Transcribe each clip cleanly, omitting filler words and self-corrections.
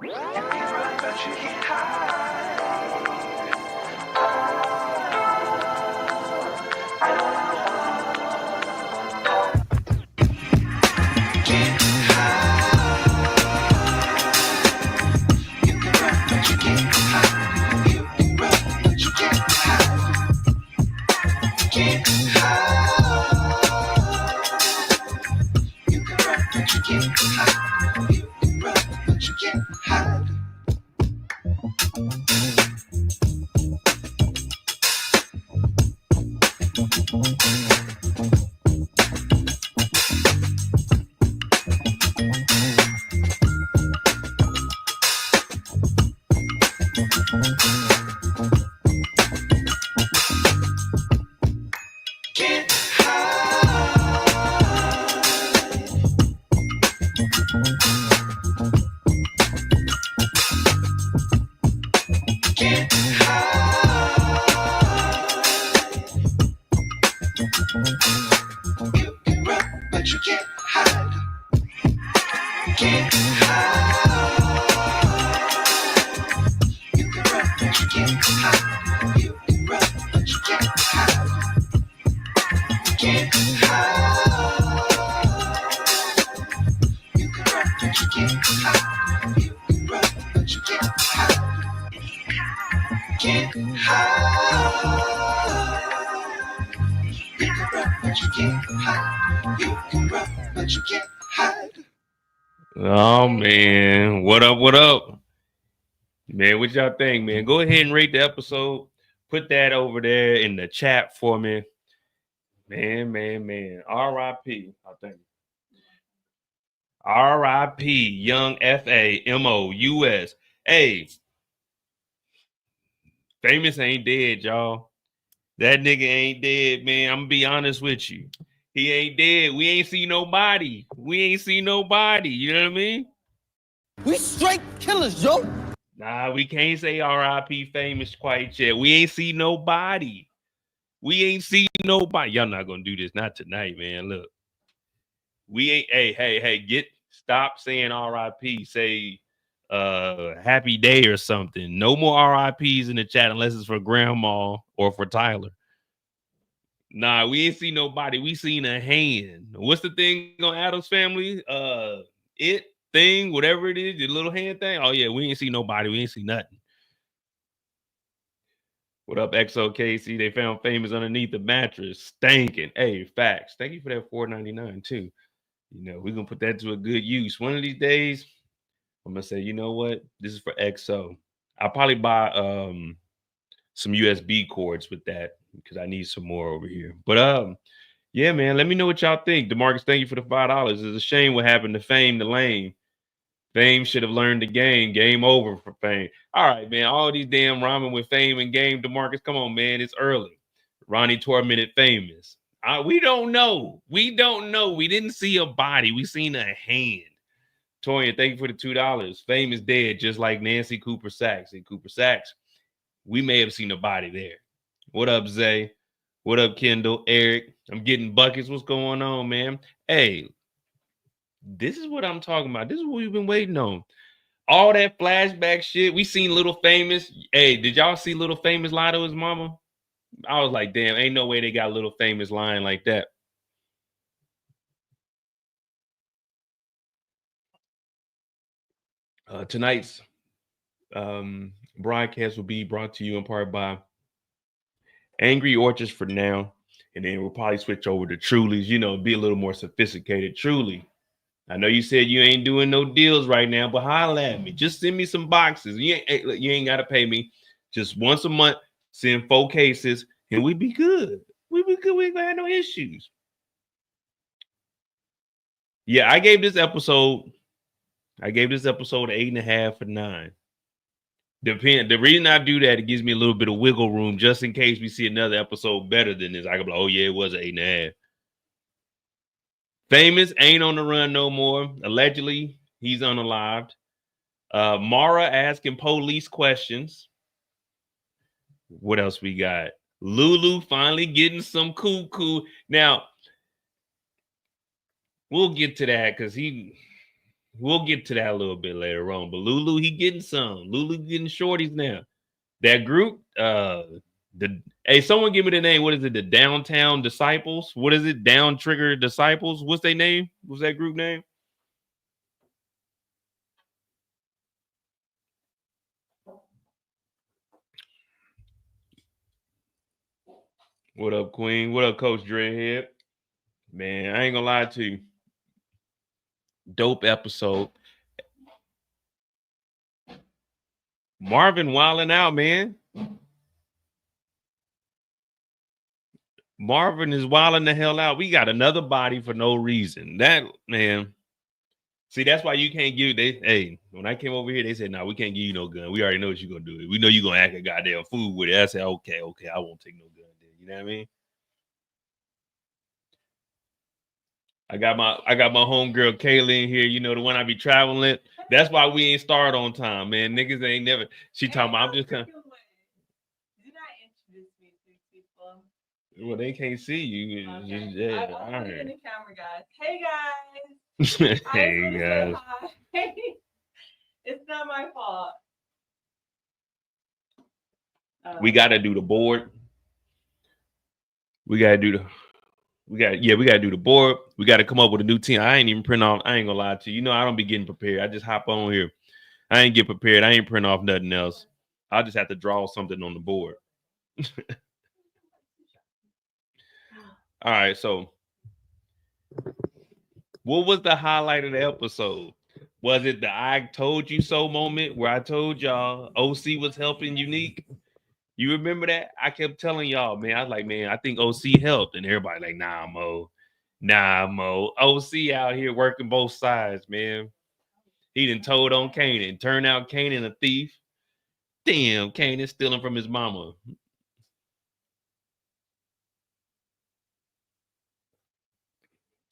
You can run, but you can't hide. Can't hide. You can run, but you can't hide. You can run, but you can't hide. Can't hide. You can run, but you can't hide. You can run, but you can't hide. Can't hide. Can't hide. You can run, but you can't hide. Can't hide. You can run, but you can't hide. You can run, but you can't hide. Can't hide. You can run, but you can't hide. You can run, but you can't hide. Can't hide. You can run, but you can't hide. You can run, but you can't hide. Oh man, what up? What up, man? What y'all think, man? Go ahead and rate the episode. Put that over there in the chat for me, man. R.I.P. I think R.I.P. Young Famous. Hey, famous ain't dead, y'all. That nigga ain't dead, man. I'm gonna be honest with you. He ain't dead. We ain't see nobody. You know what I mean? We straight killers, yo. Nah, we can't say R.I.P. Famous quite yet. We ain't see nobody. Y'all not gonna do this. Not tonight, man. Look, we ain't. Hey. Stop saying R.I.P. Say happy day or something. No more R.I.P.s in the chat unless it's for grandma or for Tyler. Nah, we ain't see nobody. We seen a hand. What's the thing on Adam's Family? It thing, whatever it is, the little hand thing. Oh yeah, we ain't see nobody. We ain't see nothing. What up, XOKC? They found famous underneath the mattress, stanking. Hey, facts. Thank you for that $4.99 too. You know, we're gonna put that to a good use. One of these days, I'm gonna say, you know what? This is for XO. I'll probably buy some USB cords with that because I need some more over here. But yeah, man, let me know what y'all think. DeMarcus, thank you for the $5. It's a shame what happened to Fame the Lame. Fame should have learned the game. Game over for Fame. All right, man. All these damn rhyming with Fame and Game. DeMarcus, come on, man. It's early. Ronnie tormented Famous. We don't know. We didn't see a body. We seen a hand. Toya, thank you for the $2. Fame is dead, just like Nancy Cooper Sachs. And Cooper Sachs, we may have seen a body there. What up, Zay? What up, Kendall? Eric? I'm getting buckets. What's going on, man? Hey, this is what I'm talking about. This is what we've been waiting on. All that flashback shit. We seen Little Famous. Hey, did y'all see Little Famous lie to his mama? I was like, damn, ain't no way they got Little Famous lying like that. Tonight's broadcast will be brought to you in part by Angry Orchards for now. And then we'll probably switch over to Truly's, you know, be a little more sophisticated. Truly. I know you said you ain't doing no deals right now, but holla at me. Just send me some boxes. You ain't got to pay me. Just once a month, send 4 cases, and we be good. We be good. We ain't gonna have no issues. Yeah, I gave this episode an 8.5 for 9. The reason I do that, it gives me a little bit of wiggle room just in case we see another episode better than this. I can be like, oh yeah, it was an 8.5. Famous ain't on the run no more. Allegedly, he's unalived. Mara asking police questions. What else we got? Lulu finally getting some cuckoo. Now, we'll get to that because he We'll get to that a little bit later on. But Lulu, he getting some. Lulu getting shorties now. That group, hey, someone give me the name. What is it? The Downtown Disciples? What is it? Down Trigger Disciples? What's their name? What's that group name? What up, Queen? What up, Coach Dreadhead? Man, I ain't gonna lie to you. Dope episode. Marvin wilding out, man. Marvin is wilding the hell out. We got another body for no reason. That, man. See, that's why you can't give. Hey, when I came over here, they said, "No, we can't give you no gun. We already know what you're gonna do. We know you're gonna act a goddamn fool with it." I said, "Okay, I won't take no gun." Then you know what I mean? I got my homegirl Kayla in here. You know, the one I be traveling with. That's why we ain't start on time, man. Niggas ain't never. She talking about I'm just kind. Do not introduce me to these people. Well, they can't see you. Okay. Yeah, I'll all put it in right. the camera, guys. Hey guys. Hey guys. Hi. It's not my fault. We gotta do the board. We gotta do the board. We gotta come up with a new team. I ain't even print off. I ain't gonna lie to you. You know, I don't be getting prepared. I just hop on here. I ain't get prepared. I ain't print off nothing else. I'll just have to draw something on the board. All right, so what was the highlight of the episode? Was it the I told you so moment where I told y'all OC was helping Unique? You remember that? I kept telling y'all, man. I was like, man, I think OC helped. And everybody like, nah, Mo. OC out here working both sides, man. He done told on Kanan. Turned out Kanan a thief. Damn, Kanan stealing from his mama.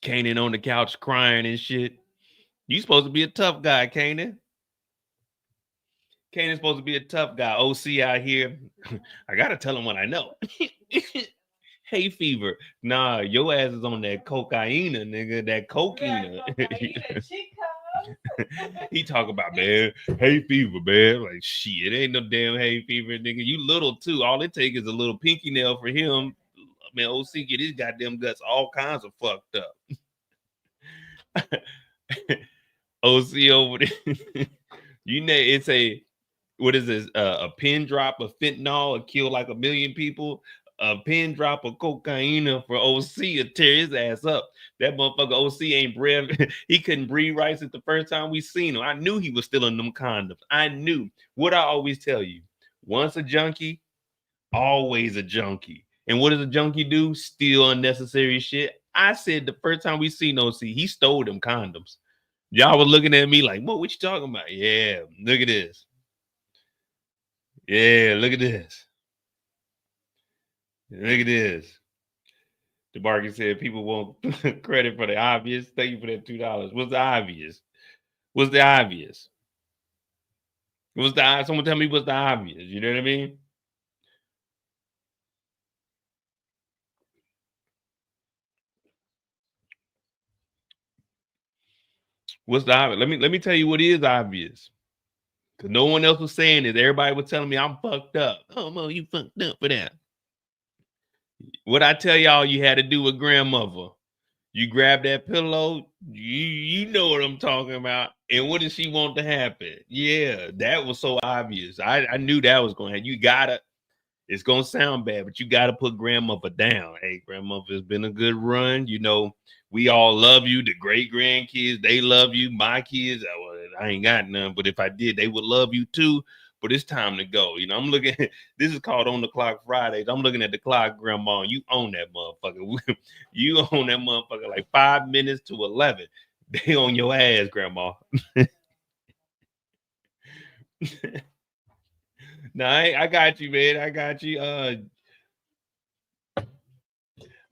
Kanan on the couch crying and shit. You supposed to be a tough guy, Kanan. Kanan's supposed to be a tough guy. OC out here. I gotta tell him what I know. Hay fever. Nah, your ass is on that cocaine, nigga. That cocaine. He talk about, man, hay fever, man. Like, shit, ain't no damn hay fever, nigga. You little too. All it take is a little pinky nail for him. Man, OC get his goddamn guts all kinds of fucked up. OC over there. You know, it's what is this? A pin drop of fentanyl will kill like 1 million people. A pin drop of cocaine for OC to tear his ass up. That motherfucker OC ain't breathe. He couldn't breathe right since the first time we seen him. I knew he was still in them condoms. I knew. What I always tell you: once a junkie, always a junkie. And what does a junkie do? Steal unnecessary shit. I said the first time we seen OC, he stole them condoms. Y'all was looking at me like, what you talking about? Yeah, look at this. Yeah, look at this. Look at this. The market said people want credit for the obvious. Thank you for that $2. What's the obvious? What's the obvious? What's the someone tell me what's the obvious? You know what I mean? What's the obvious? Let me tell you what is obvious. Because no one else was saying it. Everybody was telling me I'm fucked up. Oh, Mo, you fucked up for that. What I tell y'all you had to do with grandmother. You grab that pillow, you know what I'm talking about. And what did she want to happen? Yeah, that was so obvious. I knew that was going to happen. You gotta, it's going to sound bad, but you got to put grandmother down. Hey, grandmother, it's been a good run. You know, we all love you. The great grandkids, they love you. My kids, I ain't got none, but if I did, they would love you too. But it's time to go. You know, I'm looking, this is called On the Clock Fridays. I'm looking at the clock, grandma. You own that motherfucker. You own that motherfucker like 5 minutes to 11. They on your ass, grandma. No, I got you, man. I got you.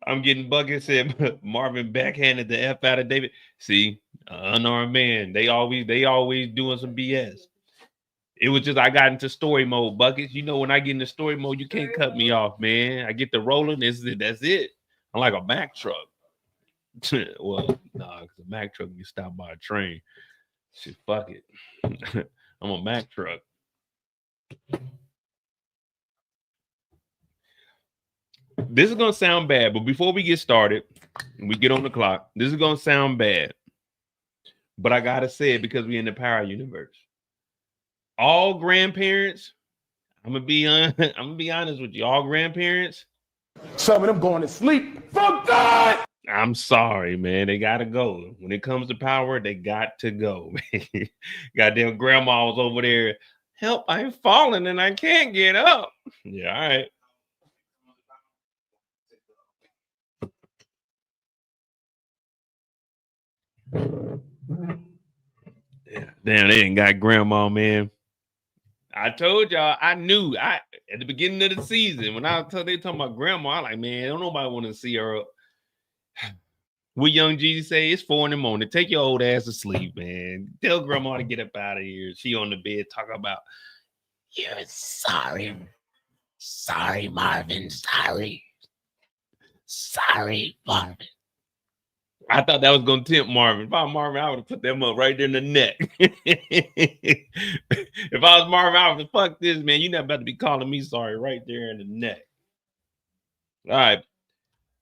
I'm getting buckets. Said Marvin backhanded the F out of David. See, unarmed man. They always doing some BS. It was just I got into story mode, buckets. You know, when I get into story mode, you can't cut me off, man. I get the rolling. That's it. I'm like a Mack truck. Well, nah, because a Mack truck you stop by a train. Shit, fuck it. I'm a Mack truck. This is gonna sound bad, but before we get started and we get on the clock, this is gonna sound bad. But I gotta say it because we in the power universe. All grandparents, I'm gonna be honest with you. All grandparents, Some of them going to sleep. Fuck that! I'm sorry, man. They gotta go. When it comes to power, they got to go. Goddamn grandma was over there. Help, I'm falling and I can't get up. Yeah, all right. Yeah, damn, they ain't got grandma, man. I told y'all, I knew at the beginning of the season when they talking about grandma, I like, man, don't nobody want to see her up. What young Jeezy say? It's 4 a.m. Take your old ass to sleep, man. Tell grandma to get up out of here. She on the bed talking about, you're sorry. Sorry, Marvin. Sorry. Sorry, Marvin. I thought that was gonna tempt Marvin. If I was Marvin, I would have put them up right there in the neck. If I was Marvin, I would have fuck this, man. You're not about to be calling me sorry right there in the neck. All right.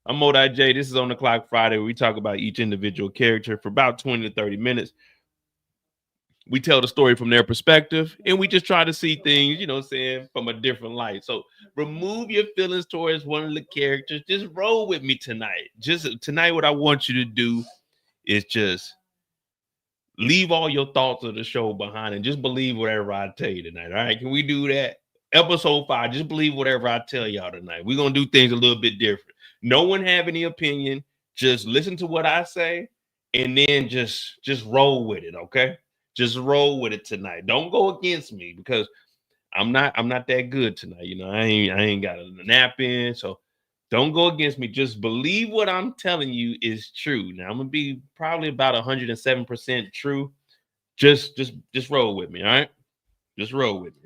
I'm Modai J. This is On the Clock Friday, where we talk about each individual character for about 20 to 30 minutes. We tell the story from their perspective, and we just try to see things, you know what I'm saying, from a different light. So remove your feelings towards one of the characters. Just roll with me tonight. Just tonight, what I want you to do is just leave all your thoughts of the show behind and just believe whatever I tell you tonight. All right, can we do that? Episode 5, just believe whatever I tell y'all tonight. We're going to do things a little bit different. No one have any opinion. Just listen to what I say and then just roll with it, okay? Just roll with it tonight. Don't go against me because I'm not that good tonight. You know, I ain't got a nap in, so don't go against me. Just believe what I'm telling you is true. Now I'm gonna be probably about 107% true. Just roll with me, all right? Just roll with me.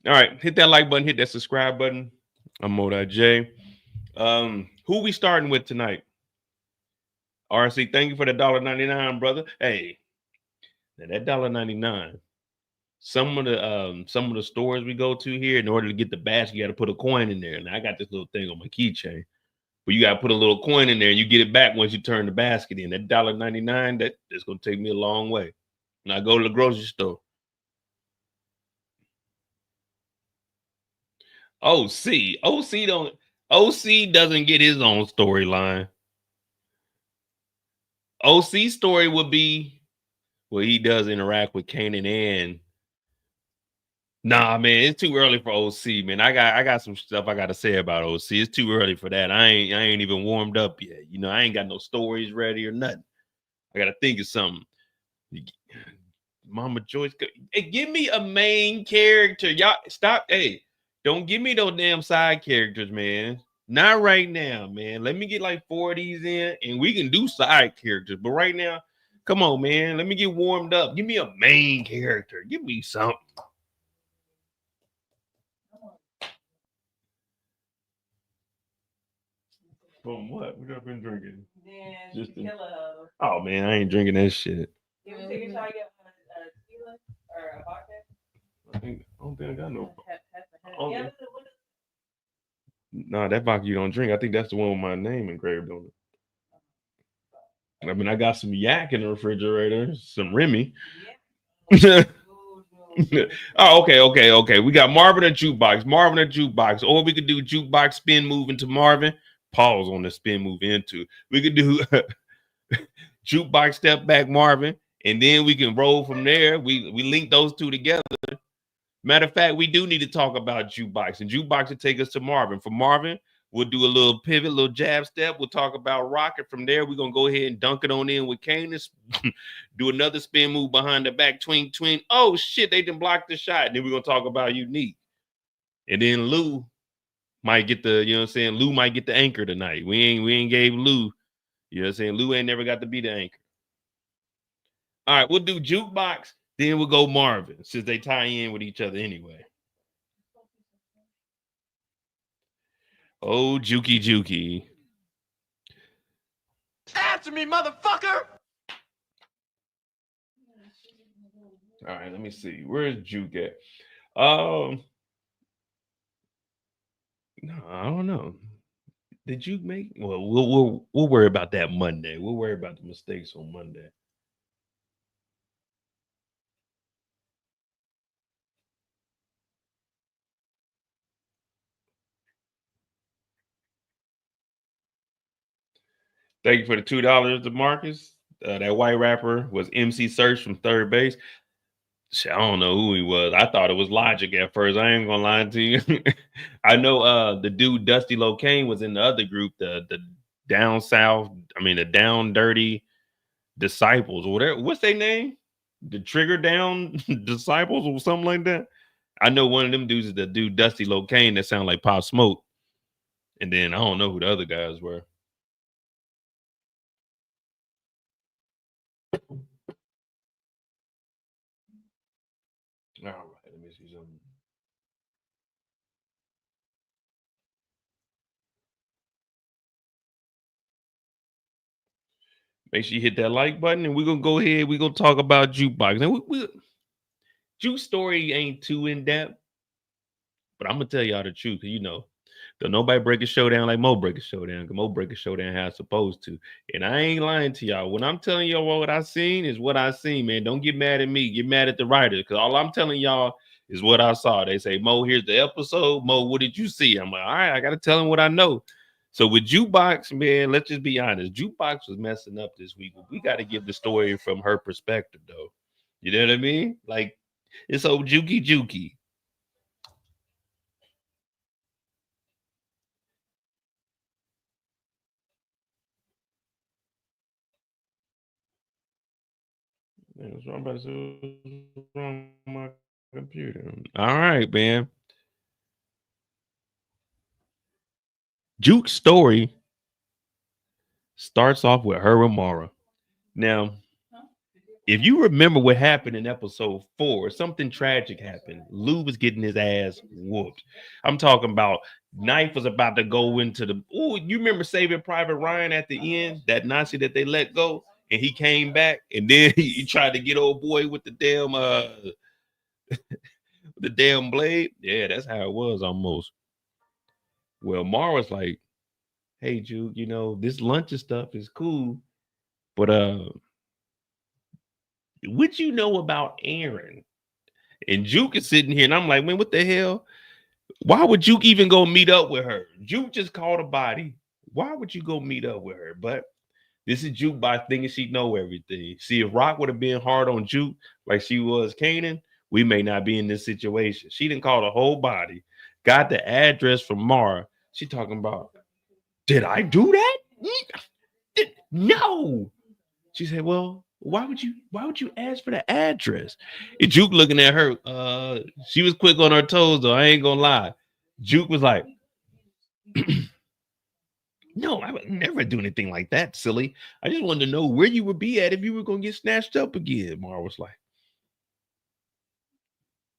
All right, hit that like button, hit that subscribe button. I'm Modai J. Who we starting with tonight? RC, thank you for the $1.99, brother. Hey, now that $1.99. Some of the stores we go to here, in order to get the basket, you got to put a coin in there. And I got this little thing on my keychain, but you got to put a little coin in there, and you get it back once you turn the basket in. That $1.99, that's gonna take me a long way. When I go to the grocery store. OC doesn't get his own storyline. OC story would be, well, he does interact with Kanan and. Nah, man, it's too early for OC, man. I got some stuff I got to say about OC. It's too early for that. I ain't even warmed up yet. You know, I ain't got no stories ready or nothing. I got to think of something. Mama Joyce, hey, give me a main character. Y'all stop. Hey, don't give me those damn side characters, man. Not right now, man. Let me get like 4 of these in, and we can do side characters. But right now, come on, man. Let me get warmed up. Give me a main character. Give me something. From what? What I've been drinking? Just Oh man, I ain't drinking that shit. You ever take a shot of tequila or a vodka? I don't think I got no. Yeah, Okay. Nah, that vodka you don't drink. I think that's the one with my name engraved on it. I mean, I got some yak in the refrigerator, some Remy. Oh, okay. We got Marvin and Jukebox. Or we could do Jukebox spin move into Marvin. Pause on the spin move into. We could do Jukebox step back Marvin, and then we can roll from there. We link those two together. Matter of fact, we do need to talk about Jukebox, and Jukebox will take us to Marvin. For Marvin, we'll do a little pivot, little jab step. We'll talk about Rocket. From there, we're gonna go ahead and dunk it on in with Kanan. Do another spin move behind the back, twing. Oh shit, they didn't block the shot. And then we're gonna talk about Unique. And then Lou might get the, you know what I'm saying? Lou might get the anchor tonight. We ain't gave Lou, you know what I'm saying? Lou ain't never got to be the anchor. All right, we'll do Jukebox, then we'll go Marvin, since they tie in with each other anyway. Oh, Jukey. Answer me, motherfucker! All right, let me see. Where's Juke at? Um, no, I don't know. Did you make? Well, we'll worry about that Monday. We'll worry about the mistakes on Monday. Thank you for the $2, to Marcus. That white rapper was MC Search from Third Base. Shit, I don't know who he was. I thought it was Logic at first. I ain't gonna lie to you. I know the dude Dusty Locane was in the other group, the down south. I mean the down dirty disciples or whatever. What's their name? The Trigger Down Disciples or something like that. I know one of them dudes is the dude Dusty Locane that sound like Pop Smoke. And then I don't know who the other guys were. All right, let me see something. Make sure you hit that like button, and we're gonna go ahead. We're gonna talk about Jukebox. Now, Juke story ain't too in depth, but I'm gonna tell y'all the truth. You know, don't nobody break a show down like Mo break a show down. Cause Mo break a show down how it's supposed to. And I ain't lying to y'all. When I'm telling y'all what I seen is what I seen, man. Don't get mad at me. Get mad at the writers. Cause all I'm telling y'all is what I saw. They say, Mo, here's the episode. Mo, what did you see? I'm like, all right, I gotta tell him what I know. So with Jukebox, man, let's just be honest. Jukebox was messing up this week. We got to give the story from her perspective, though. You know what I mean? Like, it's old Jukey. Man, what's wrong about what's wrong with my computer? All right, man. Juke's story starts off with her and Mara. Now, if you remember what happened in episode 4, something tragic happened. Lou was getting his ass whooped. I'm talking about Knife was about to go into the. Oh, you remember Saving Private Ryan at the end? That Nazi that they let go, and he came back, and then he tried to get old boy with the damn blade. Yeah, that's how it was almost. Well, Mara's like, "Hey, Juke, you know this lunch and stuff is cool, but what you know about Aaron?" And Juke is sitting here, and I'm like, man, what the hell? Why would Juke even go meet up with her? Juke just called a body. Why would you go meet up with her? But this is Juke by thinking she know everything. See, if Rock would have been hard on Juke like she was Kanan, we may not be in this situation. She didn't call the whole body, got the address from Mara. She talking about, did I do that? No. She said, well, why would you ask for the address? And Juke looking at her, she was quick on her toes, though. I ain't gonna lie. Juke was like, no, I would never do anything like that, silly. I just wanted to know where you would be at if you were gonna get snatched up again. Mara was like,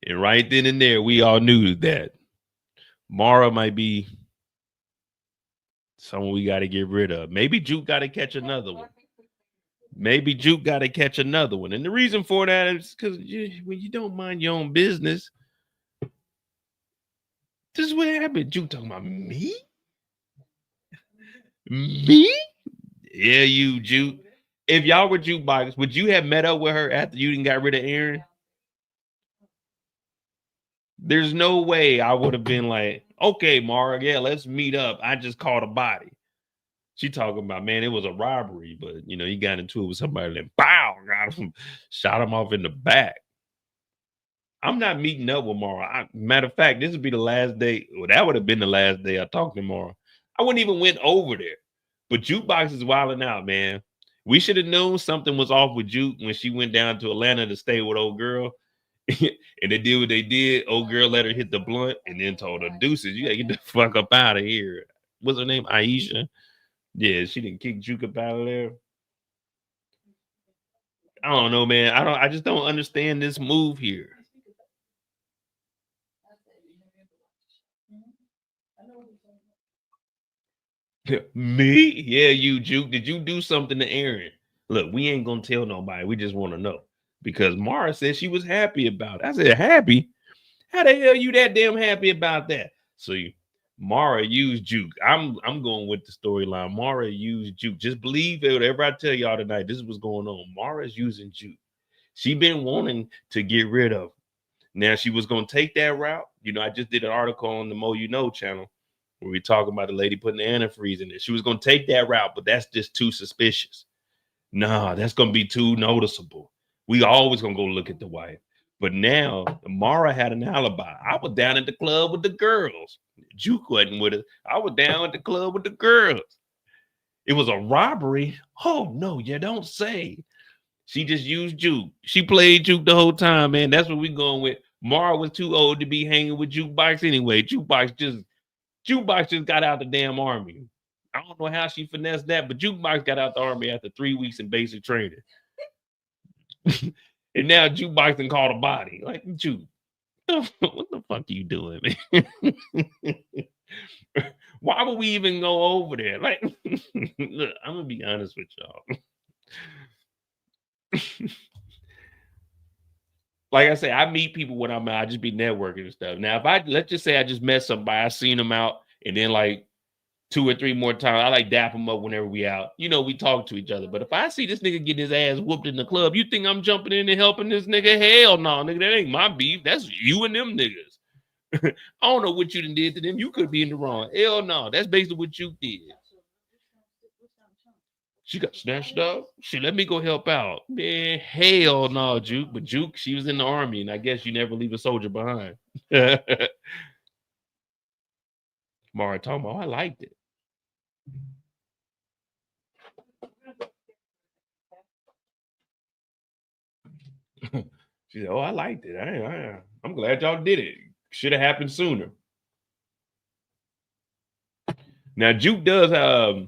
and right then and there, we all knew that Mara might be someone we got to get rid of. Maybe Juke got to catch another one. Maybe Juke got to catch another one. And the reason for that is because when you don't mind your own business, this is what happened. Juke talking about me? Me? Yeah, you, Juke. If y'all were Jukebox, would you have met up with her after you didn't got rid of Aaron? There's no way I would have been like, okay, Mara, yeah, let's meet up. I just caught a body. She talking about, man, it was a robbery, but you know, he got into it with somebody that bow, got him, shot him off in the back. I'm not meeting up with Mara. Matter of fact, this would be the last day. Well, that would have been the last day I talked to Mara. I wouldn't even went over there. But Jukebox is wilding out, man. We should have known something was off with Juke when she went down to Atlanta to stay with old girl. And they did what they did. Old girl let her hit the blunt and then told her, deuces, you gotta get the fuck up out of here. What's her name? Aisha. Yeah, she didn't kick Juke up out of there. I don't know, man. I just don't understand this move here. Me? Yeah, you, Juke. Did you do something to Aaron? Look, we ain't gonna tell nobody. We just want to know. Because Mara said she was happy about it. I said, happy? How the hell you that damn happy about that? So Mara used Juke. I'm going with the storyline. Mara used Juke. Just believe it. Whatever I tell y'all tonight, this is what's going on. Mara's using Juke. She been wanting to get rid of him. Now she was gonna take that route. You know, I just did an article on the Mo You Know channel where we talking about the lady putting the antifreeze in it. She was gonna take that route, but that's just too suspicious. Nah, that's gonna be too noticeable. We always gonna go look at the wife. But now Mara had an alibi. I was down at the club with the girls. Juke wasn't with us. I was down at the club with the girls. It was a robbery. Oh no, you don't say. She just used Juke. She played Juke the whole time, man. That's what we going with. Mara was too old to be hanging with Jukebox anyway. Jukebox just got out the damn army. I don't know how she finessed that, but Jukebox got out the army after 3 weeks in basic training. And now Jukebox done called a body. Like, Juke, what the fuck are you doing, man? Why would we even go over there? Like, look, I'm gonna be honest with y'all. Like I say, I meet people when I'm out. I just be networking and stuff. Now, if let's just say I just met somebody, I seen them out, and then like 2 or 3 more times, I like dap them up whenever we out. You know, we talk to each other. But if I see this nigga getting his ass whooped in the club, you think I'm jumping in and helping this nigga? Hell no, nigga, that ain't my beef. That's you and them niggas. I don't know what you done did to them. You could be in the wrong. Hell no, that's basically what you did. She got snatched up. She let me go help out. Man, hell no, Juke. But Juke, she was in the army, and I guess you never leave a soldier behind. Mara told me, oh, I liked it. She said, oh, I liked it. I'm glad y'all did it. Should have happened sooner. Now, Juke does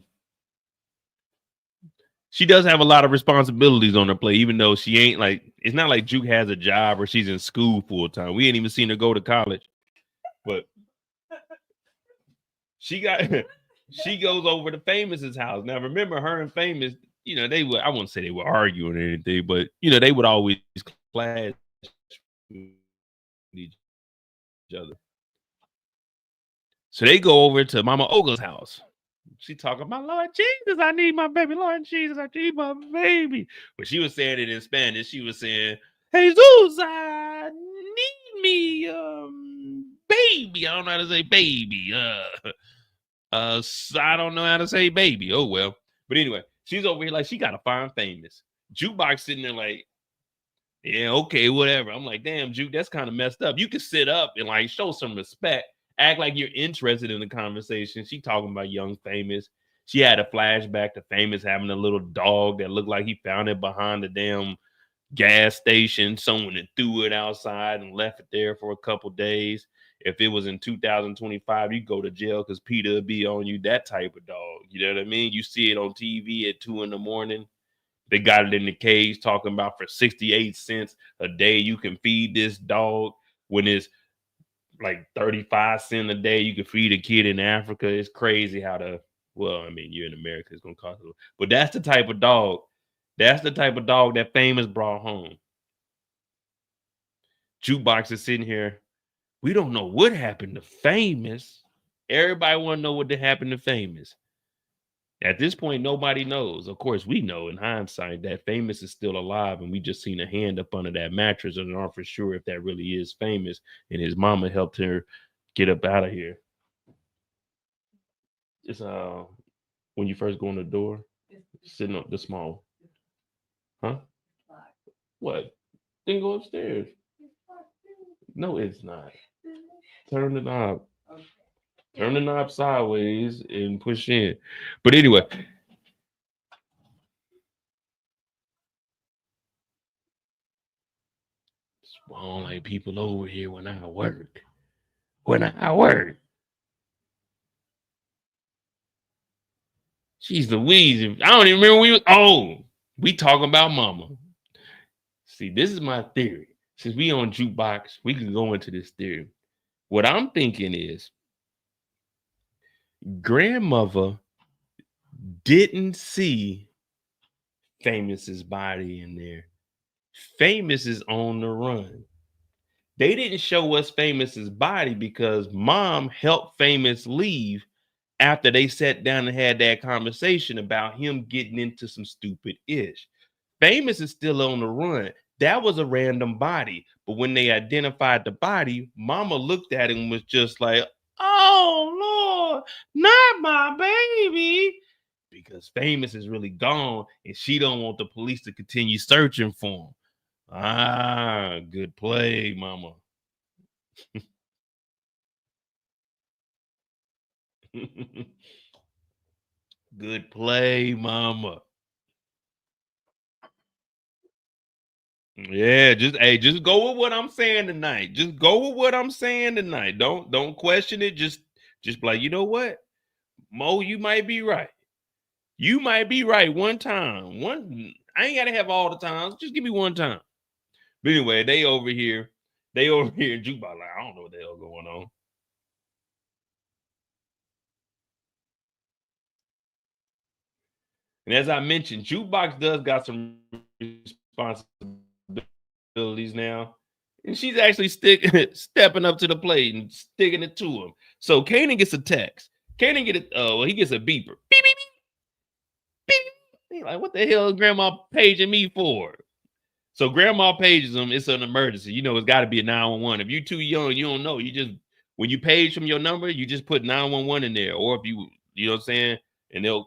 she does have a lot of responsibilities on her plate, even though she ain't like, it's not like Juke has a job or she's in school full time. We ain't even seen her go to college. But she goes over to Famous's house. Now, remember, her and Famous, you know, I wouldn't say they were arguing or anything, but, you know, they would always clash with each other. So they go over to Mama Olga's house. She talking about, Lord Jesus, I need my baby. Lord Jesus, I need my baby. But she was saying it in Spanish. She was saying, Jesus, I need me baby. I don't know how to say baby. I don't know how to say baby. Oh, well. But anyway, she's over here like she got to find Famous. Jukebox sitting there like, yeah, okay, whatever. I'm like, damn, Juke, that's kind of messed up. You can sit up and like show some respect. Act like you're interested in the conversation. She talking about young Famous. She had a flashback to Famous having a little dog that looked like he found it behind the damn gas station. Someone that threw it outside and left it there for a couple days. If it was in 2025, you go to jail because Peter would be on you. That type of dog. You know what I mean? You see it on TV at 2 a.m. They got it in the cage talking about for 68 cents a day you can feed this dog when it's like 35 cents a day you can feed a kid in Africa. It's crazy how well, I mean, you're in America, it's gonna cost a little, but that's the type of dog. That's the type of dog that Famous brought home. Jukebox is sitting here. We don't know what happened to Famous. Everybody want to know what happened to Famous. At this point, nobody knows. Of course, we know in hindsight that Famous is still alive, and we just seen a hand up under that mattress and aren't for sure if that really is Famous. And his mama helped her get up out of here. It's when you first go in the door, sitting up the small. Huh? What? Then go upstairs. No, it's not. Turn the knob. Turn the knob sideways and push in. But anyway. I don't like people over here when I work. Jeez Louise. I don't even remember we talking about mama. See, this is my theory. Since we on Jukebox, we can go into this theory. What I'm thinking is grandmother didn't see Famous's body in there. Famous is on the run. They didn't show us Famous's body because mom helped Famous leave after they sat down and had that conversation about him getting into some stupid ish. Famous is still on the run. That was a random body. But when they identified the body, mama looked at him and was just like, oh, Lord, not my baby. Because Famous is really gone and she don't want the police to continue searching for him. Ah, good play, mama. Good play, mama. Yeah, just go with what I'm saying tonight. Just go with what I'm saying tonight. Don't question it. Just be like, you know what? Mo, you might be right. You might be right one time. I ain't gotta have all the times. Just give me one time. But anyway, they over here in Jukebox. Like, I don't know what the hell going on. And as I mentioned, Jukebox does got some responsibilities now. And she's actually stepping up to the plate and sticking it to him. So Kanan gets a text. Kanan he gets a beeper. Beep, beep, beep, beep. He's like, what the hell is grandma paging me for? So grandma pages him. It's an emergency. You know, it's got to be a 911. If you're too young, you don't know. You just, when you page from your number, you just put 911 in there. Or if you know what I'm saying? And the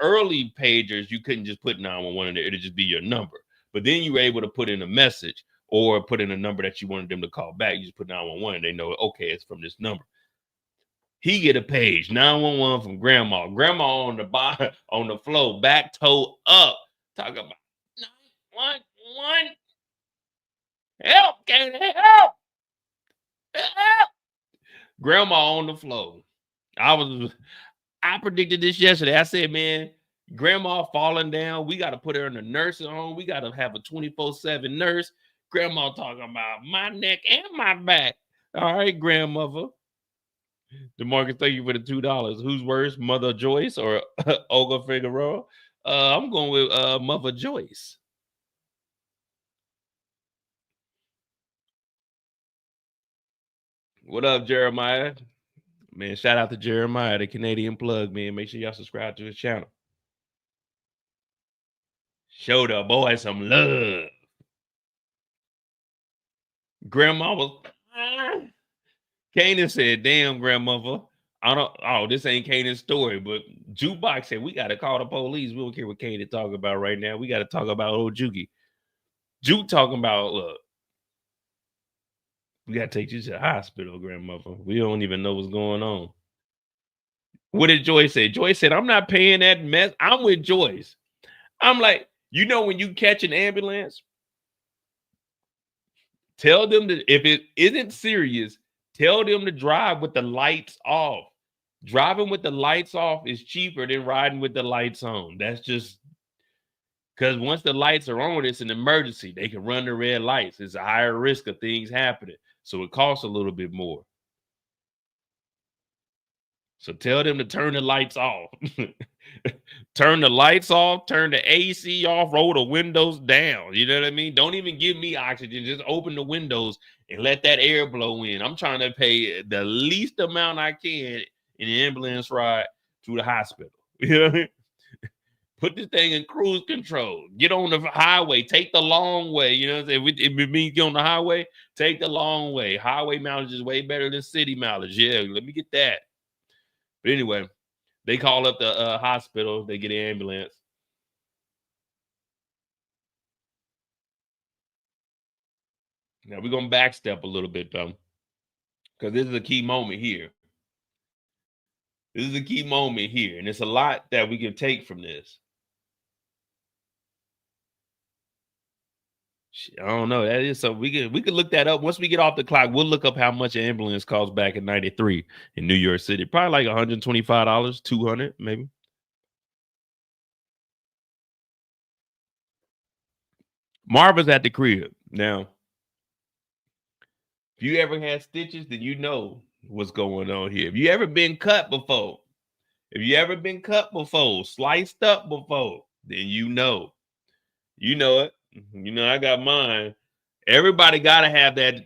early pagers, you couldn't just put 911 in there. It'd just be your number. But then you were able to put in a message or put in a number that you wanted them to call back. You just put 911 and they know, okay, it's from this number. He get a page, 911 from grandma. Grandma on the bottom, on the floor, back toe up. Talk about 911. Help, can help. Help. Grandma on the floor. I predicted this yesterday. I said, man, grandma falling down. We got to put her in a nursing home. We got to have a 24/7 nurse. Grandma talking about my neck and my back. All right, grandmother. DeMarcus, thank you for the $2. Who's worse, Mother Joyce or Olga Figueroa? I'm going with Mother Joyce. What up, Jeremiah? Man, shout out to Jeremiah, the Canadian plug, man. Make sure y'all subscribe to his channel. Show the boy some love. Grandma was. Kanan said, damn, grandmother. This ain't Kanan's story, but Jukebox said, we got to call the police. We don't care what Kanan talking about right now. We got to talk about old Juki. Juke talking about, look, we got to take you to the hospital, grandmother. We don't even know what's going on. What did Joyce say? Joyce said, I'm not paying that mess. I'm with Joyce. I'm like, you know, when you catch an ambulance, tell them that if it isn't serious, tell them to drive with the lights off. Driving with the lights off is cheaper than riding with the lights on. That's just because once the lights are on, it's an emergency. They can run the red lights. It's a higher risk of things happening. So it costs a little bit more. So tell them to turn the lights off. Turn the lights off, turn the AC off, roll the windows down. You know what I mean? Don't even give me oxygen. Just open the windows and let that air blow in. I'm trying to pay the least amount I can in the ambulance ride to the hospital. You know what I mean? Put this thing in cruise control. Get on the highway. Take the long way. You know what I'm saying? If it means get on the highway, take the long way. Highway mileage is way better than city mileage. Yeah, let me get that. But anyway, they call up the hospital. They get an ambulance. Now we're going to backstep a little bit, though, because this is a key moment here. This is a key moment here, and it's a lot that we can take from this. I don't know. That is so we could look that up. Once we get off the clock, we'll look up how much an ambulance cost back in 93 in New York City. Probably like $125, $200 maybe. Marvin's at the crib. Now, if you ever had stitches, then you know what's going on here. If you ever been cut before, If you ever been cut before, sliced up before, then you know. You know it. You know, I got mine. Everybody gotta have that.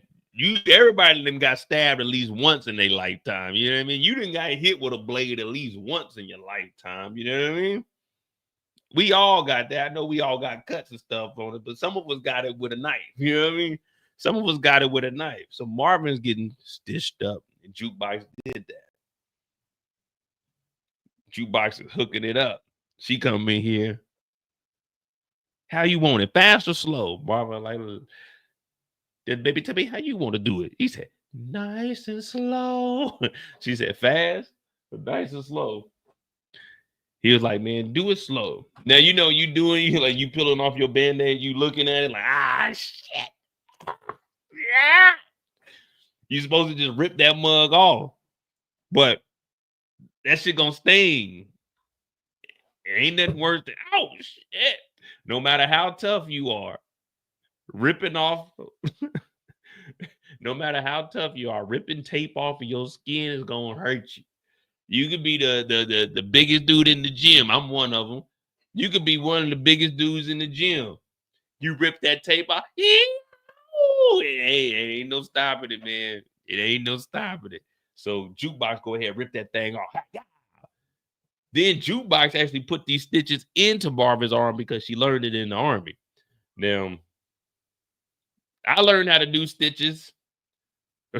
Everybody them got stabbed at least once in their lifetime. You know what I mean? You didn't got hit with a blade at least once in your lifetime. You know what I mean? We all got that. I know we all got cuts and stuff on it, but some of us got it with a knife. You know what I mean? Some of us got it with a knife. So Marvin's getting stitched up, and Jukebox did that. Jukebox is hooking it up. She come in here. How you want it? Fast or slow? Marvin like, baby, tell me how you want to do it. He said, nice and slow. She said, fast, but nice and slow. He was like, man, do it slow. Now, you know, you peeling off your Band-Aid, you looking at it like, shit. Yeah. You supposed to just rip that mug off. But that shit gonna sting. Ain't nothing worse than, oh, shit. No matter how tough you are, ripping off, no matter how tough you are, ripping tape off of your skin is gonna hurt you. You could be the biggest dude in the gym. I'm one of them. You could be one of the biggest dudes in the gym. You rip that tape off. It ain't no stopping it, man. It ain't no stopping it. So Jukebox, go ahead, rip that thing off. Then Jukebox actually put these stitches into Marvin's arm because she learned it in the army. Now, I learned how to do stitches.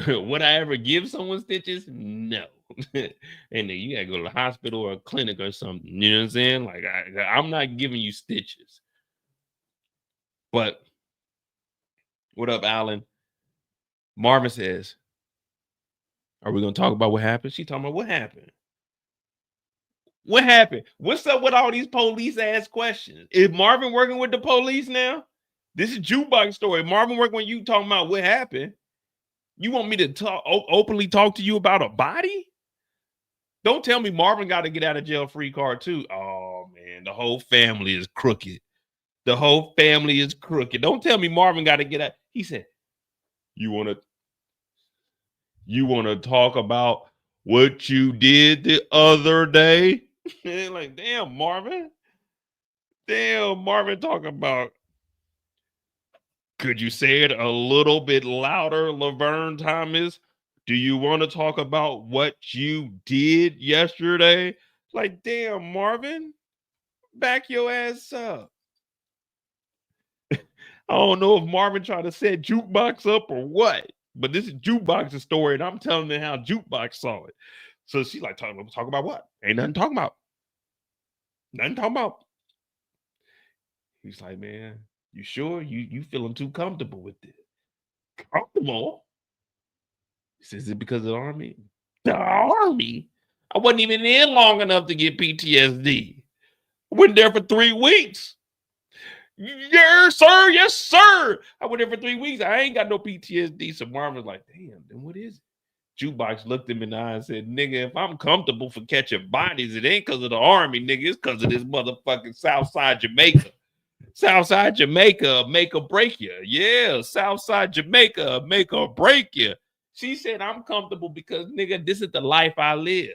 Would I ever give someone stitches? No. And then you gotta go to the hospital or a clinic or something. You know what I'm saying? Like I'm not giving you stitches. But what up, Alan? Marvin says, "Are we gonna talk about what happened?" She talking about what happened. What happened? What's up with all these police ass questions? Is Marvin working with the police now? This is Jukebox story. Marvin working with you talking about what happened. You want me to openly talk to you about a body? Don't tell me Marvin got to get out of jail free card too. Oh man, the whole family is crooked. The whole family is crooked. Don't tell me Marvin got to get out. He said, you want to talk about what you did the other day? Like, damn, Marvin. Damn, Marvin talking about, could you say it a little bit louder, Laverne Thomas? Do you want to talk about what you did yesterday? Like, damn, Marvin, back your ass up. I don't know if Marvin tried to set Jukebox up or what, but this is Jukebox's story, and I'm telling you how Jukebox saw it. So she's like, talk about what? Ain't nothing talking about. Nothing talking about. He's like, man, you sure? You feeling too comfortable with this? Comfortable? He says, is it because of the army? The army? I wasn't even in long enough to get PTSD. I went there for 3 weeks. Yes, sir. Yes, sir. I went there for 3 weeks. I ain't got no PTSD. So Marvin was like, damn, then what is it? Jukebox looked him in the eye and said, nigga, if I'm comfortable for catching bodies, it ain't because of the army, nigga. It's because of this motherfucking Southside Jamaica. Southside Jamaica, make or break you. Yeah, Southside Jamaica, make or break you. She said, I'm comfortable because, nigga, this is the life I live.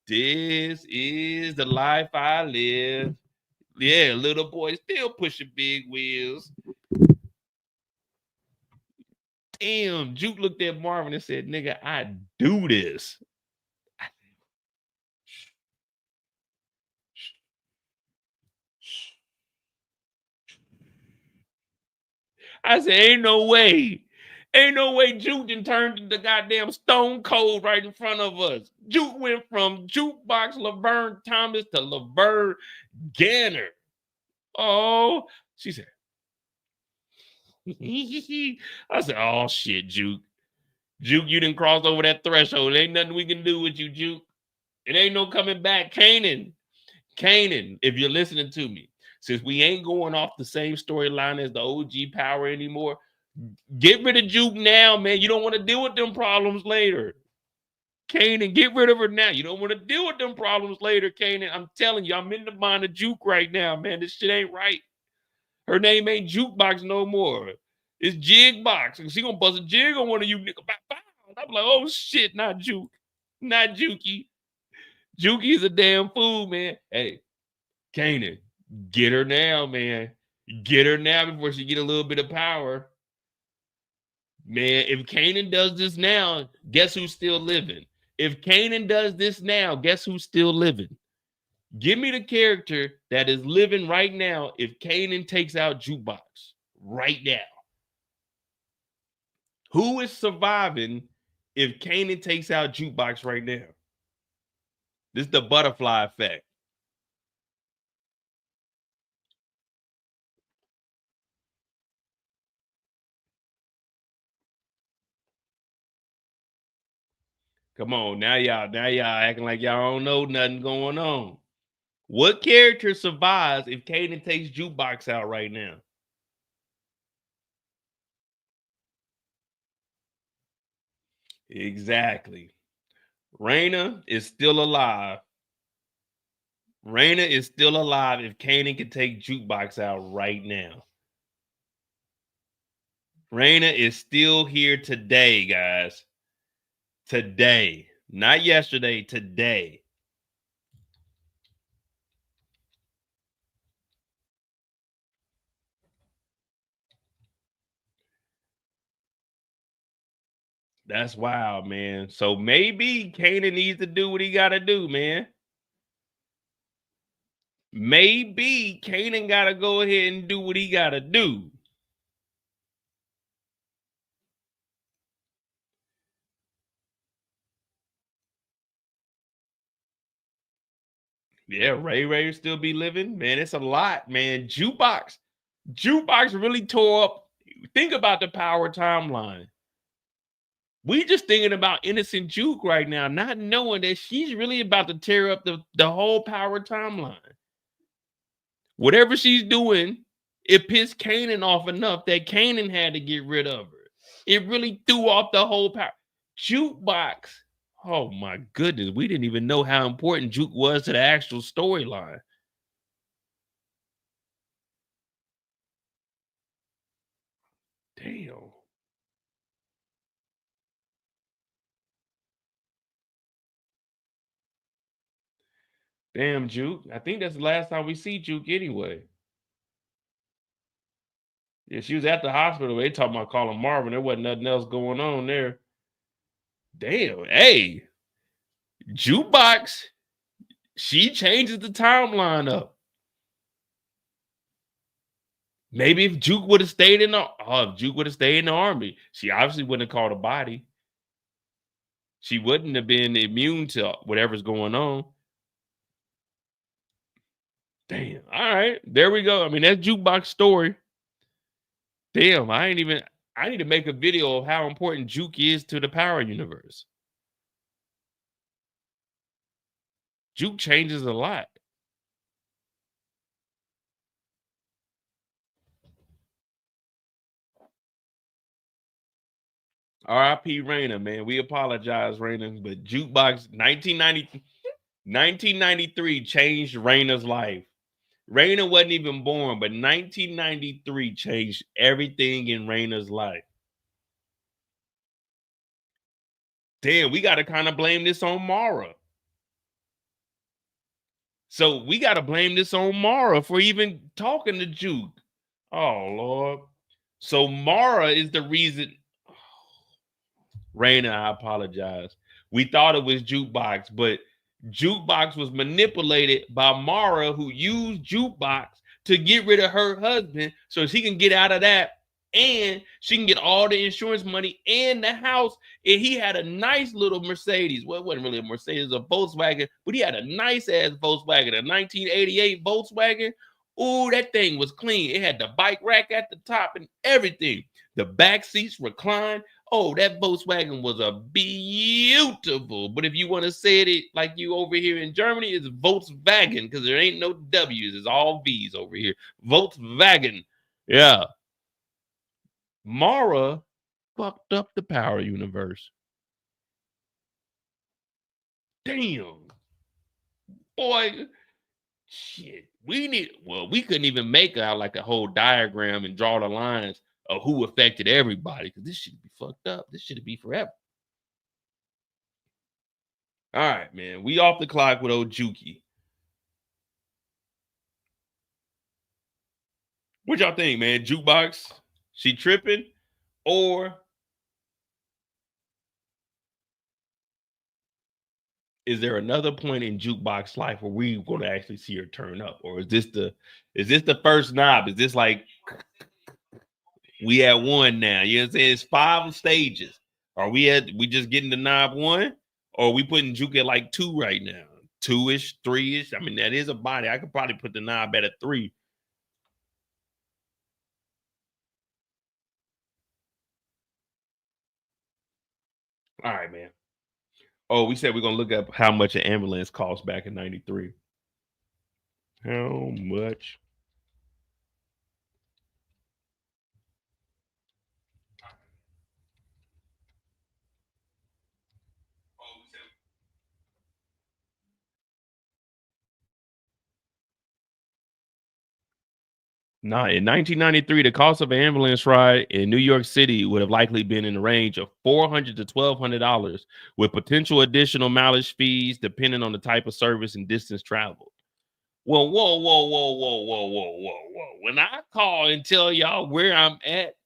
This is the life I live. Yeah, little boy still pushing big wheels. Damn, Juke looked at Marvin and said, nigga, I do this. I said, ain't no way. Ain't no way Juke done turned into goddamn Stone Cold right in front of us. Juke went from Jukebox Laverne Thomas to Laverne Ganner. Oh, she said. I said, oh shit, Juke. Juke, you didn't cross over that threshold. Ain't nothing we can do with you, Juke. It ain't no coming back. Kanan, if you're listening to me, since we ain't going off the same storyline as the OG Power anymore, get rid of Juke now, man. You don't want to deal with them problems later. Kanan, get rid of her now. You don't want to deal with them problems later, Kanan. I'm telling you, I'm in the mind of Juke right now, man. This shit ain't right. Her name ain't Jukebox no more. It's Jigbox. And she gonna bust a jig on one of you niggas. I'm like, oh shit, not Juke. Not Jukey. Juki's a damn fool, man. Hey, Kanan, get her now, man. Get her now before she get a little bit of power. Man, if Kanan does this now, guess who's still living? If Kanan does this now, guess who's still living? Give me the character that is living right now if Kanan takes out Jukebox right now. Who is surviving if Kanan takes out Jukebox right now? This is the butterfly effect. Come on, now y'all acting like y'all don't know nothing going on. What character survives if Kanan takes Jukebox out right now? Exactly. Raina is still alive. Raina is still alive if Kanan can take Jukebox out right now. Raina is still here today, guys. Today. Not yesterday, today. That's wild, man. So maybe Kanan needs to do what he got to do, man. Maybe Kanan got to go ahead and do what he got to do. Yeah, Ray still be living. Man, it's a lot, man. Jukebox really tore up. Think about the power timeline. We just thinking about innocent Juke right now, not knowing that she's really about to tear up the whole power timeline. Whatever she's doing, it pissed Kanan off enough that Kanan had to get rid of her. It really threw off the whole power. Jukebox. Oh my goodness. We didn't even know how important Juke was to the actual storyline. Damn. Damn, Juke. I think that's the last time we see Juke anyway. Yeah, she was at the hospital. They talking about calling Marvin. There wasn't nothing else going on there. Damn. Hey, Jukebox. She changes the timeline up. Maybe if Juke would have stayed in the army, she obviously wouldn't have caught a body. She wouldn't have been immune to whatever's going on. Damn. All right. There we go. I mean, that's Jukebox story. Damn, I need to make a video of how important Juke is to the Power universe. Juke changes a lot. R.I.P. Raina, man. We apologize, Raina, but Jukebox 1993 changed Raina's life. Raina wasn't even born, but 1993 changed everything in Raina's life. Damn, we got to kind of blame this on Mara. So we got to blame this on Mara for even talking to Juke. Oh, Lord. So Mara is the reason. Raina, I apologize. We thought it was Jukebox, but Jukebox was manipulated by Mara, who used Jukebox to get rid of her husband so she can get out of that and she can get all the insurance money and the house. And he had a nice little Mercedes. Well, it wasn't really a Mercedes, a Volkswagen, but he had a nice ass Volkswagen, a 1988 Volkswagen. Ooh, that thing was clean. It had the bike rack at the top and everything. The back seats reclined. Oh, that Volkswagen was a beautiful. But if you want to say it like you over here in Germany, it's Volkswagen because there ain't no W's. It's all V's over here. Volkswagen. Yeah. Mara fucked up the Power universe. Damn. Boy, shit. We couldn't even make out like a whole diagram and draw the lines of who affected everybody because this should be fucked up. This should be forever. All right, man. We off the clock with old Juki. What y'all think, man? Jukebox, she tripping? Or is there another point in Jukebox life where we going to actually see her turn up? Or is this the first knob? Is this like we at one now? You know what I'm saying? It's 5 stages. Are we just getting the knob 1? Or are we putting Juke at like 2 right now? 2-ish, 3-ish. I mean, that is a body. I could probably put the knob at a 3. All right, man. Oh, we said we're gonna look up how much an ambulance cost back in '93. How much? Nah, in 1993, the cost of an ambulance ride in New York City would have likely been in the range of $400 to $1,200, with potential additional mileage fees depending on the type of service and distance traveled. Well, whoa, whoa, whoa, whoa, whoa, whoa, whoa, whoa. When I call and tell y'all where I'm at,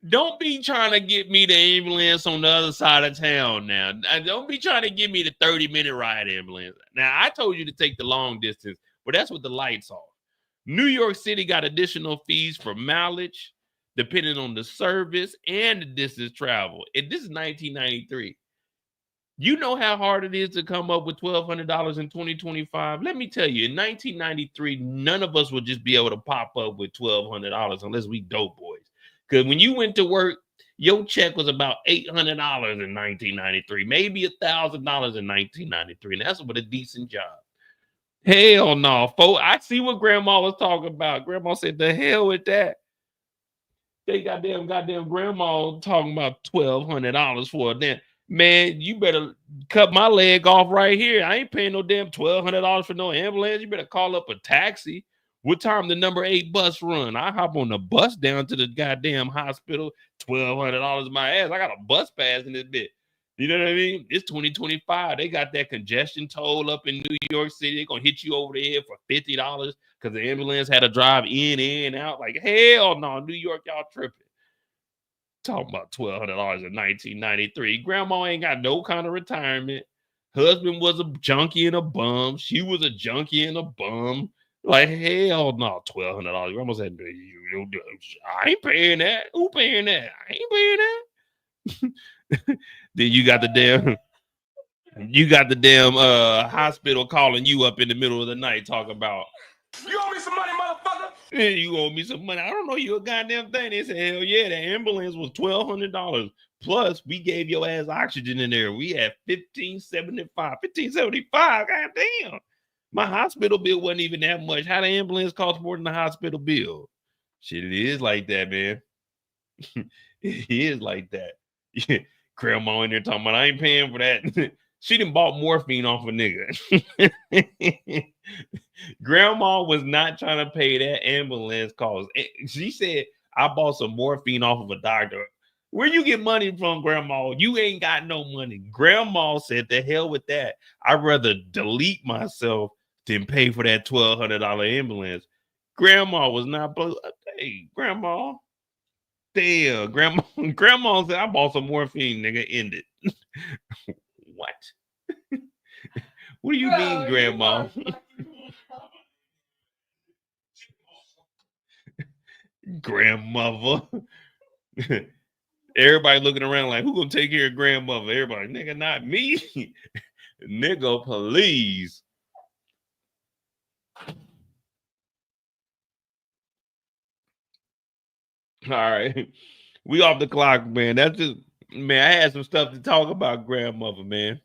don't be trying to get me the ambulance on the other side of town now. Don't be trying to give me the 30-minute ride ambulance. Now, I told you to take the long distance, but that's with the lights off. New York City got additional fees for mileage, depending on the service and the distance travel. And this is 1993. You know how hard it is to come up with $1,200 in 2025? Let me tell you, in 1993, none of us would just be able to pop up with $1,200 unless we dope boys. Because when you went to work, your check was about $800 in 1993, maybe $1,000 in 1993. And that's with a decent job. Hell no, folks. I see what Grandma was talking about. Grandma said, the hell with that. They goddamn grandma talking about $1,200 for a damn. Man, you better cut my leg off right here. I ain't paying no damn $1,200 for no ambulance. You better call up a taxi. What time the number 8 bus run? I hop on the bus down to the goddamn hospital. $1,200 my ass. I got a bus pass in this bit. You know what I mean? It's 2025. They got that congestion toll up in New York City. They're gonna hit you over the head for $50 because the ambulance had to drive in and out. Like, hell no, New York, y'all tripping. Talking about $1,200 in 1993. Grandma ain't got no kind of retirement. Husband was a junkie and a bum. She was a junkie and a bum. Like, hell no, $1,200. Grandma said, I ain't paying that. Who paying that? I ain't paying that. Then you got the damn hospital calling you up in the middle of the night talking about, You owe me some money, motherfucker. you owe me some money. I don't know you a goddamn thing. They said, hell yeah, the ambulance was $1,200. Plus, we gave your ass oxygen in there. We had $1,575. Goddamn. My hospital bill wasn't even that much. How the ambulance cost more than the hospital bill? Shit, it is like that, man. It is like that. Grandma in there talking about, I ain't paying for that. She done bought morphine off a nigga. Grandma was not trying to pay that ambulance cost. She said, I bought some morphine off of a doctor. Where you get money from, Grandma? You ain't got no money. Grandma said, the hell with that. I'd rather delete myself than pay for that $1,200 ambulance. Grandma was not, hey, Grandma. Damn, Grandma said, I bought some morphine, nigga, end it. What? What do you mean, Grandma? Grandmother. Everybody looking around like, who gonna take care of grandmother? Everybody, nigga, not me. Nigga, please. All right. We off the clock, man. That's just, man, I had some stuff to talk about grandmother, man.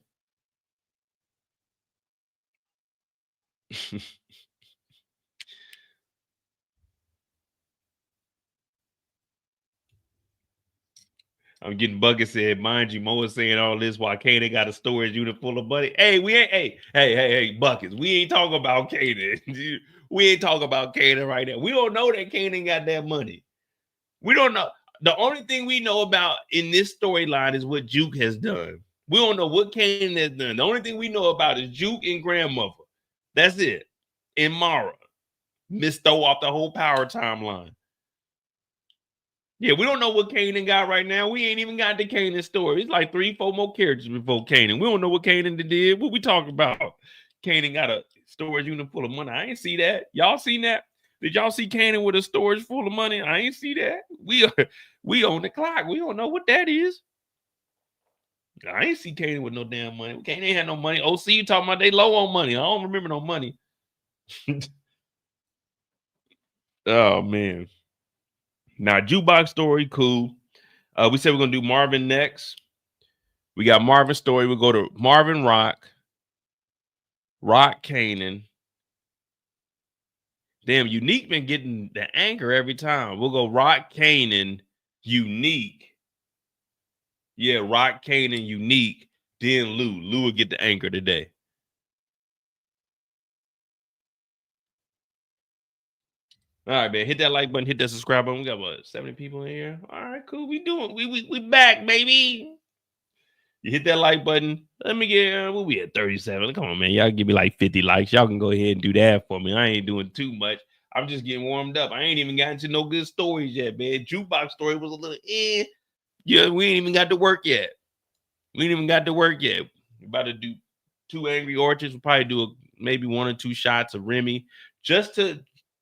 I'm getting Bucket said, mind you, Mo is saying all this while Kanan got a storage unit full of money. Hey, we ain't, hey, Buckets. We ain't talking about Kanan. We ain't talking about Kanan right now. We don't know that Kanan got that money. We don't know. The only thing we know about in this storyline is what Juke has done. We don't know what Kanan has done. The only thing we know about is Juke and grandmother. That's it. And Mara. Miss throw off the whole power timeline. Yeah, we don't know what Kanan got right now. We ain't even got the Kanan story. It's like 3-4 more characters before Kanan. We don't know what Kanan did. What we talking about? Kanan got a storage unit full of money. I ain't see that. Y'all seen that? Did y'all see Kanan with a storage full of money? I ain't see that. We on the clock. We don't know what that is. I ain't see Kanan with no damn money. Kanan ain't had no money. OC, you talking about they low on money. I don't remember no money. Oh, man. Now, Jukebox story, cool. We said we're going to do Marvin next. We got Marvin's story. We'll go to Marvin Rock. Rock Kanan. Damn, Unique been getting the anchor every time. We'll go Rock Kanan, Unique. Yeah, Rock Kanan, Unique. Then Lou. Lou will get the anchor today. All right, man. Hit that like button. Hit that subscribe button. We got what, 70 people in here? All right, cool. We back, baby. You hit that like button. Let me get what we at 37. Come on, man. Y'all give me like 50 likes. Y'all can go ahead and do that for me. I ain't doing too much. I'm just getting warmed up. I ain't even gotten to no good stories yet, man. Jukebox story was a little Yeah, we ain't even got to work yet. We about to do 2 Angry Orchards. We'll probably do maybe 1 or 2 shots of Remy just to,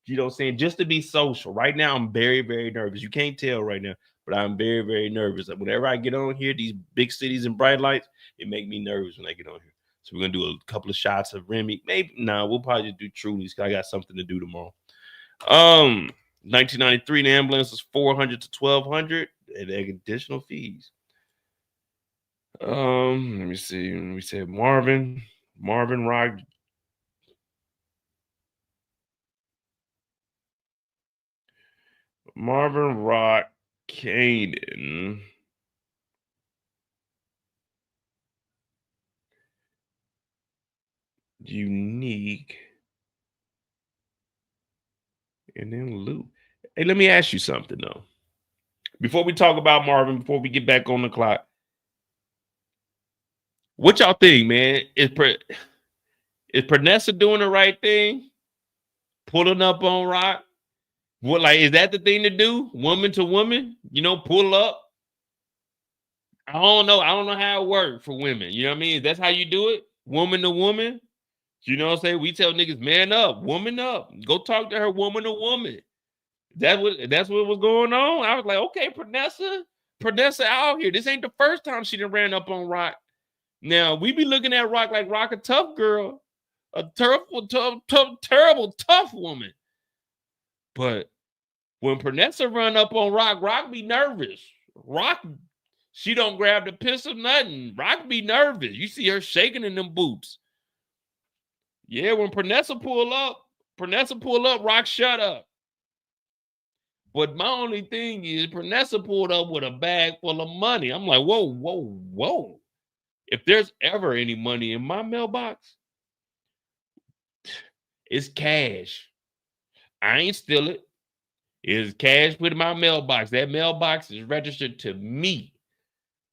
you know what I'm saying, just to be social. Right now, I'm very, very nervous. You can't tell right now, but I'm very, very nervous. Whenever I get on here, these big cities and bright lights, it make me nervous when I get on here. So we're going to do a couple of shots of Remy. Maybe, we'll probably just do Truly's because I got something to do tomorrow. 1993, the ambulance was $400 to $1,200 and additional fees. Let me see. We said Marvin Rock. Marvin Rock Kanan. Unique. And then Lou. Hey, let me ask you something though. Before we talk about Marvin, before we get back on the clock, what y'all think, man? Is Peressa doing the right thing? Pulling up on Rock? What, like, is that the thing to do? Woman to woman? You know, pull up? I don't know. I don't know how it works for women. You know what I mean? That's how you do it? Woman to woman? You know what I'm saying? We tell niggas, man up, woman up. Go talk to her woman to woman. That's what was going on. I was like, okay, Peressa out here. This ain't the first time she done ran up on Rock. Now, we be looking at Rock like Rock a tough girl. A terrible, tough woman. But when Peressa run up on Rock be nervous. Rock, she don't grab the pistol, nothing. Rock be nervous. You see her shaking in them boots. Yeah, when Peressa pull up, Rock shut up. But my only thing is Peressa pulled up with a bag full of money. I'm like, whoa. If there's ever any money in my mailbox, it's cash. I ain't steal it. It's cash put in my mailbox. That mailbox is registered to me.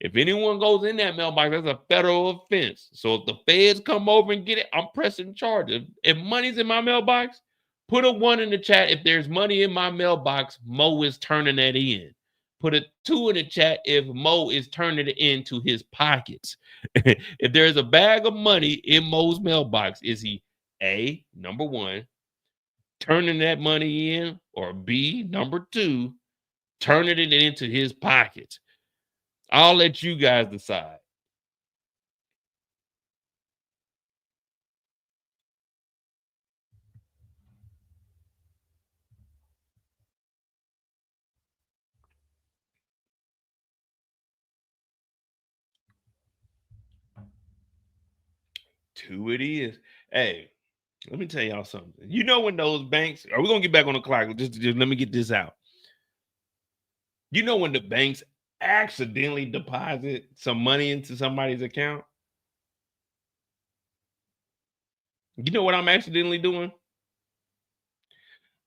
If anyone goes in that mailbox, that's a federal offense. So if the feds come over and get it, I'm pressing charges. If money's in my mailbox, put a 1 in the chat. If there's money in my mailbox, Mo is turning that in. Put a 2 in the chat if Mo is turning it into his pockets. If there's a bag of money in Mo's mailbox, is he A, number 1, turning that money in, or B, number 2, turning it into his pockets? I'll let you guys decide. Two it is. Hey, let me tell y'all something. You know when those banks, are we gonna get back on the clock? Just let me get this out. You know when the banks accidentally deposit some money into somebody's account? You know what I'm accidentally doing?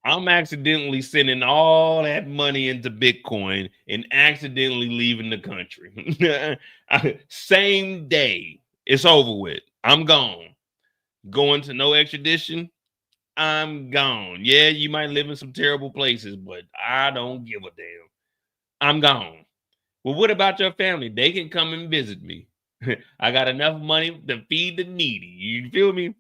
I'm accidentally sending all that money into Bitcoin and accidentally leaving the country. Same day, it's over with. I'm gone. Going to no extradition. I'm gone. Yeah, you might live in some terrible places, but I don't give a damn. I'm gone. Well, what about your family? They can come and visit me. I got enough money to feed the needy. You feel me?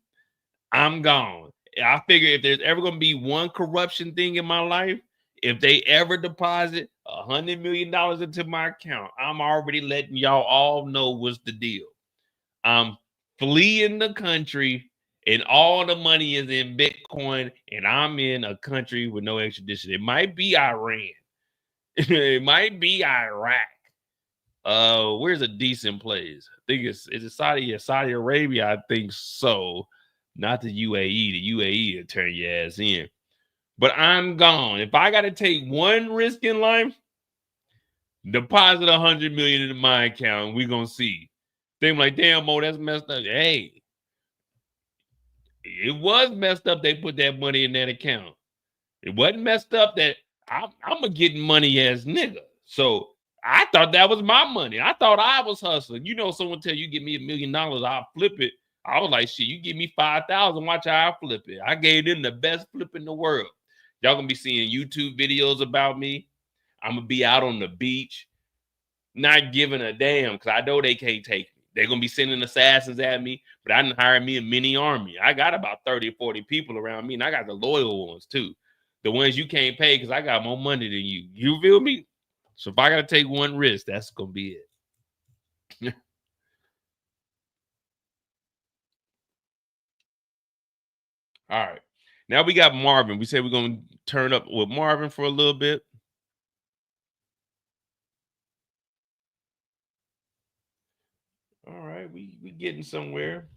I'm gone. I figure if there's ever going to be one corruption thing in my life, if they ever deposit $100 million into my account, I'm already letting y'all all know what's the deal. I'm fleeing the country and all the money is in Bitcoin and I'm in a country with no extradition. It might be Iran. It might be Iraq. Where's a decent place? I think is it Saudi Arabia? I think so. Not the UAE. The UAE will turn your ass in. But I'm gone. If I gotta take one risk in life, deposit $100 million into my account, and we're gonna see. They like, damn, Mo, that's messed up. Hey, it was messed up. They put that money in that account. It wasn't messed up that I'm a getting money ass nigga. So I thought that was my money. I thought I was hustling. You know, someone tell you give me $1 million, I'll flip it. I was like, shit, you give me 5,000, watch how I flip it. I gave them the best flip in the world. Y'all gonna be seeing YouTube videos about me. I'm gonna be out on the beach, not giving a damn, because I know they can't take me. They're gonna be sending assassins at me, but I didn't hire me a mini army. I got about 30 or 40 people around me, and I got the loyal ones too. The ones you can't pay because I got more money than you. You feel me? So if I gotta take one risk, that's gonna be it. All right. Now we got Marvin. We said we're gonna turn up with Marvin for a little bit. All right, we getting somewhere.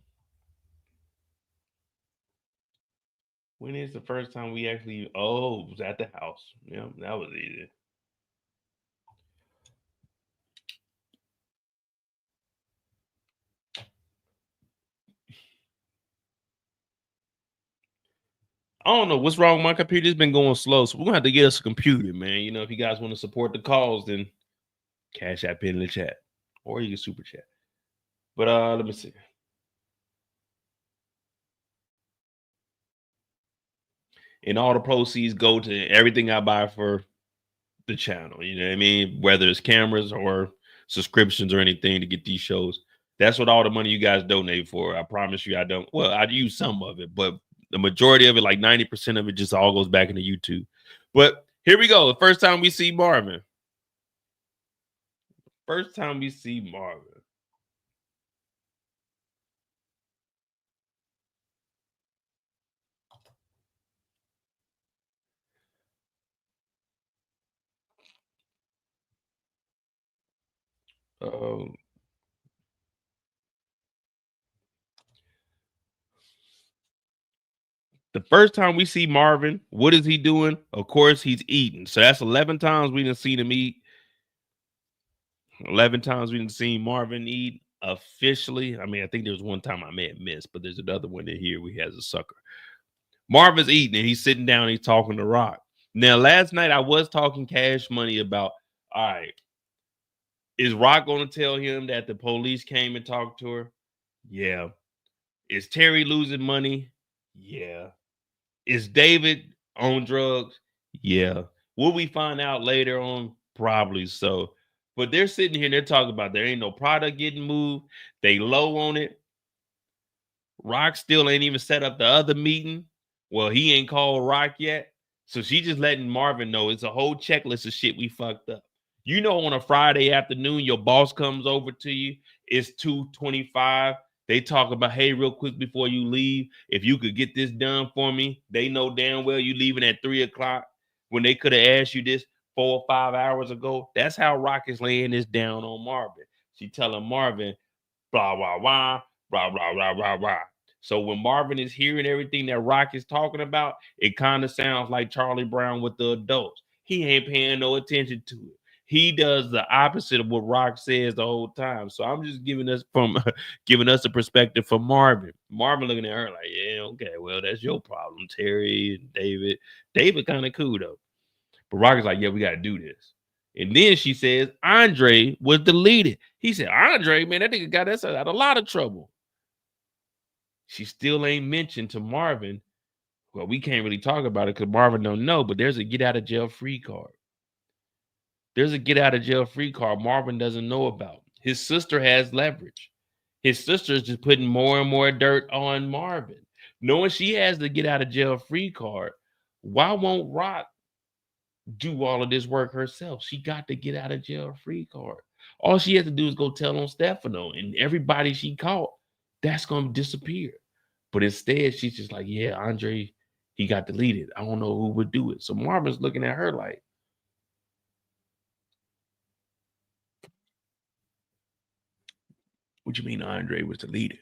When is the first time we actually? Oh, it was at the house. Yeah, that was easy. I don't know what's wrong with my computer. It's been going slow, so we're gonna have to get us a computer, man. You know, if you guys want to support the cause, then cash that pin in the chat, or you can super chat. But let me see. And all the proceeds go to everything I buy for the channel. You know what I mean? Whether it's cameras or subscriptions or anything to get these shows. That's what all the money you guys donate for. I promise you, I don't. Well, I use some of it, but the majority of it, like 90% of it, just all goes back into YouTube. But here we go. The first time we see Marvin. First time we see Marvin. Um, the first time we see Marvin, what is he doing? Of course, he's eating. So that's 11 times we didn't see him eat. 11 times we didn't see Marvin eat officially. I mean, I think there's one time I may have missed, but there's another one in here where he has a sucker. Marvin's eating and he's sitting down and he's talking to Rock. Now, last night I was talking Cash Money about, all right, is Rock going to tell him that the police came and talked to her? Yeah. Is Terry losing money? Yeah. Is David on drugs? Yeah. Will we find out later on? Probably so. But they're sitting here and they're talking about there ain't no product getting moved. They low on it. Rock still ain't even set up the other meeting. Well, he ain't called Rock yet. So she just letting Marvin know it's a whole checklist of shit we fucked up. You know, on a Friday afternoon, your boss comes over to you. It's 2:25. They talk about, hey, real quick before you leave, if you could get this done for me. They know damn well you leaving at 3:00 when they could have asked you this 4 or 5 hours ago. That's how Rock is laying this down on Marvin. She telling Marvin, blah, blah, blah, blah, blah, blah, blah, blah. So when Marvin is hearing everything that Rock is talking about, it kind of sounds like Charlie Brown with the adults. He ain't paying no attention to it. he does the opposite of what Rock says the whole time. So I'm just giving us a perspective from Marvin. Marvin looking at her like, yeah, okay, well, that's your problem, Terry and David. David kind of cool though. But Rock is like, yeah, we got to do this. And then she says Andre was deleted. He said, Andre, man, that nigga got us out of a lot of trouble. She still ain't mentioned to Marvin. Well, we can't really talk about it because Marvin don't know, but there's a get out of jail free card. There's a get out of jail free card Marvin doesn't know about. His sister has leverage. His sister is just putting more and more dirt on Marvin. Knowing she has the get out of jail free card, why won't Rock do all of this work herself? She got to get out of jail free card. All she has to do is go tell on Stefano, and everybody she caught, that's going to disappear. But instead, she's just like, yeah, Andre, he got deleted. I don't know who would do it. So Marvin's looking at her like, what you mean Andre was deleted?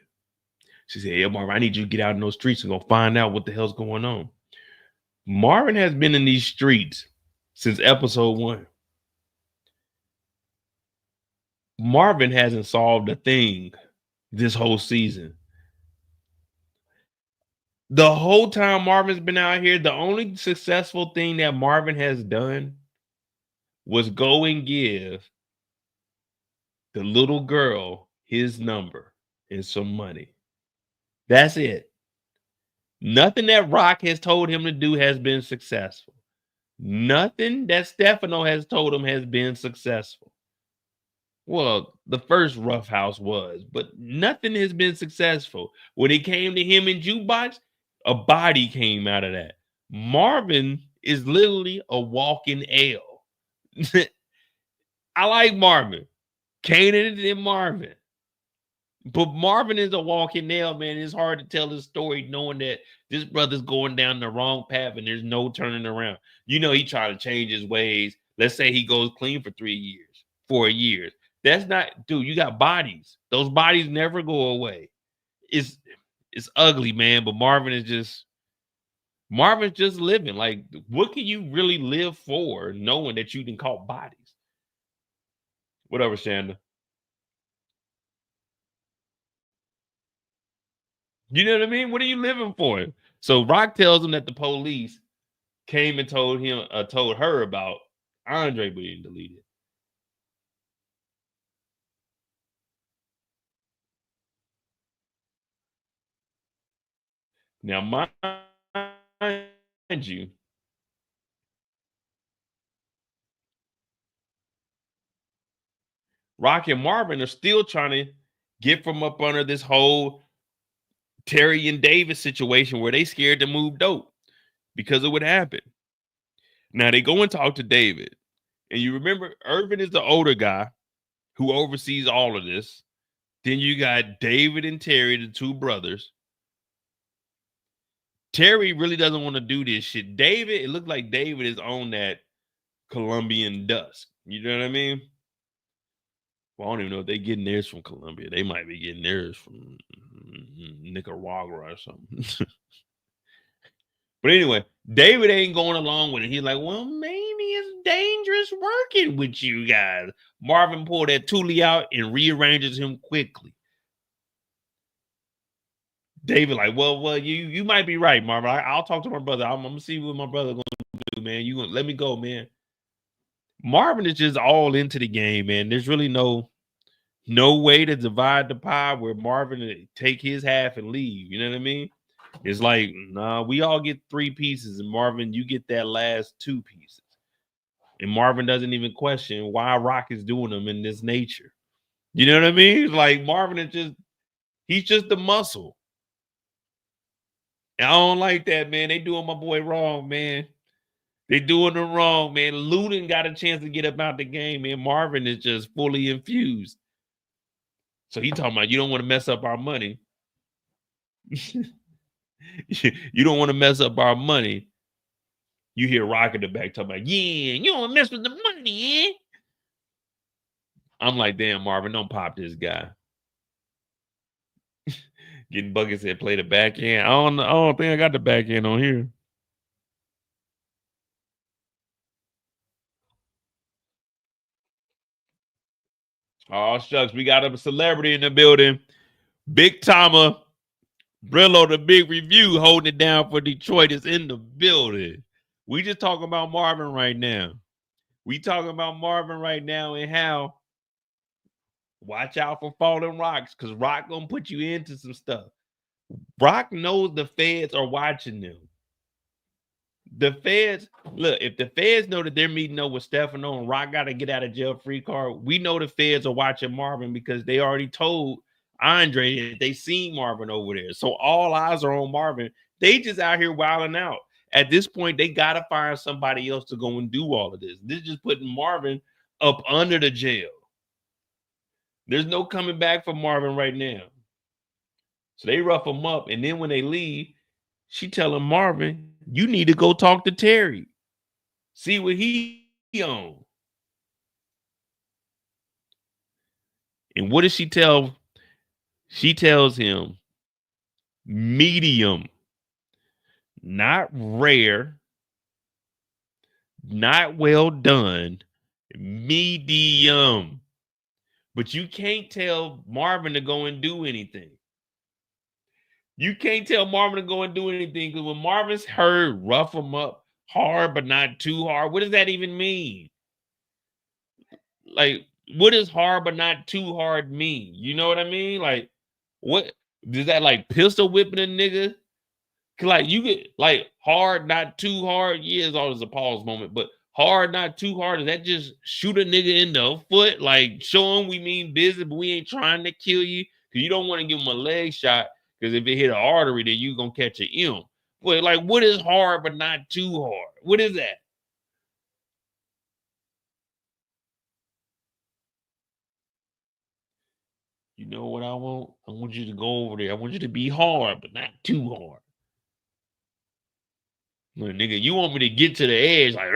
She said, yeah, Marvin, I need you to get out in those streets and go find out what the hell's going on. Marvin has been in these streets since episode 1. Marvin hasn't solved a thing this whole season. The whole time Marvin's been out here, the only successful thing that Marvin has done was go and give the little girl his number and some money. That's it. Nothing that Rock has told him to do has been successful. Nothing that Stefano has told him has been successful. Well, the first Rough House was, but nothing has been successful. When it came to him in Jukebox, a body came out of that. Marvin is literally a walking L. I like Marvin. Kanan and Marvin. But Marvin is a walking nail, man. It's hard to tell his story knowing that this brother's going down the wrong path and there's no turning around. You know, he tried to change his ways. Let's say he goes clean for 3 years, 4 years. That's not, dude, you got bodies. Those bodies never go away. It's ugly, man. But Marvin's just living. Like, what can you really live for knowing that you can call bodies? Whatever, Shanda. You know what I mean? What are you living for? So Rock tells him that the police came and told her about Andre being deleted. Now, mind you, Rock and Marvin are still trying to get from up under this whole Terry and David situation where they scared to move dope because of what happened. Now they go and talk to David. And you remember Irvin is the older guy who oversees all of this. Then you got David and Terry, the two brothers. Terry really doesn't want to do this shit. David, it looked like David is on that Colombian dusk. You know what I mean? Well, I don't even know if they're getting theirs from Colombia. They might be getting theirs from Nicaragua or something. But anyway, David ain't going along with it. He's like, well, maybe it's dangerous working with you guys. Marvin pulled that Thule out and rearranges him quickly. David like, well, you might be right, Marvin. I'll talk to my brother. I'm gonna see what my brother gonna do, man. You gonna let me go, man. Marvin is just all into the game, man. There's really no way to divide the pie where Marvin take his half and leave. You know what I mean? It's like, nah, we all get 3 pieces, and Marvin, you get that last 2 pieces. And Marvin doesn't even question why Rock is doing them in this nature. You know what I mean? Like Marvin is he's just the muscle. And I don't like that, man. They doing my boy wrong, man. They doing him wrong, man. Lulu got a chance to get up out the game, man. Marvin is just fully infused. So he talking about you don't want to mess up our money. You don't want to mess up our money. You hear Rock in the back talking about, yeah, you don't mess with the money, eh? I'm like, damn, Marvin, don't pop this guy. Getting Bucket said play the backhand. I don't think I got the backhand on here. Oh, shucks. We got a celebrity in the building. Big Tama, Brillo, the big review, holding it down for Detroit, is in the building. We just talking about Marvin right now. We talking about Marvin right now and how watch out for falling rocks, because Rock gonna put you into some stuff. Rock knows the feds are watching them. The feds, look, if the feds know that they're meeting up with Stefano and Rock got to get out of jail free card, we know the feds are watching Marvin because they already told Andre that they seen Marvin over there. So all eyes are on Marvin. They just out here wilding out. At this point, they got to find somebody else to go and do all of this. This is just putting Marvin up under the jail. There's no coming back for Marvin right now. So they rough him up. And then when they leave, she telling Marvin, you need to go talk to Terry. See what he on. And what does she tell? She tells him medium, not rare, not well done, medium. But you can't tell Marvin to go and do anything. You can't tell Marvin to go and do anything because when Marvin's heard rough him up, hard but not too hard, what does that even mean? Like, what does hard but not too hard mean? You know what I mean? Like, what does that like pistol whipping a nigga? Like, you get like hard, not too hard. Yeah, it's always a pause moment, but hard, not too hard. Does that just shoot a nigga in the foot? Like, show him we mean business, but we ain't trying to kill you because you don't want to give him a leg shot because if it hit an artery, then you gonna catch an M. But like, what is hard but not too hard? What is that? You know what I want? I want you to go over there. I want you to be hard, but not too hard. Like, nigga, you want me to get to the edge? Like,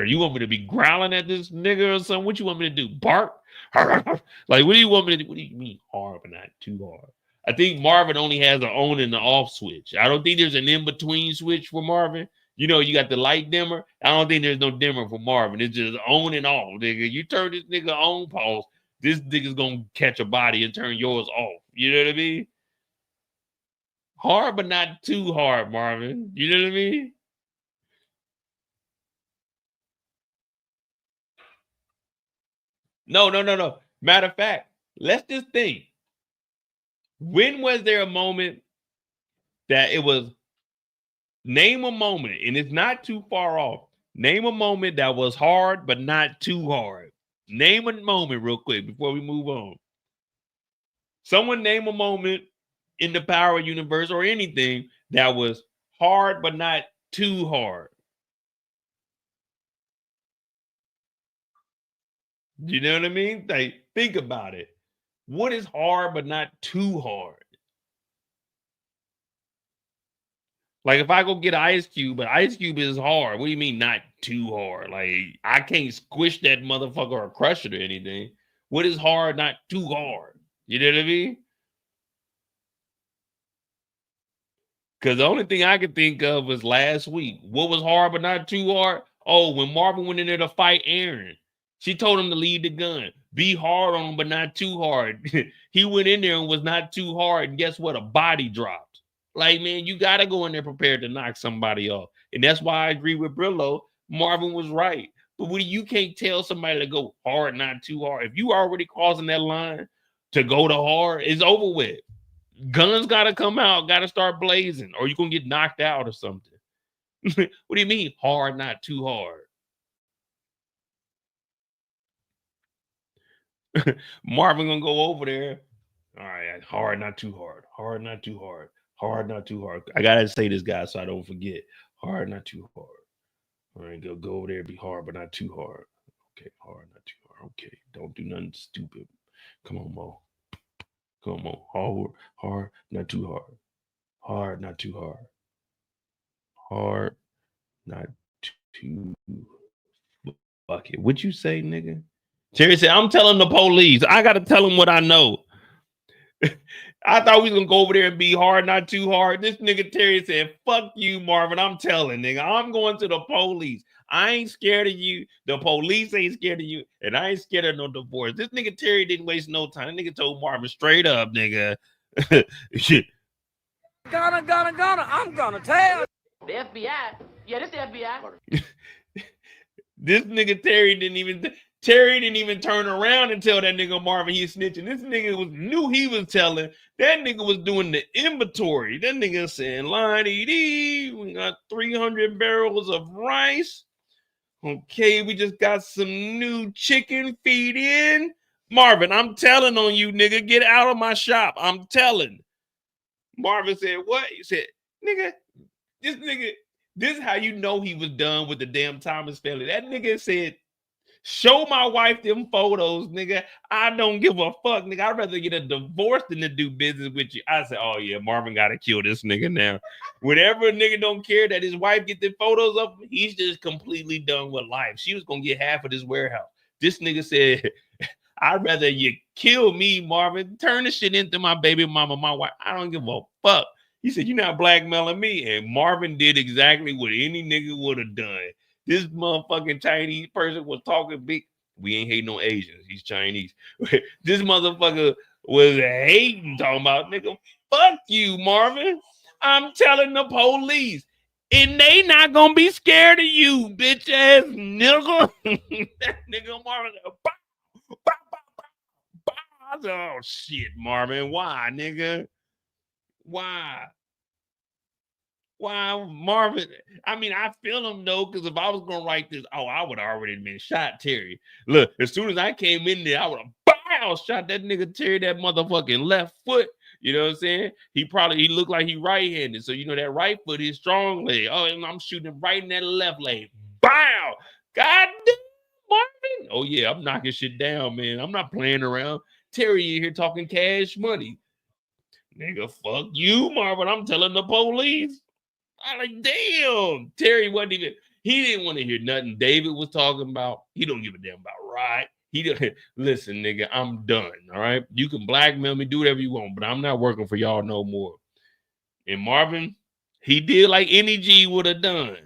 you want me to be growling at this nigga or something? What you want me to do? Bark? Like, what do you want me to do? What do you mean hard, but not too hard? I think Marvin only has an on and the off switch. I don't think there's an in-between switch for Marvin. You know, you got the light dimmer. I don't think there's no dimmer for Marvin. It's just on and off, nigga. You turn this nigga on, pause. This nigga's gonna catch a body and turn yours off. You know what I mean? Hard, but not too hard, Marvin. You know what I mean? No. Matter of fact, let's just think. When was there a moment that it was, name a moment, and it's not too far off. Name a moment that was hard, but not too hard. Name a moment real quick before we move on. Someone name a moment in the Power universe or anything that was hard, but not too hard. You know what I mean? Like, think about it. What is hard, but not too hard? Like, if I go get Ice Cube, but Ice Cube is hard. What do you mean not too hard? Like, I can't squish that motherfucker or crush it or anything. What is hard, not too hard? You know what I mean? Because the only thing I could think of was last week. What was hard, but not too hard? Oh, when Marvin went in there to fight Aaron, she told him to leave the gun. Be hard on him, but not too hard. He went in there and was not too hard. And guess what? A body dropped. Like, man, you got to go in there prepared to knock somebody off. And that's why I agree with Brillo. Marvin was right. But when you can't tell somebody to go hard, not too hard. If you already crossing that line to go to hard, it's over with. Guns got to come out, got to start blazing, or you're going to get knocked out or something. What do you mean hard, not too hard? Marvin going to go over there. All right, hard, not too hard. Hard, not too hard. Hard, not too hard. I got to say this, guy, so I don't forget. Hard, not too hard. All right, go over there, be hard, but not too hard. Okay, hard, not too hard. Okay, don't do nothing stupid. Come on, Mo. Come on, hard, not too hard. Hard, not too hard. Hard, not too. Fuck it. What you say, nigga? Terry said, I'm telling the police. I got to tell them what I know. I thought we was going to go over there and be hard, not too hard. This nigga Terry said, fuck you, Marvin. I'm telling, nigga. I'm going to the police. I ain't scared of you. The police ain't scared of you. And I ain't scared of no divorce. This nigga Terry didn't waste no time. That nigga told Marvin straight up, nigga. Shit. Gonna, I'm gonna tell. The FBI? Yeah, this the FBI. This nigga Terry didn't even turn around and tell that nigga Marvin he's snitching. This nigga knew he was telling. That nigga was doing the inventory. That nigga saying, "Line we got 300 barrels of rice. Okay, we just got some new chicken feed in. Marvin, I'm telling on you, nigga. Get out of my shop. I'm telling." Marvin said, "What?" He said, "Nigga, this is how you know he was done with the damn Thomas family." That nigga said, "Show my wife them photos, nigga. I don't give a fuck, nigga. I'd rather get a divorce than to do business with you." I said, "Oh yeah, Marvin gotta kill this nigga now." Whenever a nigga don't care that his wife get the photos of him, he's just completely done with life. She was gonna get half of this warehouse. This nigga said, "I'd rather you kill me, Marvin. Turn this shit into my baby mama, my wife. I don't give a fuck." He said, "You're not blackmailing me." And Marvin did exactly what any nigga would have done. This motherfucking Chinese person was talking big. We ain't hating no Asians. He's Chinese. This motherfucker was hating, talking about, "Nigga, fuck you, Marvin. I'm telling the police. And they not gonna be scared of you, bitch ass nigga." That nigga Marvin said, "Bow, bow, bow, bow, bow." I said, "Oh shit, Marvin. Why, nigga? Why? Why, Marvin?" I mean, I feel him though, because if I was gonna write this, I would have already been shot, Terry. Look, as soon as I came in there, I would have shot that nigga Terry that motherfucking left foot. You know what I'm saying? He looked like he right-handed, so you know that right foot is strong leg. Oh, and I'm shooting right in that left leg. Bow! God damn, Marvin. Oh yeah, I'm knocking shit down, man. I'm not playing around. Terry in here talking cash money. Nigga, fuck you, Marvin. I'm telling the police. I'm like, damn. Terry he didn't want to hear nothing David was talking about. He don't give a damn about right. He didn't listen, nigga. I'm done. All right. You can blackmail me, do whatever you want, but I'm not working for y'all no more. And Marvin, he did like any G would have done.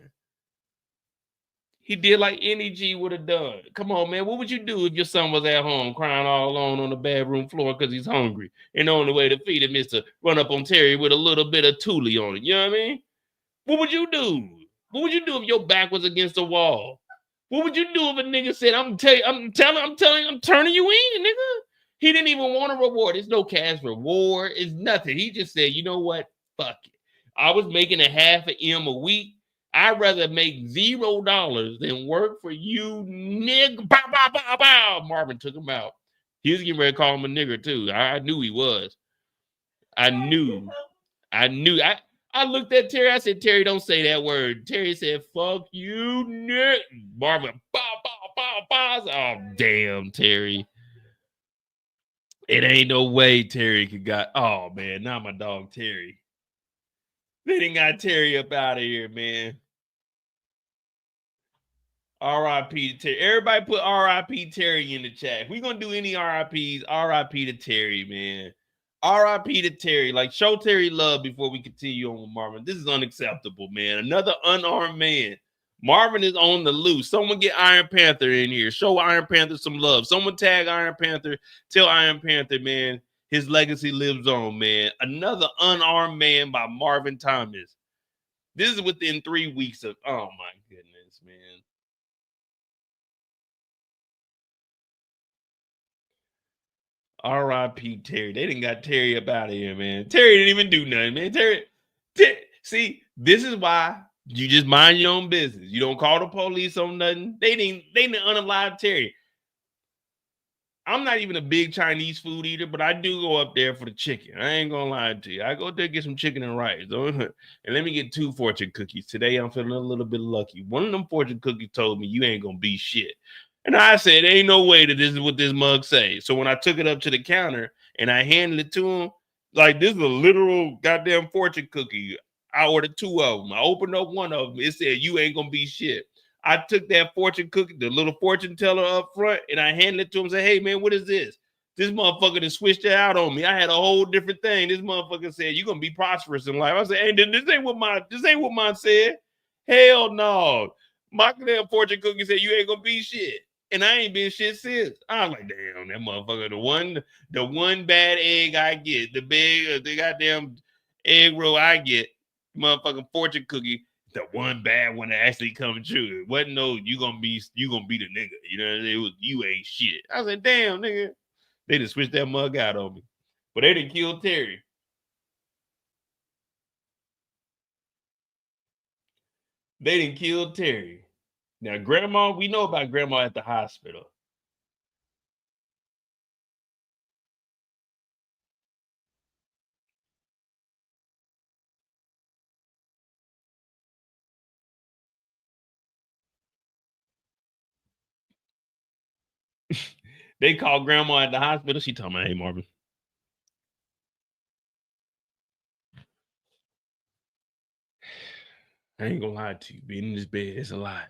He did like any G would have done. Come on, man. What would you do if your son was at home crying all alone on the bedroom floor because he's hungry? And the only way to feed him is to run up on Terry with a little bit of Thule on it. You know what I mean? What would you do? What would you do if your back was against the wall? What would you do if a nigga said, I'm turning you in, nigga? He didn't even want a reward. There's no cash reward. It's nothing. He just said, you know what? Fuck it. I was making a half an M a week. I'd rather make $0 than work for you, nigga. Bow, bow, bow, bow. Marvin took him out. He was getting ready to call him a nigger, too. I knew he was. I knew. I looked at Terry. I said, "Terry, don't say that word." Terry said, "Fuck you, Nick." Marvin, bow, bow, bow, bow. Oh, damn, Terry. It ain't no way Terry could got. Oh, man, not my dog, Terry. They done got Terry up out of here, man. R.I.P. to Terry. Everybody put R.I.P. Terry in the chat. If we're going to do any R.I.Ps, R.I.P. to Terry, man. R.I.P. to Terry. Like, show Terry love before we continue on with Marvin. This is unacceptable, man. Another unarmed man. Marvin is on the loose. Someone get Iron Panther in here. Show Iron Panther some love. Someone tag Iron Panther. Tell Iron Panther, man, his legacy lives on, man. Another unarmed man by Marvin Thomas. This is within 3 weeks of, oh, my goodness, man. R.I.P. Terry. They didn't got Terry up out of here, man. Terry didn't even do nothing, man. Terry, see, this is why you just mind your own business. You don't call the police on nothing. They didn't unalive Terry. I'm not even a big Chinese food eater, but I do go up there for the chicken. I ain't gonna lie to you. I go there get some chicken and rice. And let me get 2 fortune cookies. Today I'm feeling a little bit lucky. One of them fortune cookies told me you ain't gonna be shit. And I said, ain't no way that this is what this mug say. So when I took it up to the counter and I handed it to him, like, this is a literal goddamn fortune cookie. I ordered 2 of them. I opened up one of them. It said, you ain't gonna be shit. I took that fortune cookie, the little fortune teller up front, and I handed it to him and said, hey, man, what is this? This motherfucker done switched it out on me. I had a whole different thing. This motherfucker said, you're going to be prosperous in life. I said, hey, this ain't what mine said. Hell no. My damn fortune cookie said you ain't gonna be shit. And I ain't been shit since. I was like, damn, that motherfucker, the one bad egg I get, the goddamn egg roll I get, motherfucking fortune cookie, the one bad one that actually come true. It wasn't no you gonna be the nigga. You know, it was you ain't shit. I said, damn, nigga. They just switched that mug out on me. But they didn't kill Terry. They didn't kill Terry. Now, grandma, we know about grandma at the hospital. They called grandma at the hospital. She told me, hey, Marvin. I ain't gonna lie to you. Being in this bed is a lot.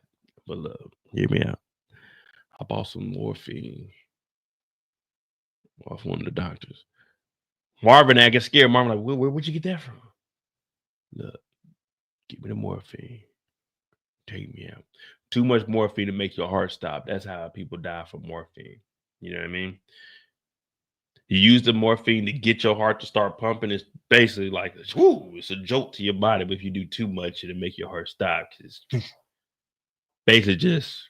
But look, hear me out. I bought some morphine off one of the doctors. Marvin, I get scared. Marvin, like, where'd you get that from? Look, give me the morphine. Take me out. Too much morphine to make your heart stop. That's how people die from morphine. You know what I mean? You use the morphine to get your heart to start pumping. It's basically like, it's a jolt to your body. But if you do too much, it'll make your heart stop. It's basically just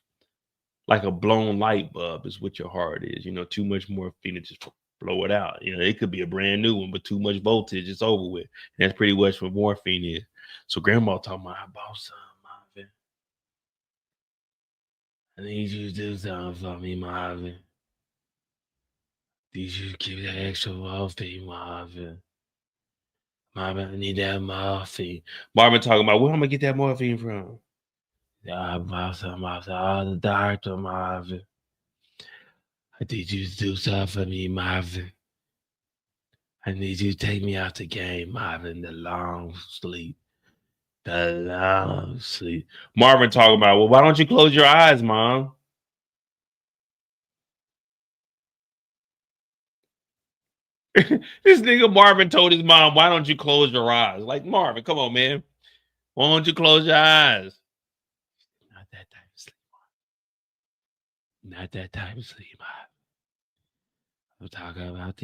like a blown light bulb is what your heart is. You know, too much morphine to just blow it out. You know, it could be a brand new one, but too much voltage, it's over with. And that's pretty much what morphine is. So grandma told me, I bought some, Marvin. I need you to do something for me, Marvin. Did you keep that extra morphine, Marvin? Marvin, I need that morphine. Marvin talking about, where I'm gonna get that morphine from? Yeah, I bought some off the doctor, Marvin. I need you to do something for me, Marvin. I need you to take me out the game, Marvin. The long sleep. The long sleep. Marvin talking about, well, why don't you close your eyes, Mom? This nigga Marvin told his mom, why don't you close your eyes? Like, Marvin, come on, man. Why don't you close your eyes? Not that type of sleep, Marvin. Not that type of sleep, Marvin. I'm talking about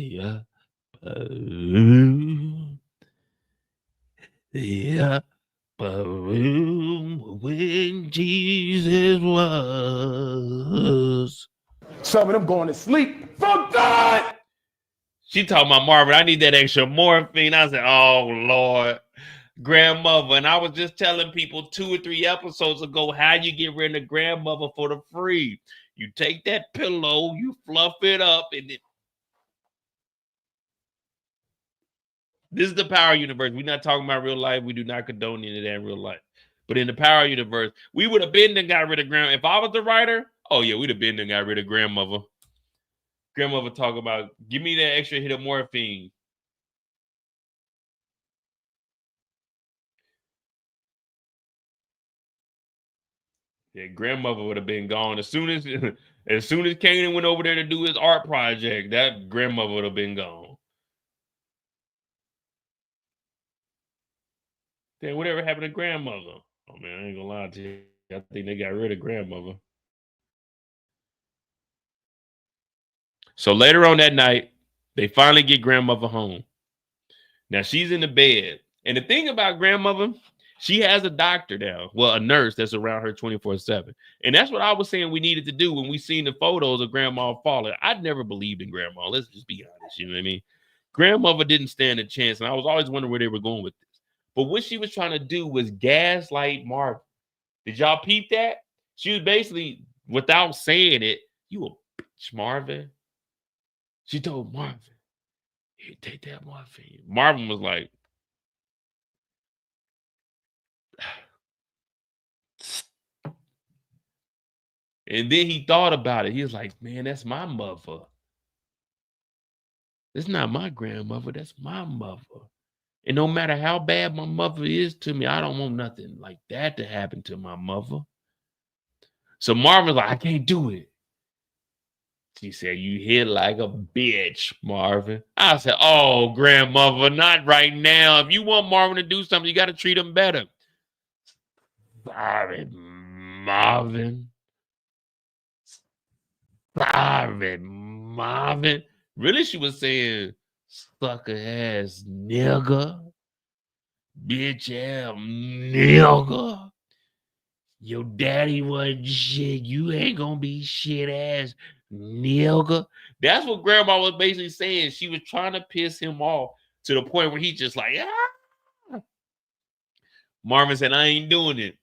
the room when Jesus was. Some of them going to sleep. Fuck God! She talking about Marvin, I need that extra morphine. I said, oh, Lord. Grandmother. And I was just telling people 2 or 3 episodes ago how you get rid of grandmother for the free. You take that pillow, you fluff it up, and it. This is the power universe. We're not talking about real life. We do not condone any of that in real life. But in the power universe, we would have been and got rid of grandma. If I was the writer, oh yeah, we'd have been and got rid of grandmother. Grandmother talk about, give me that extra hit of morphine. Yeah, grandmother would have been gone as soon as Kanan went over there to do his art project. That grandmother would have been gone. Then whatever happened to grandmother? Oh man, I ain't gonna lie to you. I think they got rid of grandmother. So later on that night, they finally get grandmother home. Now she's in the bed. And the thing about grandmother, she has a doctor now. Well, a nurse that's around her 24/7. And that's what I was saying we needed to do when we seen the photos of grandma falling. I'd never believed in grandma. Let's just be honest. You know what I mean? Grandmother didn't stand a chance. And I was always wondering where they were going with this. But what she was trying to do was gaslight Marvin. Did y'all peep that? She was basically, without saying it, you a bitch, Marvin. She told Marvin, here, take that morphine. Marvin was like, and then he thought about it. He was like, man, that's my mother. It's not my grandmother. That's my mother. And no matter how bad my mother is to me, I don't want nothing like that to happen to my mother. So Marvin's like, I can't do it. She said, you hit like a bitch, Marvin. I said, oh, grandmother, not right now. If you want Marvin to do something, you got to treat him better. Sorry, Marvin. Sorry, Marvin. Really, she was saying sucker ass nigga. Bitch ass nigga. Your daddy wasn't shit. You ain't gonna be shit ass nigga. That's what grandma was basically saying. She was trying to piss him off to the point where he just like, ah. Marvin said, I ain't doing it.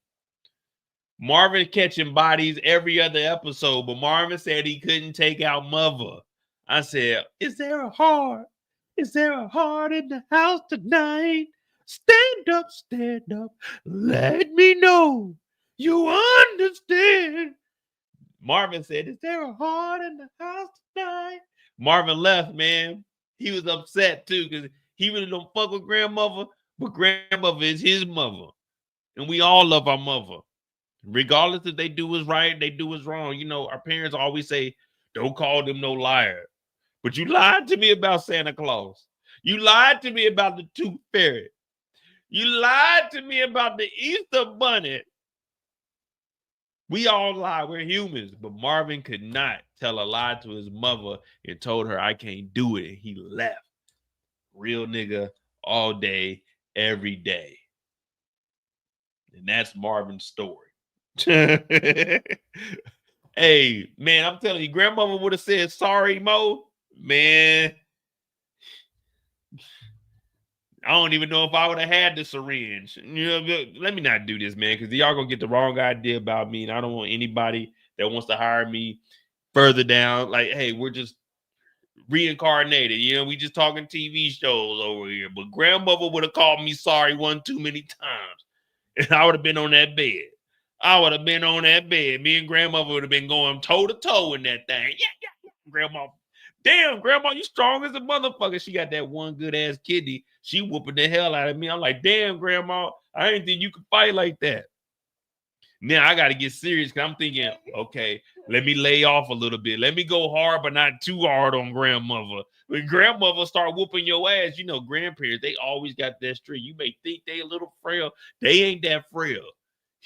Marvin catching bodies every other episode, but Marvin said he couldn't take out mother. I said, is there a heart? Is there a heart in the house tonight? Stand up, let me know you understand. Marvin said, is there a heart in the house tonight? Marvin left, man. He was upset too because he really don't fuck with grandmother, but grandmother is his mother. And we all love our mother. Regardless if they do what's right, they do what's wrong. You know, our parents always say, don't call them no liar. But you lied to me about Santa Claus. You lied to me about the Tooth Fairy. You lied to me about the Easter Bunny. We all lie. We're humans. But Marvin could not tell a lie to his mother and told her, I can't do it. He left. Real nigga all day, every day. And that's Marvin's story. Hey, man, I'm telling you, grandmama would have said, sorry, Mo. Man, I don't even know if I would have had the syringe. You know, let me not do this, man, because y'all gonna get the wrong idea about me, and I don't want anybody that wants to hire me further down. Like, hey, we're just reincarnated. You know, we just talking TV shows over here. But grandmother would have called me sorry one too many times, and I would have been on that bed. I would have been on that bed. Me and grandmother would have been going toe to toe in that thing. Yeah. Grandma. Damn, grandma, you strong as a motherfucker. She got that one good ass kidney. She whooping the hell out of me. I'm like, damn, grandma, I didn't think you could fight like that. Now I got to get serious because I'm thinking, okay, let me lay off a little bit. Let me go hard, but not too hard on grandmother. When grandmother start whooping your ass, you know, grandparents, they always got that strength. You may think they a little frail. They ain't that frail.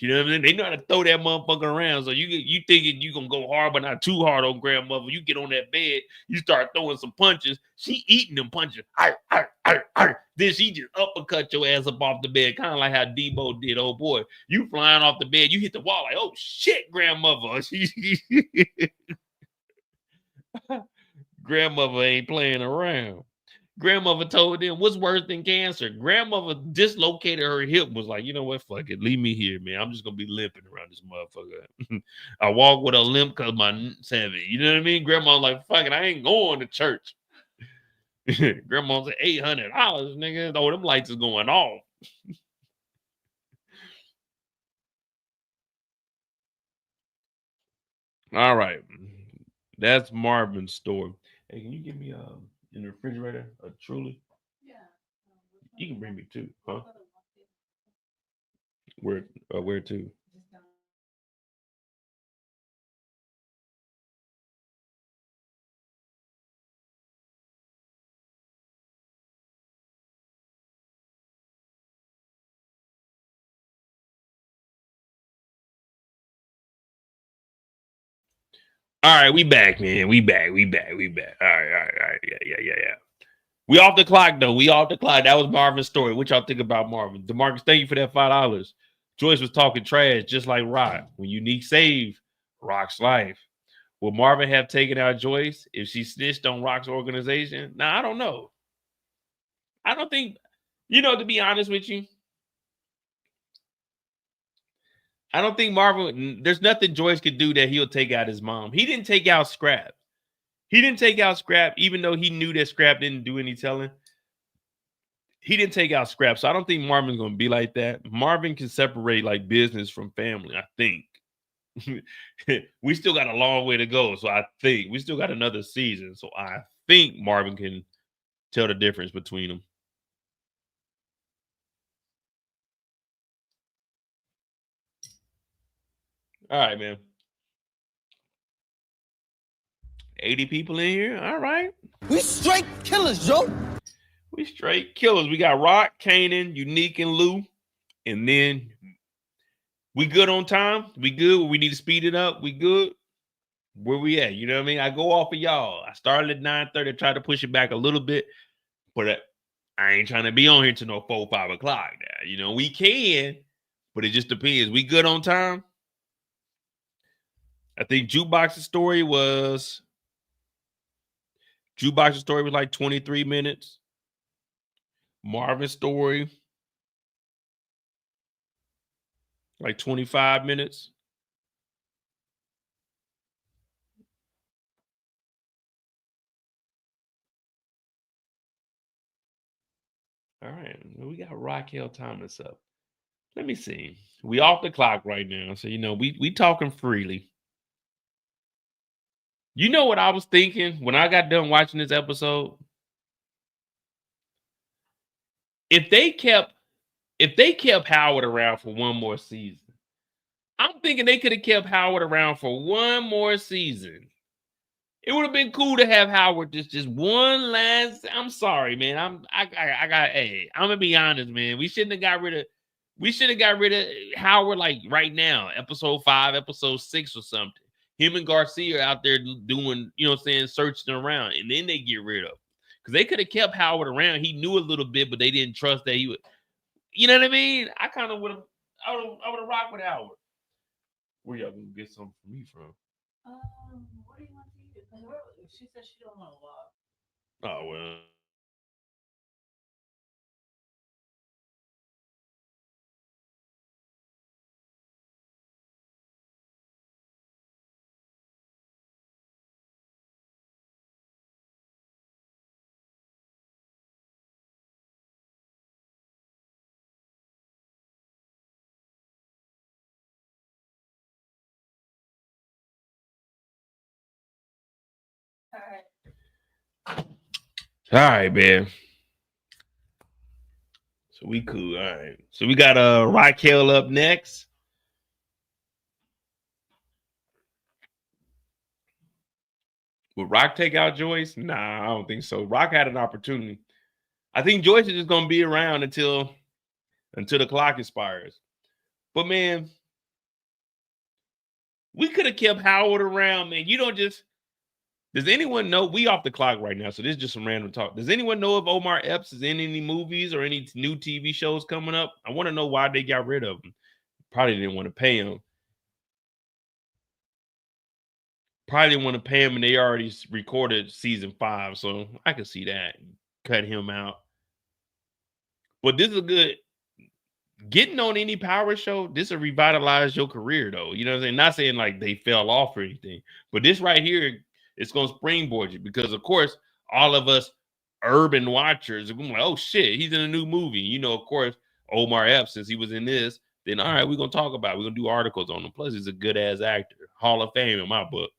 You know what I mean? They know how to throw that motherfucker around. So you thinking you gonna go hard, but not too hard on grandmother. You get on that bed, you start throwing some punches. She eating them punches. Then she just uppercut your ass up off the bed, kind of like how Debo did. Oh boy, you flying off the bed, you hit the wall like, oh shit, grandmother. Grandmother ain't playing around. Grandmother told them, what's worse than cancer? Grandmother dislocated her hip, was like, you know what, fuck it. Leave me here, man. I'm just going to be limping around this motherfucker. I walk with a limp because my heavy. You know what I mean? Grandma like, fuck it, I ain't going to church. Grandma said, $800, nigga. Oh, them lights is going off. All right. That's Marvin's story. Hey, can you give me in the refrigerator a Truly? Yeah. You can bring me two, huh? Where to? All right, we back, man. We back. All right. Yeah. We off the clock, though. We off the clock. That was Marvin's story. What y'all think about Marvin? DeMarcus, thank you for that $5. Joyce was talking trash, just like Rock. When Unique saved Rock's life, would Marvin have taken out Joyce if she snitched on Rock's organization? Now, I don't know. I don't think, to be honest with you, I don't think Marvin, there's nothing Joyce could do that he'll take out his mom. He didn't take out Scrap. Even though he knew that Scrap didn't do any telling. He didn't take out Scrap. So I don't think Marvin's going to be like that. Marvin can separate like business from family, I think. We still got a long way to go. So I think we still got another season. So I think Marvin can tell the difference between them. All right, man. 80 people in here. All right. We straight killers, Joe. We straight killers. We got Rock, Kanan, Unique, and Lou. And then We good on time? We good? We need to speed it up? We good? Where we at? You know what I mean? I go off of y'all. I started at 9:30, tried to push it back a little bit, but I ain't trying to be on here till no 4, 5 o'clock now. You know, we can, but it just depends. We good on time? I think Jukebox's story was like 23 minutes. Marvin's story, like 25 minutes. All right. We got Raquel Thomas up. Let me see. We off the clock right now. So, you know, we talking freely. You know what I was thinking when I got done watching this episode? If they kept Howard around for one more season, I'm thinking they could have kept Howard around for one more season. It would have been cool to have Howard just one last. I'm sorry, man. Hey, I'm gonna be honest, man. We shouldn't have got rid of Howard like right now, episode 5, episode 6 or something. Him and Garcia out there doing, you know what I'm saying, searching around, and then they get rid of him. Because they could have kept Howard around. He knew a little bit, but they didn't trust that he would. You know what I mean? I kind of would have. I would have rocked with Howard. Where y'all gonna get something from me from? What do you want to eat? She said she don't want to walk. Oh well. All right. All right, man. So we cool. All right. So we got Raquel up next. Would Rock take out Joyce? Nah, I don't think so. Rock had an opportunity. I think Joyce is just gonna be around until the clock expires. But man, we could have kept Howard around, man. You don't just. Does anyone know? We off the clock right now, so this is just some random talk. Does anyone know if Omar Epps is in any movies or any new TV shows coming up? I want to know why they got rid of him. Probably didn't want to pay him. Probably didn't want to pay him, and they already recorded season 5, so I could see that. Cut him out. But this is a good getting on any power show. This will revitalize your career, though. You know what I'm saying? Not saying like they fell off or anything, but this right here, it's gonna springboard you because, of course, all of us urban watchers are going like, oh shit, he's in a new movie. You know, of course, Omar Epps, since he was in this, then all right, we're gonna talk about it. We're gonna do articles on him. Plus, he's a good ass actor, Hall of Fame in my book.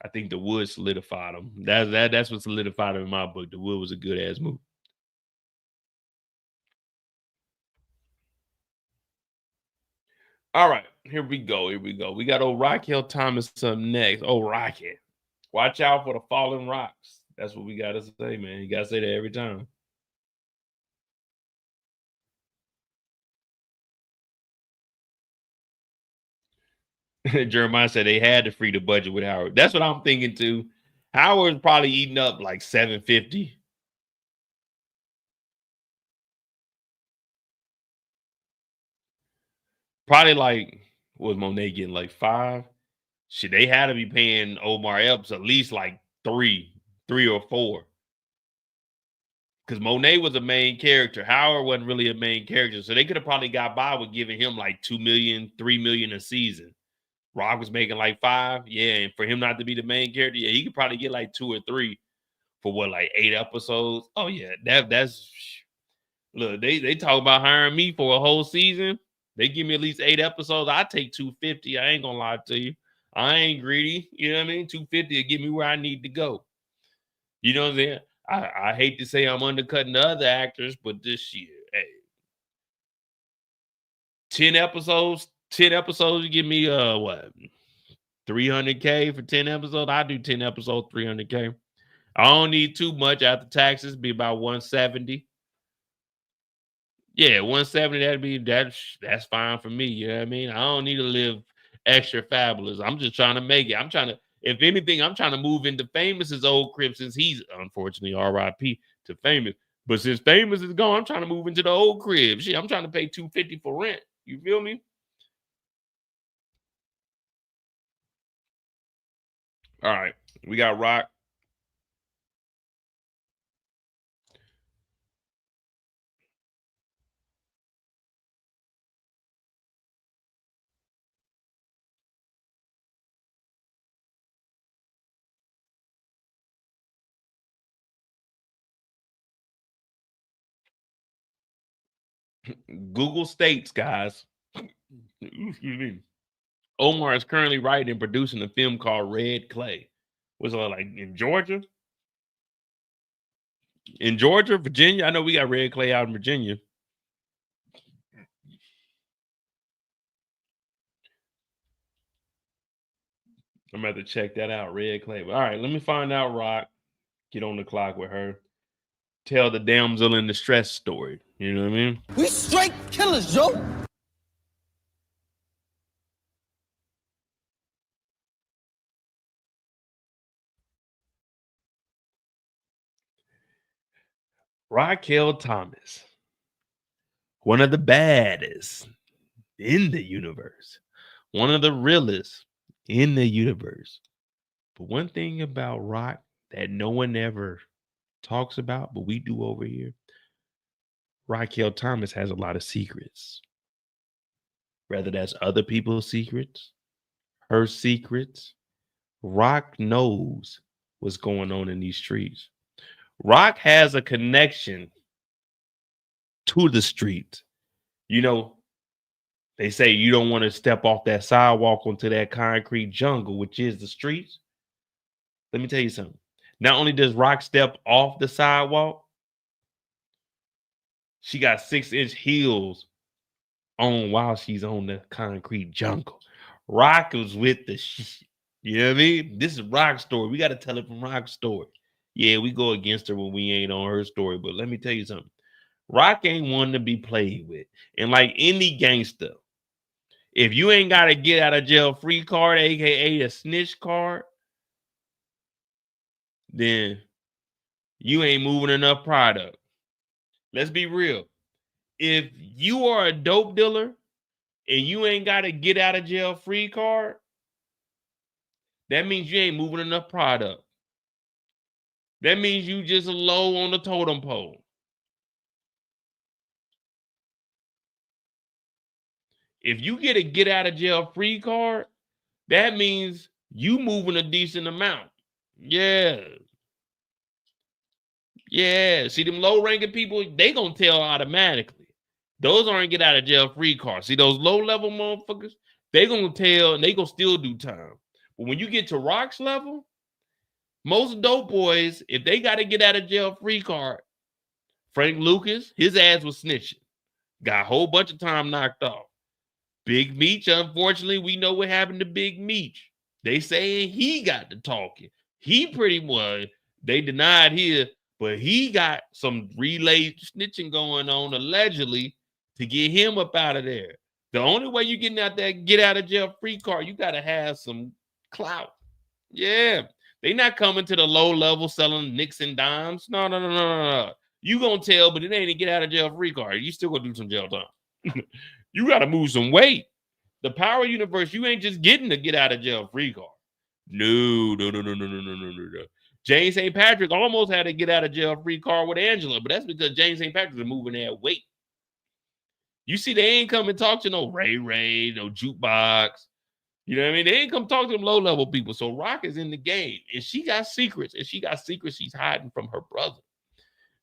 I think The Wood solidified him. That's what solidified him in my book. The Wood was a good ass movie. All right, here we go. We got old Raquel Thomas up next. Oh, Rocket. Watch out for the fallen rocks. That's what we got to say, man. You got to say that every time. Jeremiah said they had to free the budget with Howard. That's what I'm thinking too. Howard's probably eating up like $750. Probably like, what was Monet getting, like 5? Shit, they had to be paying Omar Epps at least like 3 or 4. Because Monet was a main character. Howard wasn't really a main character. So they could have probably got by with giving him like $2 million, $3 million a season. Rock was making like 5. Yeah, and for him not to be the main character, yeah, he could probably get like 2 or 3 for what, like 8 episodes. Oh yeah, that's look, they talk about hiring me for a whole season. They give me at least 8 episodes. I take $250. I ain't gonna lie to you. I ain't greedy. You know what I mean? $250 will get me where I need to go. You know what I'm saying? I hate to say I'm undercutting the other actors, but this year, hey, 10 episodes, you give me what, $300K for 10 episodes? I do 10 episodes, $300K. I don't need too much after taxes, be about $170. Yeah, 170, that's fine for me. You know what I mean? I don't need to live extra fabulous. I'm just trying to make it. I'm trying to, if anything, I'm trying to move into Famous's old crib since he's unfortunately RIP to Famous. But since Famous is gone, I'm trying to move into the old crib. Shit, I'm trying to pay $250 for rent. You feel me? All right. We got Rock. Google states, guys. Excuse me. Omar is currently writing and producing a film called Red Clay. Was it like in Georgia? In Georgia, Virginia? I know we got Red Clay out in Virginia. I'm going to have to check that out, Red Clay. But all right, let me find out Rock. Get on the clock with her. Tell the damsel in distress story. You know what I mean? We straight killers, yo. Raquel Thomas. One of the baddest in the universe. One of the realest in the universe. But one thing about Rock that no one ever talks about, but we do over here, Raquel Thomas has a lot of secrets. Whether that's other people's secrets, her secrets, Rock knows what's going on in these streets. Rock has a connection to the streets. You know, they say you don't want to step off that sidewalk onto that concrete jungle, which is the streets. Let me tell you something. Not only does Rock step off the sidewalk, she got 6-inch heels on while she's on the concrete jungle. Rock was with the shit. You know what I mean? This is Rock's story. We got to tell it from Rock's story. Yeah, we go against her when we ain't on her story, but let me tell you something. Rock ain't one to be played with. And like any gangster, if you ain't got a get out of jail free card, aka a snitch card, then you ain't moving enough product. Let's be real. If you are a dope dealer and you ain't got a get out of jail free card, that means you ain't moving enough product. That means you just low on the totem pole. If you get a get out of jail free card, that means you moving a decent amount. Yeah. Yeah. See, them low ranking people, they gonna tell automatically. Those aren't get out of jail free cards. See, those low level motherfuckers, they gonna tell and they gonna still do time. But when you get to Rock's level, most dope boys, if they got to get out of jail free card, Frank Lucas, his ass was snitching. Got a whole bunch of time knocked off. Big Meech, unfortunately, we know what happened to Big Meech. They saying he got to talking. He pretty much, they denied his, but he got some relay snitching going on allegedly to get him up out of there. The only way you getting out there, get out of jail free card, you got to have some clout. Yeah. They not coming to the low level selling nicks and dimes. No. You gonna tell, but it ain't a get out of jail free card. You still gonna do some jail time. You gotta move some weight. The power universe, you ain't just getting to get out of jail free card. No. James St. Patrick almost had to get out of jail free card with Angela, but that's because James St. Patrick is moving that weight. You see, they ain't come and talk to no Ray, no Jukebox. You know what I mean? They ain't come talk to them low-level people. So Rock is in the game. And she got secrets. And she got secrets she's hiding from her brother.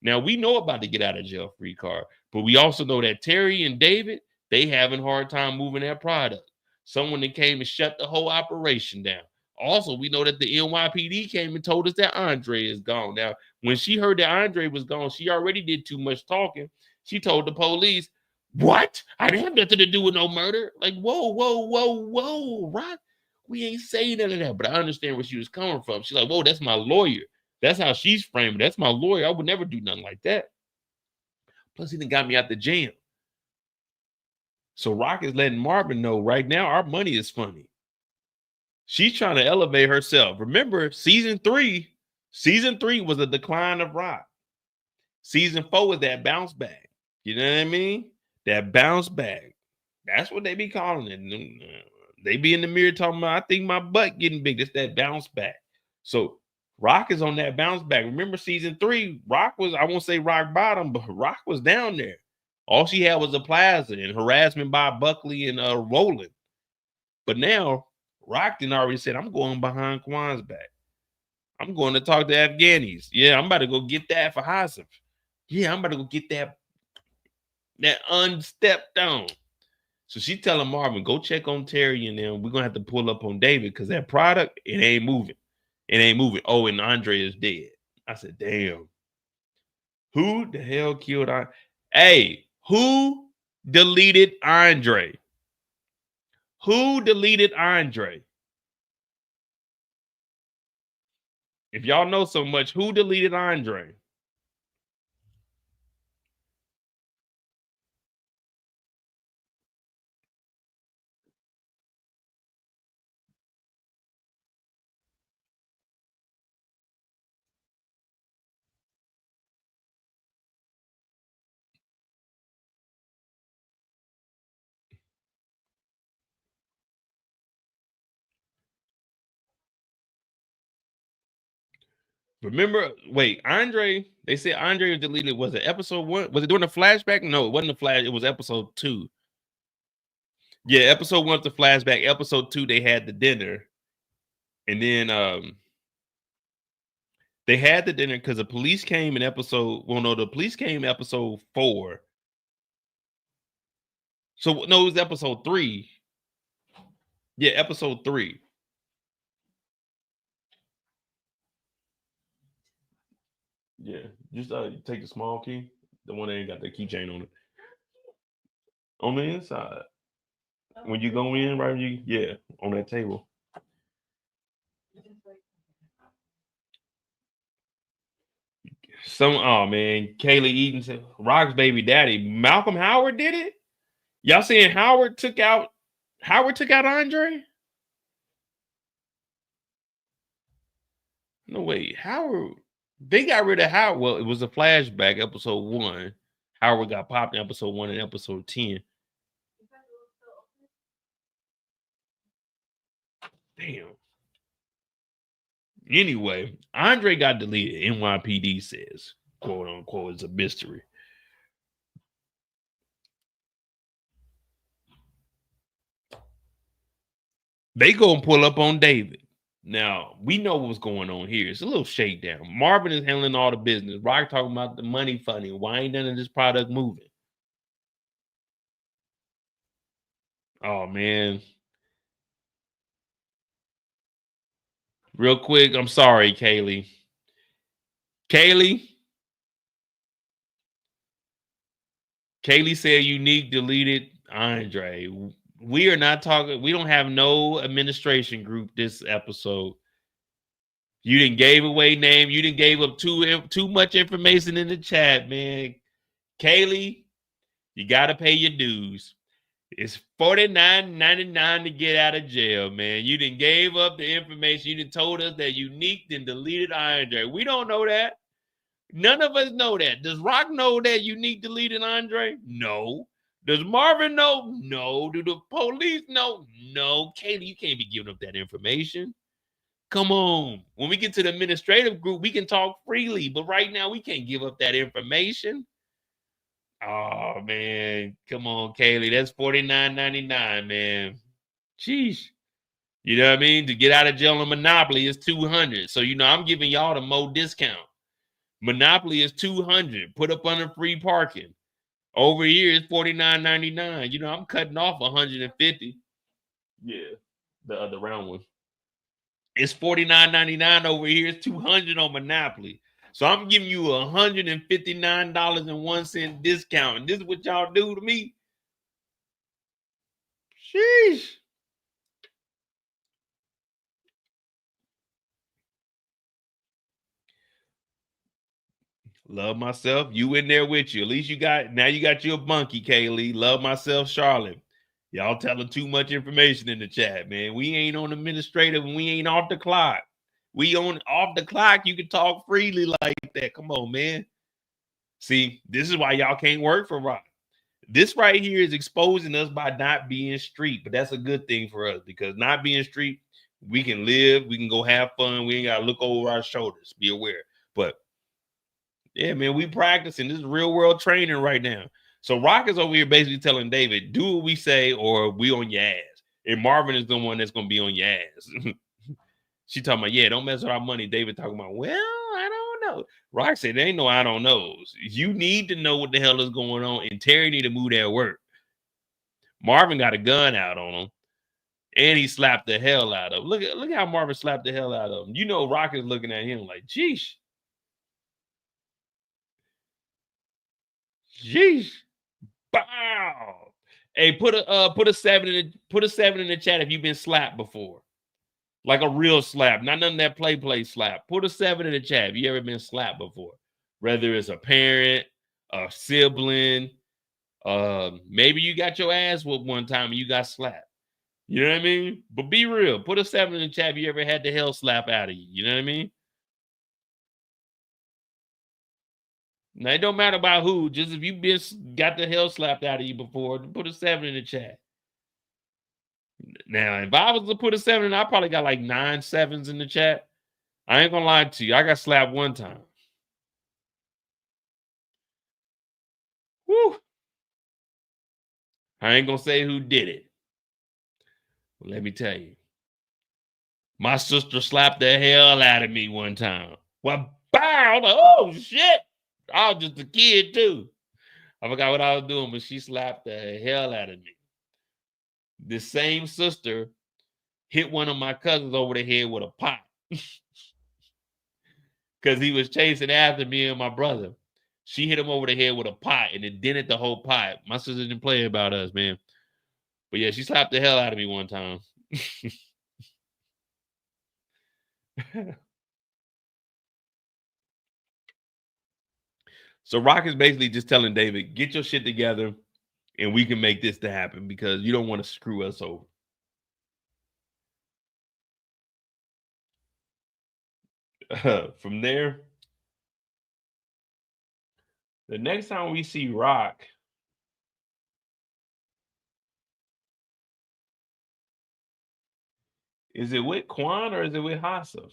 Now, we know about the get out of jail free card. But we also know that Terry and David, they having a hard time moving their product. Someone that came and shut the whole operation down. Also, we know that the NYPD came and told us that Andre is gone. Now, when she heard that Andre was gone, she already did too much talking. She told the police, what? I didn't have nothing to do with no murder. Like, whoa, Rock. We ain't saying none of that. But I understand where she was coming from. She's like, whoa, that's my lawyer. That's how she's framed. That's my lawyer. I would never do nothing like that. Plus, he done got me out the jail. So Rock is letting Marvin know right now our money is funny. She's trying to elevate herself. Remember, season three was a decline of Rock. Season 4 was that bounce back. You know what I mean? That bounce back. That's what they be calling it. They be in the mirror talking about, I think my butt getting big. It's that bounce back. So Rock is on that bounce back. Remember season 3, Rock was, I won't say rock bottom, but Rock was down there. All she had was a plaza and harassment by Buckley and Roland. But now Rock done already said, I'm going behind Quan's back. I'm going to talk to Afghanis. Yeah, I'm about to go get that for Hasif. Yeah, I'm about to go get that unstepped on. So she telling Marvin, go check on Terry and them. We're going to have to pull up on David because that product, it ain't moving. It ain't moving. Oh, and Andre is dead. I said, damn. Who the hell killed Andre? Hey, who deleted Andre? Who deleted Andre? If y'all know so much, who deleted Andre? Remember, wait, Andre, they said Andre was deleted. Was it episode 1? Was it during the flashback? No, it wasn't the flash. It was episode 2. Yeah, episode 1 was the flashback. Episode 2, they had the dinner. And then they had the dinner because the police came in episode, well, no, the police came episode 4. So, no, it was episode 3. Yeah, episode 3. Yeah, just take the small key, the one that ain't got the keychain on it. On the inside. When you go in, right? Yeah, on that table. Oh man, Kaylee Eaton said Rock's baby daddy. Malcolm Howard did it? Y'all saying Howard took out Andre? No, wait, Howard. They got rid of Howard. Well, it was a flashback, episode 1. Howard got popped in episode 1 and episode 10. Damn. Anyway, Andre got deleted. NYPD says, quote unquote, it's a mystery. They gonna pull up on David. Now, we know what's going on here. It's a little shakedown. Marvin is handling all the business. Rock talking about the money funny. Why ain't none of this product moving? Oh, man. Real quick, I'm sorry, Kaylee. Kaylee said Unique deleted Andre. We are not talking. We don't have no administration group this episode. You didn't gave away name. You didn't gave up too much information in the chat, man. Kaylee, you got to pay your dues. It's $49.99 to get out of jail, man. You didn't gave up the information. You didn't told us that Unique then deleted Andre. We don't know that. None of us know that. Does Rock know that Unique deleted Andre? No. Does Marvin know? No. Do the police know? No. Kaylee, you can't be giving up that information. Come on. When we get to the administrative group, we can talk freely. But right now, we can't give up that information. Oh, man. Come on, Kaylee. That's $49.99, man. Sheesh. You know what I mean? To get out of jail on Monopoly is $200. So, I'm giving y'all the more discount. Monopoly is $200. Put up under free parking. Over here is $49.99. I'm cutting off $150. Yeah, the other round one. It's $49.99 over here. It's $200 on Monopoly. So I'm giving you $159.01 discount. And this is what y'all do to me. Sheesh. Love myself. You in there with you. At least you got your bunkie, Kaylee. Love myself, Charlotte. Y'all telling too much information in the chat, man. We ain't on administrative and we ain't off the clock. We on off the clock. You can talk freely like that. Come on, man. See, this is why y'all can't work for Rock. This right here is exposing us by not being street, but that's a good thing for us because not being street, we can live, we can go have fun. We ain't got to look over our shoulders. Be aware. But yeah, man, we practicing. This is real world training right now. So Rock is over here basically telling David, do what we say or we on your ass. And Marvin is the one that's going to be on your ass. She talking about, yeah, don't mess with our money. David talking about, well, I don't know. Rock said, there ain't no I don't knows. You need to know what the hell is going on. And Terry need to move that work. Marvin got a gun out on him. And he slapped the hell out of him. Look how Marvin slapped the hell out of him. You know, Rock is looking at him like, geesh. Jeez. Bow. Hey, put a 7 in the chat if you've been slapped before. Like a real slap, not none of that play slap. Put a 7 in the chat if you ever been slapped before. Whether it's a parent, a sibling, maybe you got your ass whooped one time and you got slapped. You know what I mean? But be real. Put a 7 in the chat if you ever had the hell slap out of you. You know what I mean? Now, it don't matter about who. Just if you've got the hell slapped out of you before, put a 7 in the chat. Now, if I was to put a 7 in, I probably got like 9 7s in the chat. I ain't gonna lie to you. I got slapped one time. Woo. I ain't gonna say who did it. But let me tell you. My sister slapped the hell out of me one time. Well, bow! Like, oh, shit. I was just a kid, too. I forgot what I was doing, but she slapped the hell out of me. This same sister hit one of my cousins over the head with a pot. Because he was chasing after me and my brother. She hit him over the head with a pot and it dented the whole pot. My sister didn't play about us, man. But yeah, she slapped the hell out of me one time. So Rock is basically just telling David, get your shit together and we can make this to happen because you don't want to screw us over. From there, the next time we see Rock, is it with Quan or is it with Hassaf?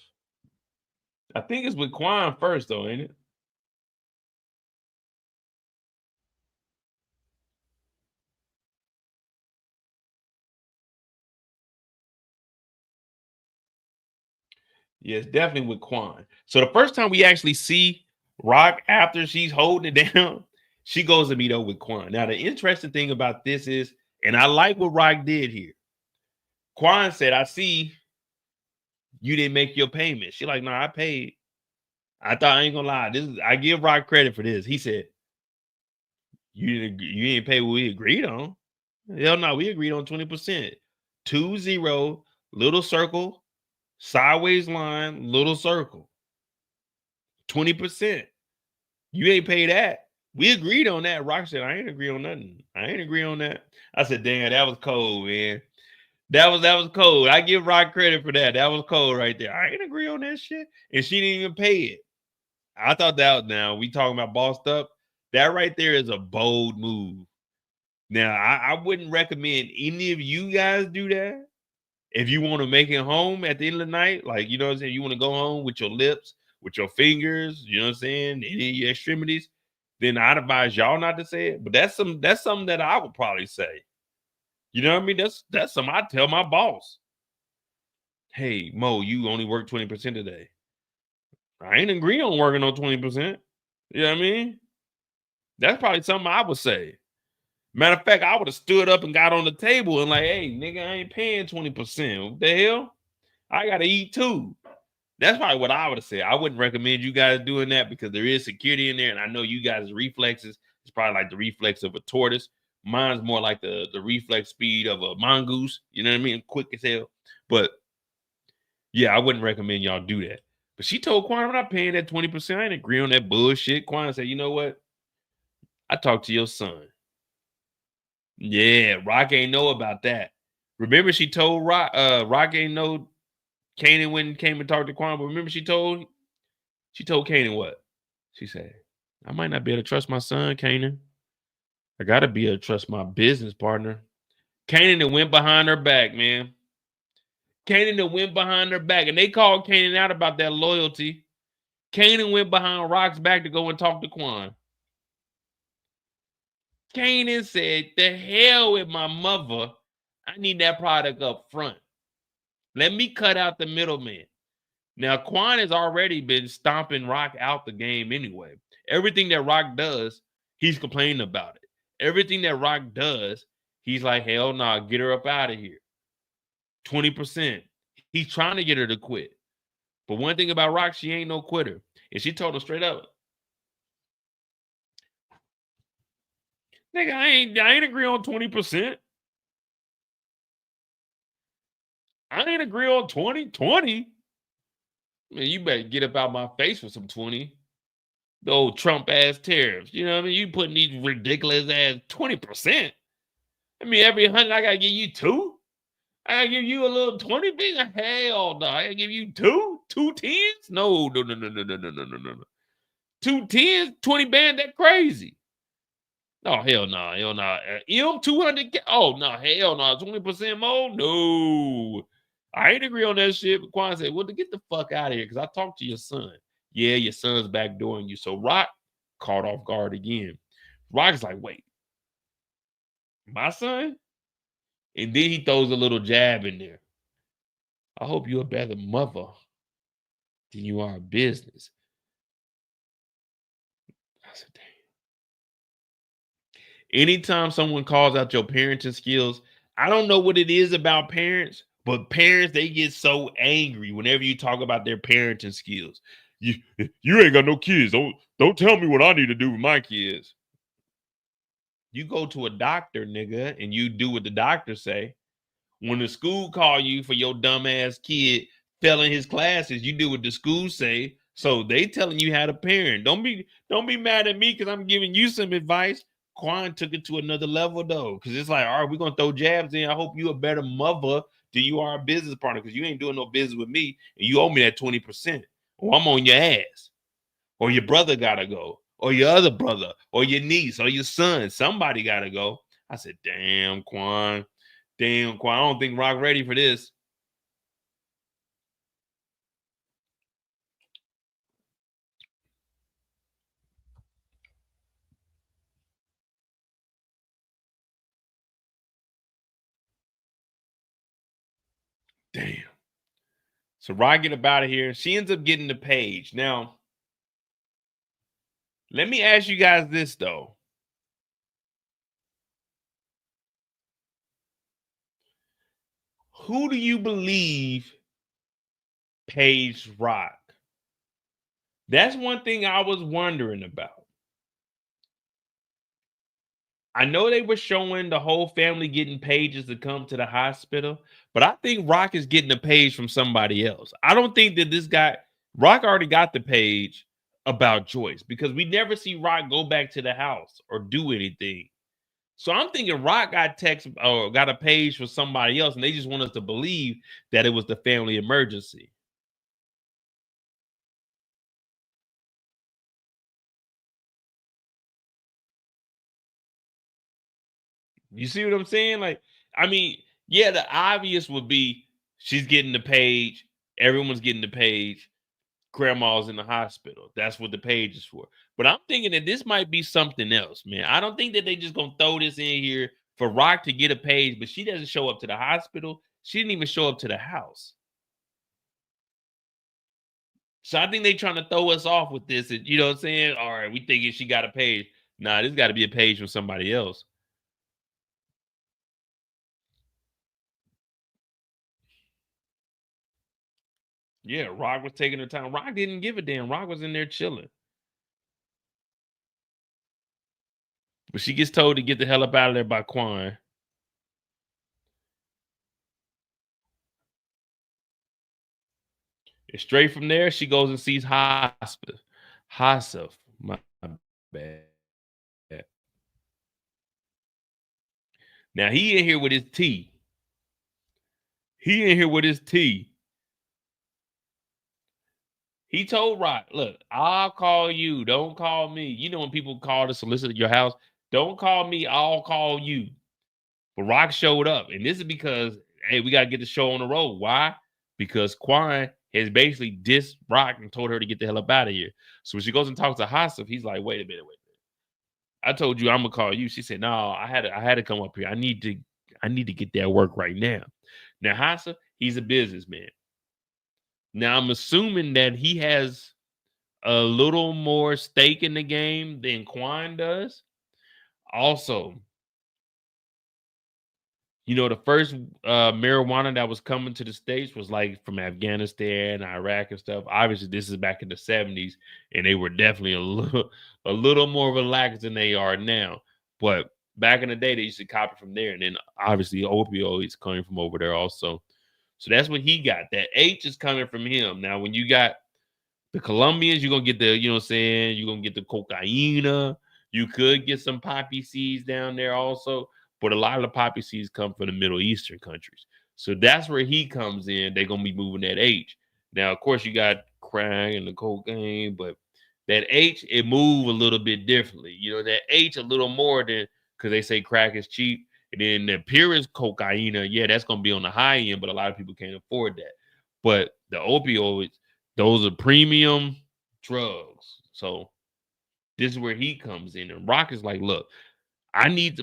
I think it's with Quan first, though, ain't it? Yeah, it's definitely with Quan. So the first time we actually see Rock after she's holding it down, she goes to meet up with Quan. Now, the interesting thing about this is, and I like what Rock did here. Quan said, I see you didn't make your payment. She like, no, I paid. I thought, I ain't gonna lie. I give Rock credit for this. He said, you didn't pay what we agreed on. Hell no, we agreed on 20%. 2-0, little circle, sideways line, little circle. 20%. You ain't pay that. We agreed on that. Rock said, I ain't agree on nothing. I ain't agree on that. I said, damn, that was cold, man. That was cold. I give Rock credit for that. That was cold right there. I ain't agree on that shit. And she didn't even pay it. I thought that now we talking about bossed up. That right there is a bold move. Now, I wouldn't recommend any of you guys do that. If you want to make it home at the end of the night, like, you know what I'm saying? You want to go home with your lips, with your fingers, you know what I'm saying? Any of your extremities, then I'd advise y'all not to say it. But that's something that I would probably say. You know what I mean? That's something I tell my boss. Hey, Mo, you only work 20% today. I ain't agree on working on 20%. You know what I mean? That's probably something I would say. Matter of fact, I would have stood up and got on the table and like, hey, nigga, I ain't paying 20%. What the hell? I got to eat too. That's probably what I would have said. I wouldn't recommend you guys doing that because there is security in there. And I know you guys' reflexes. It's probably like the reflex of a tortoise. Mine's more like the reflex speed of a mongoose. You know what I mean? Quick as hell. But yeah, I wouldn't recommend y'all do that. But she told Quan, I'm not paying that 20%. I ain't agree on that bullshit. Quan said, you know what? I talked to your son. Yeah, Rock ain't know about that. Remember, she told Rock, Rock ain't know Kanan when came and talked to Quan, but remember she told Kanan what? She said, I might not be able to trust my son, Kanan. I gotta be able to trust my business partner. Kanan that went behind her back, man. Kanan that went behind her back. And they called Kanan out about that loyalty. Kanan went behind Rock's back to go and talk to Quan. Kanan said, the hell with my mother. I need that product up front. Let me cut out the middleman. Now, Quan has already been stomping Rock out the game anyway. Everything that Rock does, he's complaining about it. Everything that Rock does, he's like, hell nah, get her up out of here. 20%. He's trying to get her to quit. But one thing about Rock, she ain't no quitter. And she told him straight up, nigga, I ain't agree on 20%. I ain't agree on 20. Man, you better get up out my face for some 20. The old Trump ass tariffs. You know what I mean? You putting these ridiculous ass 20%. I mean, every 100, I gotta give you 2. I gotta give you a little 20 big. Hell no. I gotta give you 2 10s? No. 2 10s, 20 band, that crazy. Oh, hell no. Hell no. 200. Oh, no. Hell no. 20% more? No. I ain't agree on that shit. But Quan said, well, to get the fuck out of here, because I talked to your son. Yeah, your son's backdooring you. So Rock caught off guard again. Rock's like, wait, my son? And then he throws a little jab in there. I hope you're a better mother than you are a business. I said, damn. Anytime someone calls out your parenting skills, I don't know what it is about parents, but parents, they get so angry whenever you talk about their parenting skills. You ain't got no kids. Don't tell me what I need to do with my kids. You go to a doctor, nigga, and you do what the doctor say. When the school call you for your dumbass kid failing his classes, you do what the school say. So they telling you how to parent. Don't be mad at me because I'm giving you some advice. Quan took it to another level though, because it's like, all right, we're gonna throw jabs in. I hope you a better mother than you are a business partner, because you ain't doing no business with me, and you owe me that 20%. Or I'm on your ass. Or your brother gotta go, or your other brother, or your niece, or your son. Somebody gotta go. I said, damn, Quan. Damn, Quan. I don't think Rock ready for this. Damn. So Rock get up out of here. She ends up getting the page. Now, let me ask you guys this though. Who do you believe paged Rock? That's one thing I was wondering about. I know they were showing the whole family getting pages to come to the hospital, but I think Rock is getting a page from somebody else. I don't think that this guy, Rock already got the page about Joyce, because we never see Rock go back to the house or do anything. So I'm thinking Rock got text or got a page for somebody else, and they just want us to believe that it was the family emergency. You see what I'm saying? Like, I mean, yeah, the obvious would be she's getting the page, everyone's getting the page, grandma's in the hospital. That's what the page is for. But I'm thinking that this might be something else, man. I don't think that they just gonna throw this in here for Rock to get a page, but she doesn't show up to the hospital. She didn't even show up to the house. So I think they trying to throw us off with this. And, you know what I'm saying? All right, we thinking she got a page. Nah, this got to be a page from somebody else. Yeah, Rock was taking her time. Rock didn't give a damn. Rock was in there chilling. But she gets told to get the hell up out of there by Quan. And straight from there, she goes and sees Hasif. My bad. Now he in here with his tea. He in here with his tea. He told Rock, look, I'll call you. Don't call me. You know when people call to solicit your house, don't call me. I'll call you. But Rock showed up. And this is because, hey, we got to get the show on the road. Why? Because Quan has basically dissed Rock and told her to get the hell up out of here. So when she goes and talks to Hassif, he's like, wait a minute. I told you I'm gonna call you. She said, no, I had to come up here. I need to get that work right now. Now, Hassif, he's a businessman. Now I'm assuming that he has a little more stake in the game than Quan does. Also, you know, the first marijuana that was coming to the States was like from Afghanistan, Iraq, and stuff. Obviously, this is back in the 70s, and they were definitely a little more relaxed than they are now. But back in the day, they used to copy from there. And then obviously opioids coming from over there also. So that's what he got. That H is coming from him. Now, when you got the Colombians, you're gonna get the, you know what I'm saying, you're gonna get the cocaine. You could get some poppy seeds down there also, but a lot of the poppy seeds come from the Middle Eastern countries. So that's where he comes in. They're gonna be moving that H. Now, of course, you got crack and the cocaine, but that H, it move a little bit differently. You know, that H a little more than, because they say crack is cheap. And then the purest cocaine, yeah, that's gonna be on the high end, but a lot of people can't afford that. But the opioids, those are premium drugs. So this is where he comes in. And Rock is like, look, I need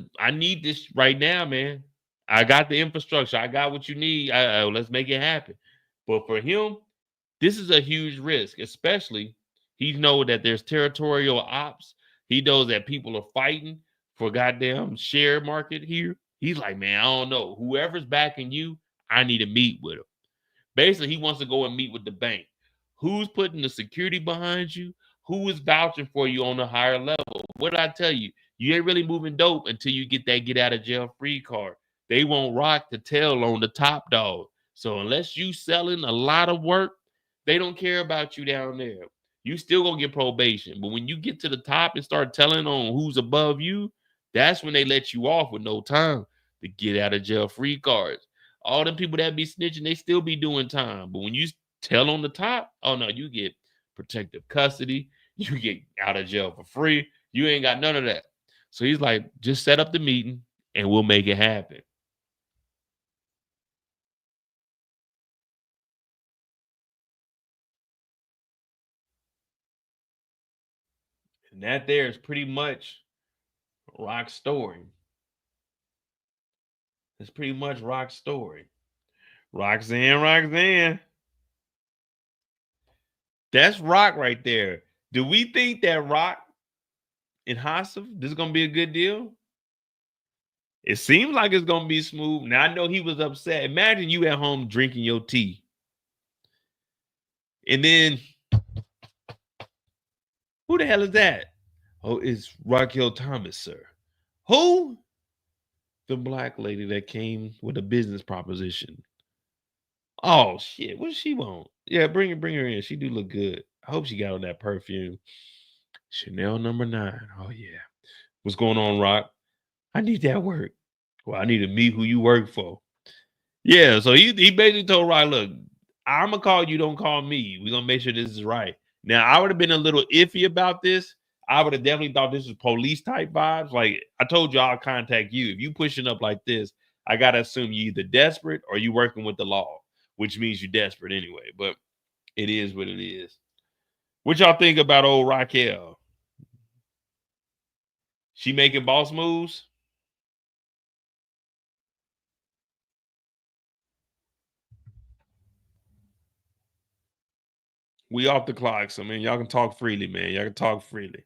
this right now, man. I got the infrastructure. I got what you need. Let's make it happen. But for him, this is a huge risk, especially he knows that there's territorial ops. He knows that people are fighting for goddamn share market here. He's like, man, I don't know. Whoever's backing you, I need to meet with him. Basically, he wants to go and meet with the bank. Who's putting the security behind you? Who is vouching for you on a higher level? What did I tell you? You ain't really moving dope until you get that get out of jail free card. They won't rock the tail on the top dog. So unless you selling a lot of work, they don't care about you down there. You still gonna get probation. But when you get to the top and start telling on who's above you, that's when they let you off with no time to get out of jail free cards. All them people that be snitching, they still be doing time. But when you tell on the top, oh no, you get protective custody. You get out of jail for free. You ain't got none of that. So he's like, just set up the meeting and we'll make it happen. And that there is pretty much Rock's story. It's pretty much Rock's story. Roxanne. That's Rock right there. Do we think that Rock and Hassif, this is gonna be a good deal? It seems like it's gonna be smooth. Now I know he was upset. Imagine you at home drinking your tea, and then who the hell is that? Oh, it's Raquel Thomas, sir. Who? The black lady that came with a business proposition. Oh shit, what does she want? Yeah, bring her in. She do look good. I hope she got on that perfume. Chanel #9. Oh yeah. What's going on, Rock? I need that work. Well, I need to meet who you work for. Yeah, so he basically told Rock, look, I'm gonna call you, don't call me. We're gonna make sure this is right. Now, I would have been a little iffy about this. I would have definitely thought this was police type vibes. Like I told you, I'll contact you. If you pushing up like this, I gotta assume you either desperate or you working with the law, which means you're desperate anyway. But it is what it is. What y'all think about old Raquel? She making boss moves? We off the clock, so man, y'all can talk freely, man. Y'all can talk freely.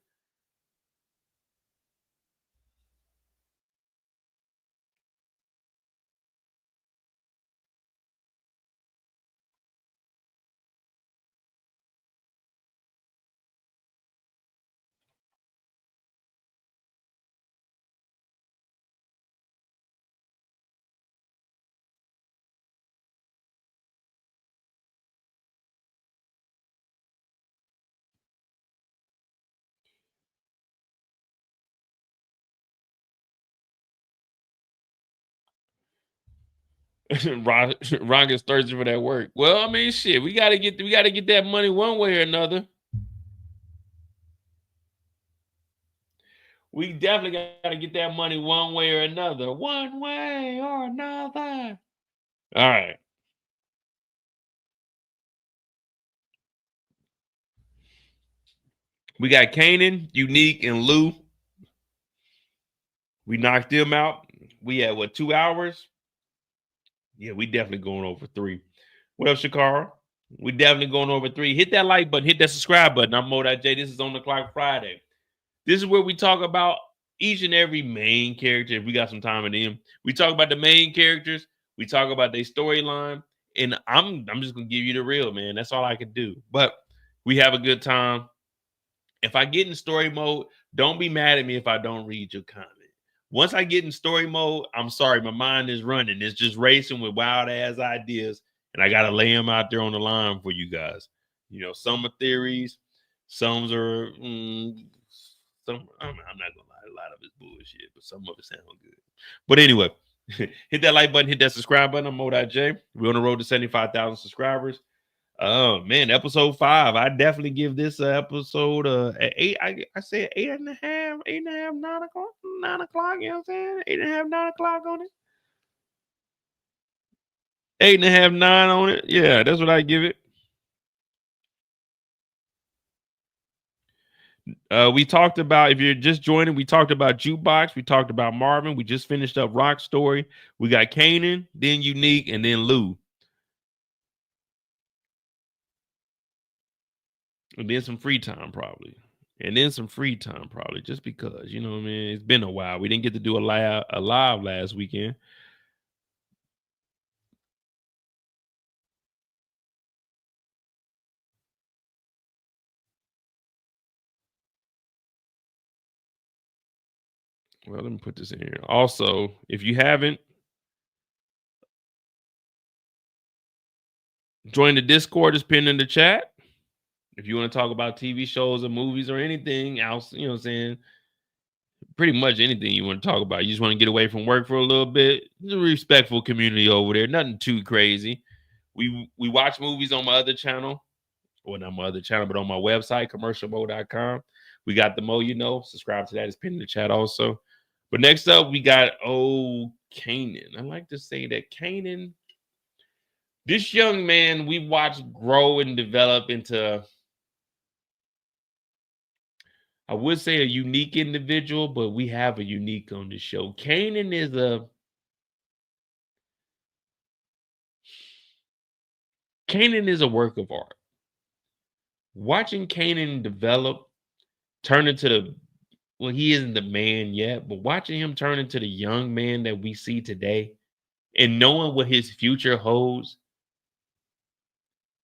Rock is thirsty for that work. Well, I mean, shit, we gotta get that money one way or another. We definitely gotta get that money one way or another. One way or another. All right. We got Kanan, Unique, and Lou. We knocked them out. We had what, 2 hours? Yeah, we definitely going over 3. What up, Shakara? We definitely going over 3. Hit that like button, hit that subscribe button. I'm Mo.J. This is On the Clock Friday. This is where we talk about each and every main character. If we got some time in them, we talk about the main characters. We talk about their storyline, and I'm just gonna give you the real, man. That's all I can do. But we have a good time. If I get in story mode, don't be mad at me if I don't read your comment. Once I get in story mode, I'm sorry, my mind is running. It's just racing with wild ass ideas, and I gotta lay them out there on the line for you guys. You know, some are theories, some are some. I'm not gonna lie, a lot of it's bullshit, but some of it sound good. But anyway, hit that like button, hit that subscribe button. I'm Mo.J. We're on the road to 75,000 subscribers. Oh man, episode 5. I definitely give this episode an 8. I said 8.5, 8.5, 9 o'clock, 9 o'clock. You know what I'm saying? 8.5, 9 o'clock on it. 8.5, 9 on it. Yeah, that's what I give it. We talked about, if you're just joining, we talked about Jukebox. We talked about Marvin. We just finished up Rock's story. We got Kanan, then Unique, and then Lou. And then some free time, probably. Just because, you know what I mean? It's been a while. We didn't get to do a live last weekend. Well, let me put this in here. Also, if you haven't, join the Discord. It's pinned in the chat. If you want to talk about TV shows or movies or anything else, you know what I'm saying? Pretty much anything you want to talk about. You just want to get away from work for a little bit. It's a respectful community over there. Nothing too crazy. We watch movies on my other channel. Well, not my other channel, but on my website, commercialmo.com. We got the Mo You Know. Subscribe to that. It's pinned in the chat also. But next up, we got Kanan. I like to say that Kanan, this young man we watched grow and develop into, I would say, a unique individual, but we have a unique on the show. Kanan is a work of art. Watching Kanan develop, turn into well, he isn't the man yet, but watching him turn into the young man that we see today and knowing what his future holds,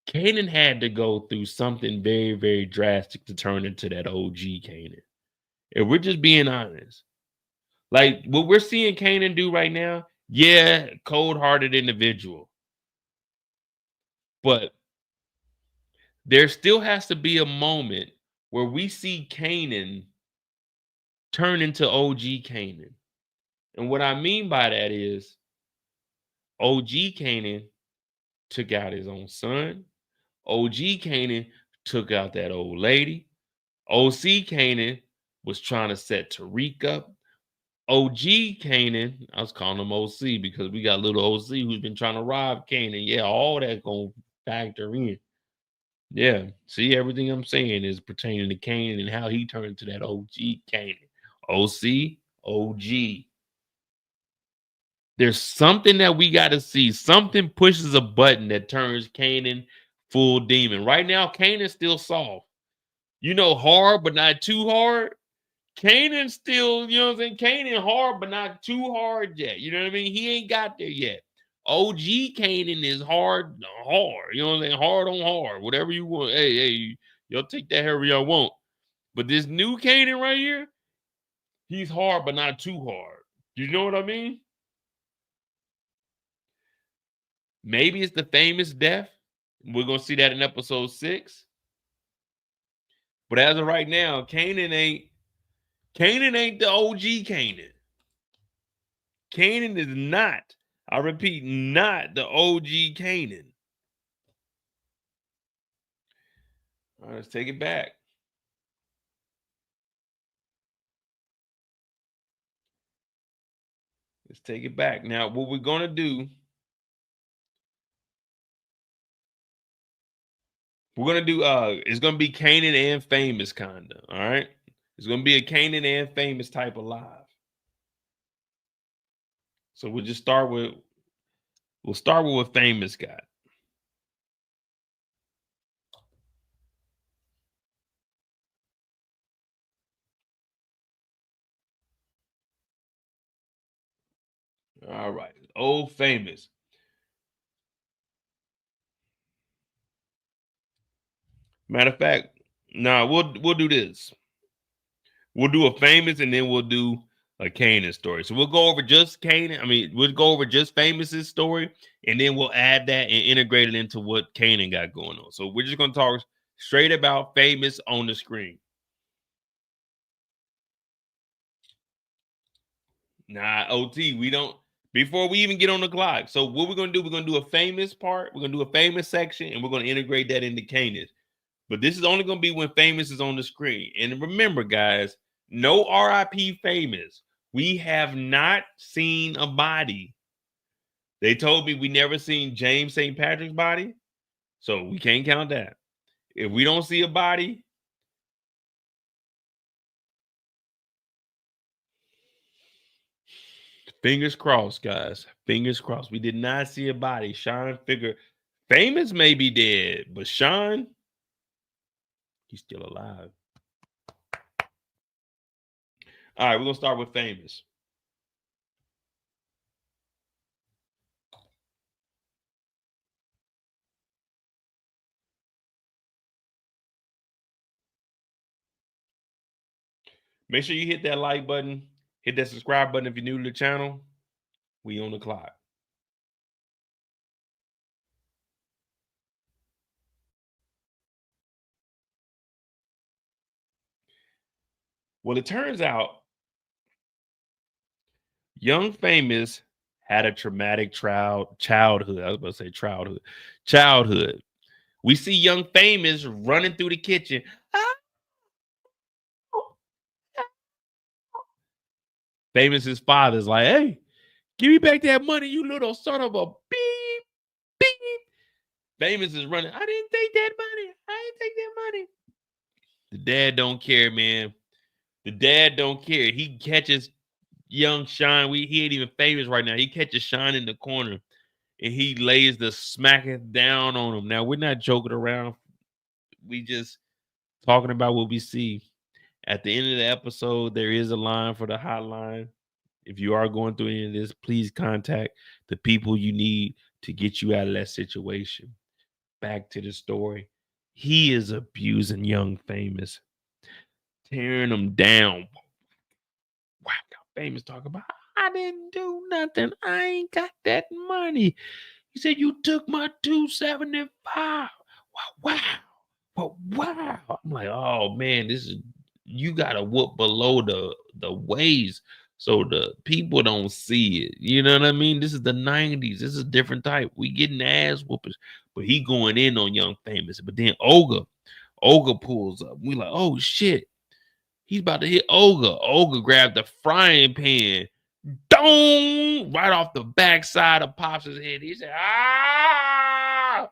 Kanan had to go through something very, very drastic to turn into that OG Kanan. If we're just being honest, like what we're seeing Kanan do right now, yeah, cold-hearted individual. But there still has to be a moment where we see Kanan turn into OG Kanan. And what I mean by that is OG Kanan took out his own son. OG Kanan took out that old lady. OC Kanan was trying to set Tariq up. OG Kanan, I was calling him OC because we got little OC who's been trying to rob Kanan. Yeah, all that gonna factor in. Yeah, see, everything I'm saying is pertaining to Kanan and how he turned into that OG Kanan. OC, OG. There's something that we got to see. Something pushes a button that turns Kanan full demon. Right now, Kanan's still soft. You know, hard, but not too hard. Kanan still, you know what I'm saying? Kanan hard, but not too hard yet. You know what I mean? He ain't got there yet. OG Kanan is hard. You know what I'm saying? Hard on hard. Whatever you want. Hey, y'all take that however y'all want. But this new Kanan right here, he's hard, but not too hard. You know what I mean? Maybe it's the famous death. We're gonna see that in episode 6. But as of right now, Kanan ain't the OG Kanan. Kanan is not I repeat, not the OG Kanan. All right, let's take it back. Let's take it back. Now, what we're going to do, it's going to be Kanan and Famous kind of, all right? It's going to be a Kanan and Famous type of live. So we'll start with what Famous got. All right, old Famous. Matter of fact, we'll do this. We'll do a Famous and then we'll do a Kanan story. So we'll go over just Kanan. I mean, we'll go over just Famous's story, and then we'll add that and integrate it into what Kanan got going on. So we're just gonna talk straight about Famous on the screen. Nah, OT, we don't. Before we even get on the clock. So what we're gonna do? We're gonna do a Famous part. We're gonna do a Famous section, and we're gonna integrate that into Kanan. But this is only gonna be when Famous is on the screen. And remember, guys, no RIP Famous. We have not seen a body. They told me we never seen James St. Patrick's body, so we can't count that. If we don't see a body, fingers crossed, guys. Fingers crossed. We did not see a body. Sean figure Famous may be dead, but Sean, he's still alive. All right, we're gonna start with Famous. Make sure you hit that like button, hit that subscribe button if you're new to the channel. We on the clock. Well, it turns out young Famous had a traumatic childhood. I was about to say childhood. Childhood. We see young Famous running through the kitchen. Famous's father's like, hey, give me back that money, you little son of a beep, beep. Famous is running. I didn't take that money. I didn't take that money. The dad don't care, man. The dad don't care. He catches young Sean. He ain't even Famous right now. He catches Sean in the corner and he lays the smacketh down on him. Now, we're not joking around. We just talking about what we see. At the end of the episode, there is a line for the hotline. If you are going through any of this, please contact the people you need to get you out of that situation. Back to the story. He is abusing young Famous, tearing him down. Wow, Famous talk about, I didn't do nothing. I ain't got that money. He said, you took my $275. Wow. Wow. I'm like, oh man, you gotta whoop below the waist so the people don't see it. You know what I mean? This is the 90s. This is a different type. We getting ass whoopers, but he going in on young Famous. But then Olga pulls up. We like, oh shit. He's about to hit Olga. Olga grabbed the frying pan. Dong! Right off the backside of Pops' head. He said, ah!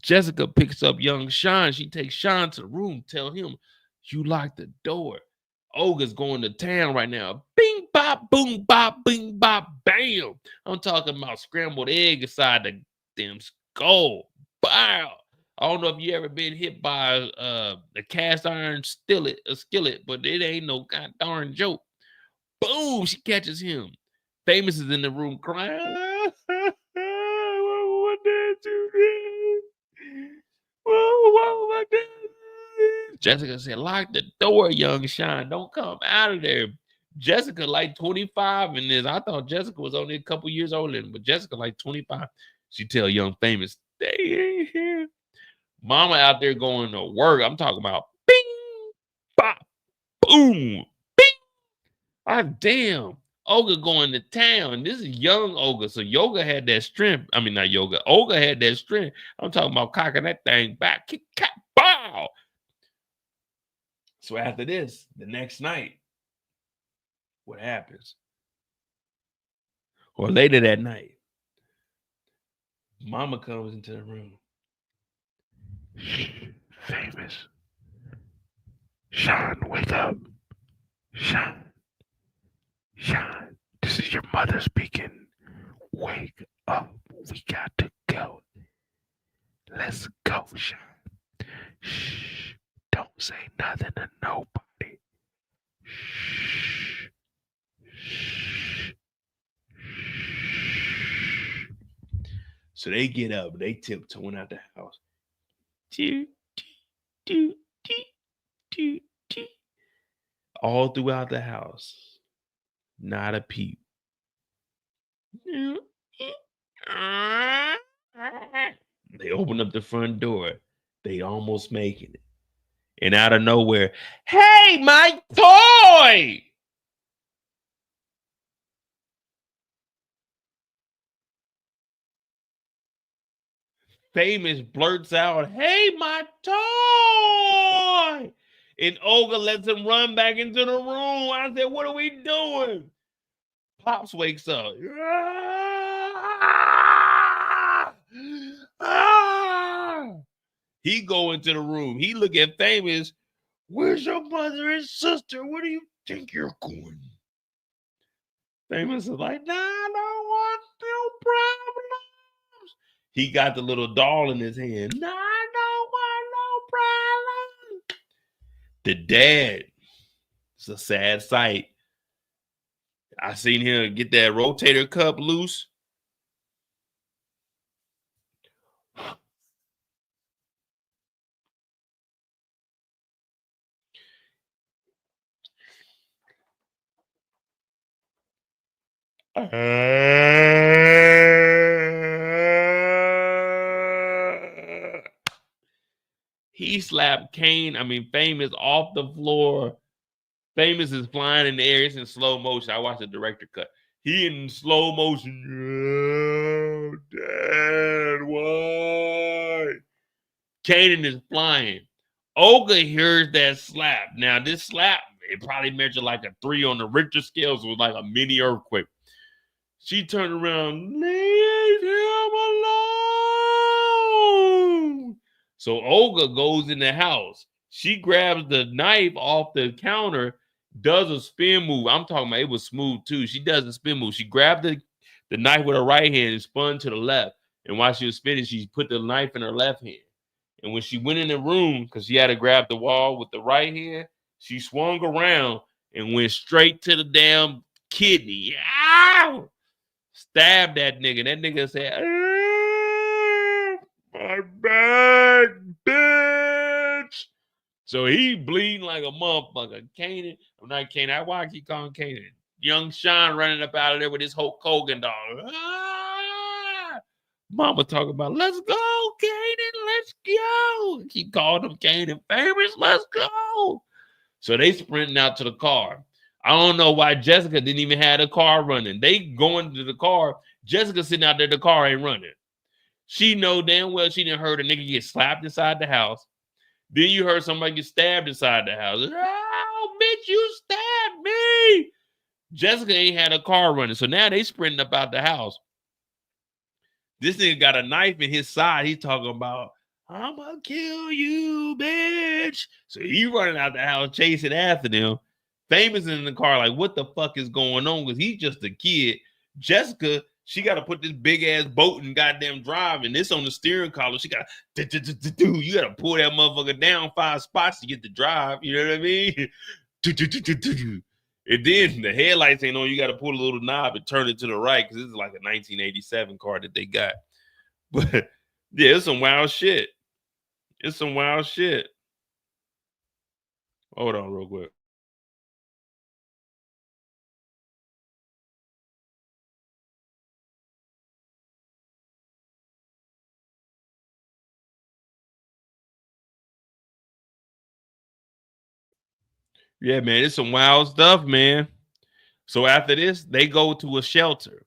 Jessica picks up young Sean. She takes Sean to the room, tell him, you locked the door. Olga's going to town right now. Bing, bop, boom, bop, bing, bop, bam. I'm talking about scrambled egg inside the damn skull. Bow. I don't know if you ever been hit by a cast iron skillet, but it ain't no god darn joke. Boom, she catches him. Famous is in the room crying. What did you do? Whoa, what did Jessica said, lock the door, young Sean. Don't come out of there. Jessica like 25 in this. I thought Jessica was only a couple years older, but Jessica like 25. She tell young Famous, stay in here. Mama out there going to work. I'm talking about bing, bop, boom, bing. Ah, damn. Olga going to town. This is young Olga. So Yoga had that strength. I mean, not Yoga. Olga had that strength. I'm talking about cocking that thing back. Kick, cat, bow. So after this, the next night, what happens? Or later that night, Mama comes into the room. Shh, Famous. Sean, wake up. Sean. Sean, this is your mother speaking. Wake up. We got to go. Let's go, Sean. Shh. Don't say nothing to nobody. Shh. Shh. So they get up, they tiptoeing out the house. Do, do, do, do, do. All throughout the house. Not a peep. They open up the front door. They almost making it. And out of nowhere, hey, my toy! Famous blurts out, hey, my toy! And Olga lets him run back into the room. I said, what are we doing? Pops wakes up. He go into the room. He look at Famous. Where's your mother and sister? Where do you think you're going? Famous is like, nah, I don't want no problems. He got the little doll in his hand. Nah, I don't want no problem. The dad, it's a sad sight. I seen him get that rotator cuff loose. He slapped Famous off the floor. Famous is flying in the air. It's in slow motion. I watched the director cut. He in slow motion. Oh, Dad, why? Kanan is flying. Olga hears that slap. Now, this slap, it probably measured like a 3 on the Richter scale. So it was like a mini earthquake. She turned around, leave him alone. So Olga goes in the house. She grabs the knife off the counter, does a spin move. I'm talking about it was smooth too. She does a spin move. She grabbed the knife with her right hand and spun to the left. And while she was spinning, she put the knife in her left hand. And when she went in the room, because she had to grab the wall with the right hand, she swung around and went straight to the damn kidney. Ow! Stabbed that nigga. That nigga said, my back, bitch. So he bleeding like a motherfucker. Kanan, I'm not Kanan. Why I keep calling Kanan? Young Sean running up out of there with his Hulk Hogan dog. Mama talking about, let's go, Kanan, let's go. Keep calling him Kanan. Famous, let's go. So they sprinting out to the car. I don't know why Jessica didn't even have the car running. They going to the car. Jessica sitting out there, the car ain't running. She know damn well she didn't heard a nigga get slapped inside the house. Then you heard somebody get stabbed inside the house. Oh, bitch, you stabbed me. Jessica ain't had a car running. So now they sprinting up out the house. This nigga got a knife in his side. He's talking about, I'm gonna kill you, bitch. So he running out the house chasing after them. Famous in the car, like, what the fuck is going on? Because he's just a kid. Jessica, she got to put this big ass boat and goddamn drive, and this on the steering column. She got to, you got to pull that motherfucker down 5 spots to get the drive. You know what I mean? And then the headlights ain't on. You got to pull a little knob and turn it to the right because this is like a 1987 car that they got. But yeah, it's some wild shit. It's some wild shit. Hold on real quick. Yeah, man, it's some wild stuff, man. So after this, they go to a shelter.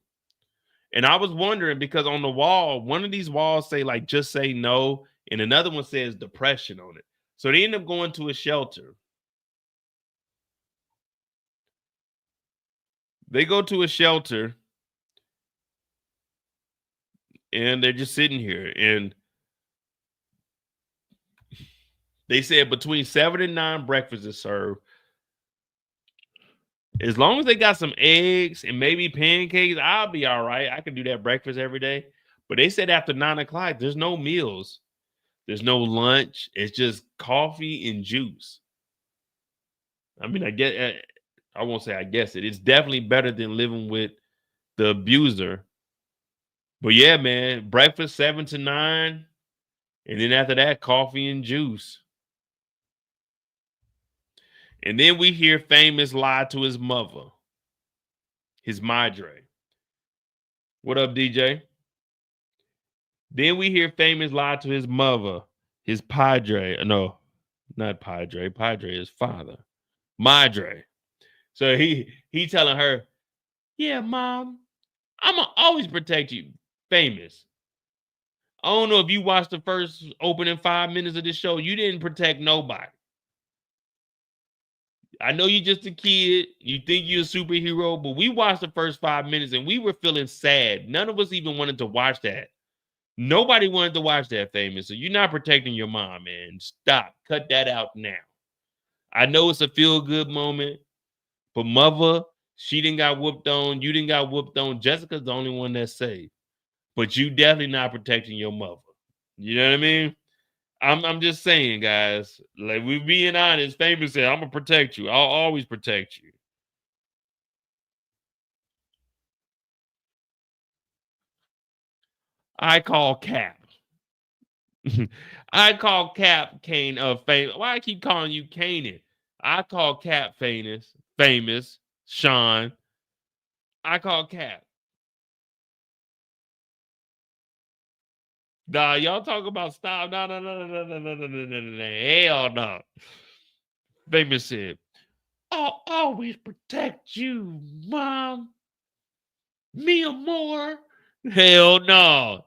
And I was wondering because on the wall, one of these walls say like just say no, and another one says depression on it. So they end up going to a shelter. They go to a shelter and they're just sitting here. And they said between 7 and 9 breakfast is served. As long as they got some eggs and maybe pancakes, I'll be all right. I can do that breakfast every day. But they said after 9 o'clock, there's no meals. There's no lunch. It's just coffee and juice. I mean, I won't say I guess it. It's definitely better than living with the abuser. But yeah, man, breakfast 7 to 9. And then after that, coffee and juice. And then we hear Famous lie to his mother, his madre. What up, DJ? Then we hear Famous lie to his mother, his padre. No, not padre. Padre is father. Madre. So he telling her, yeah, mom, I'm going to always protect you. Famous. I don't know if you watched the first opening 5 minutes of this show. You didn't protect nobody. I know you're just a kid. You think you're a superhero, but we watched the first 5 minutes and we were feeling sad. None of us even wanted to watch that. Nobody wanted to watch that, Famous. So you're not protecting your mom, man. Stop. Cut that out now. I know it's a feel-good moment, but mother, she didn't got whooped on. You didn't got whooped on. Jessica's the only one that's safe. But you definitely not protecting your mother. You know what I mean? I'm just saying, guys. Like, we being honest, Famous said, I'm going to protect you. I'll always protect you. I call Cap. I call Cap Kane famous. Why I keep calling you Kanan? I call Cap famous, Sean. I call Cap. Nah, y'all talk about stop. No. Hell no. Famous said, I'll always protect you, Mom. Mia Moore. Hell no.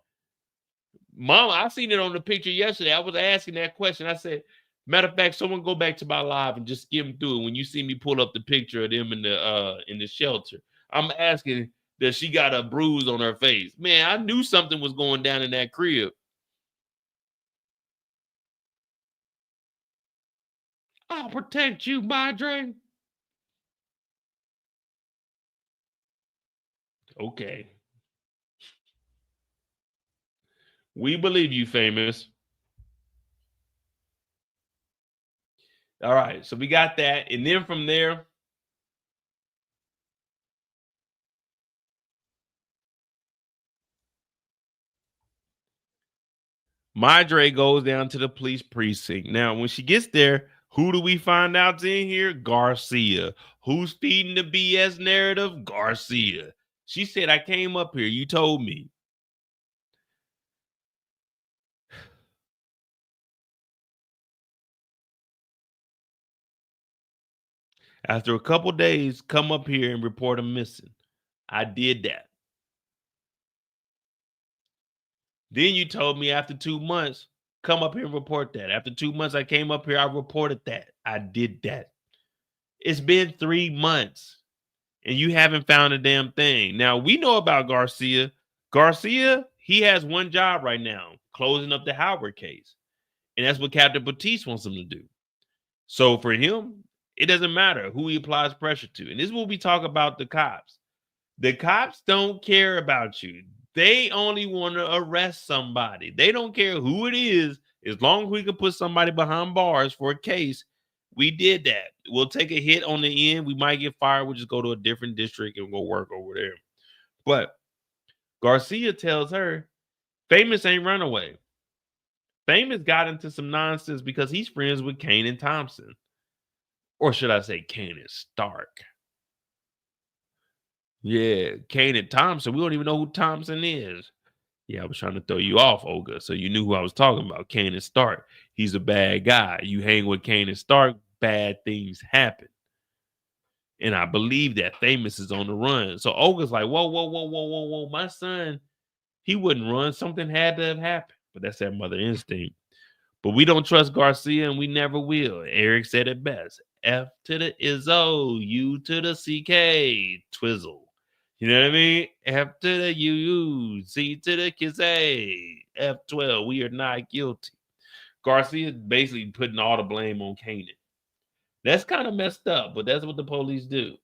Mom, I seen it on the picture yesterday. I was asking that question. I said, matter of fact, someone go back to my live and just skim through it. When you see me pull up the picture of them in the shelter, I'm asking, does she got a bruise on her face? Man, I knew something was going down in that crib. I'll protect you, Madre. Okay. We believe you, Famous. All right, so we got that. And then from there, Madre goes down to the police precinct. Now, when she gets there, who do we find out's in here? Garcia. Who's feeding the BS narrative? Garcia. She said, I came up here. You told me. After a couple days, come up here and report him missing. I did that. Then you told me after 2 months, come up here and report that. After 2 months, I came up here, I reported that. I did that. It's been 3 months and you haven't found a damn thing. Now, we know about Garcia. Garcia, he has one job right now, closing up the Howard case. And that's what Captain Batiste wants him to do. So for him, it doesn't matter who he applies pressure to. And this is what we talk about the cops. The cops don't care about you. They only want to arrest somebody. They don't care who it is. As long as we can put somebody behind bars for a case, we did that. We'll take a hit on the end. We might get fired. We'll just go to a different district and go work over there. But Garcia tells her, Famous ain't run away. Famous got into some nonsense because he's friends with Kanan Thompson. Or should I say Kanan Stark? Yeah, Kanan Thompson. We don't even know who Thompson is. Yeah, I was trying to throw you off, Olga, so you knew who I was talking about. Kanan Stark. He's a bad guy. You hang with Kanan Stark, bad things happen. And I believe that Famous is on the run. So Olga's like, whoa. My son, he wouldn't run. Something had to have happened. But that's that mother instinct. But we don't trust Garcia, and we never will. Eric said it best. F to the Izzo, U to the CK, Twizzle. You know what I mean? F to the UU, C to the Kiss A, F12. We are not guilty. Garcia is basically putting all the blame on Kanan. That's kind of messed up, but that's what the police do.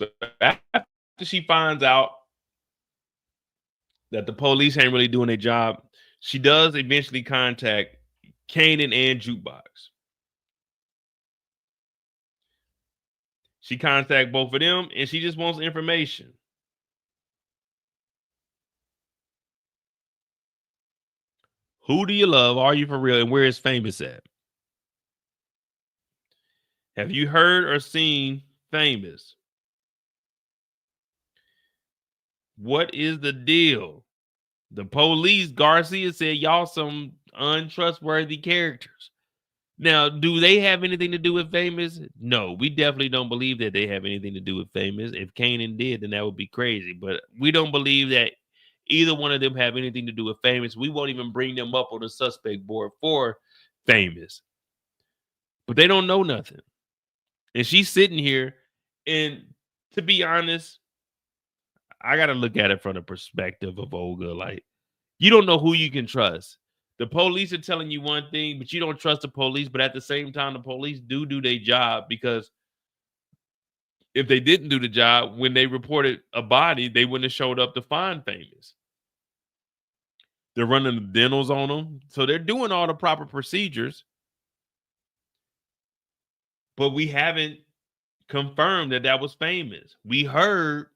So after she finds out that the police ain't really doing their job, she does eventually contact Kanan and Jukebox. She contacts both of them, and she just wants information. Who do you love? Are you for real? And where is Famous at? Have you heard or seen Famous? What is the deal? The police, Garcia said, y'all some untrustworthy characters. Now, do they have anything to do with Famous? No, we definitely don't believe that they have anything to do with Famous. If Kanan did, then that would be crazy. But we don't believe that either one of them have anything to do with Famous. We won't even bring them up on the suspect board for Famous. But they don't know nothing. And she's sitting here, and to be honest, I got to look at it from the perspective of Olga. Like, you don't know who you can trust. The police are telling you one thing, but you don't trust the police. But at the same time, the police do their job, because if they didn't do the job, when they reported a body, they wouldn't have showed up to find Famous. They're running the dentals on them. So they're doing all the proper procedures. But we haven't confirmed that that was Famous. We heard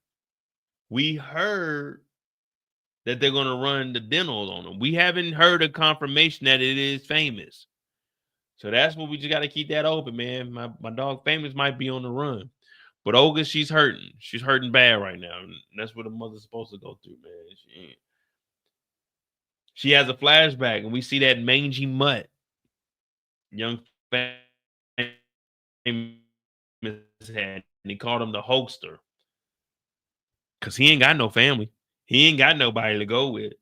that they're going to run the dentals on them. We haven't heard a confirmation that it is Famous. So that's what we just got to keep that open, man. My dog Famous might be on the run. But Olga, she's hurting. She's hurting bad right now. And that's what a mother's supposed to go through, man. She has a flashback, and we see that mangy mutt. Young Famous had, and he called him the hoaxer. Because he ain't got no family. He ain't got nobody to go with.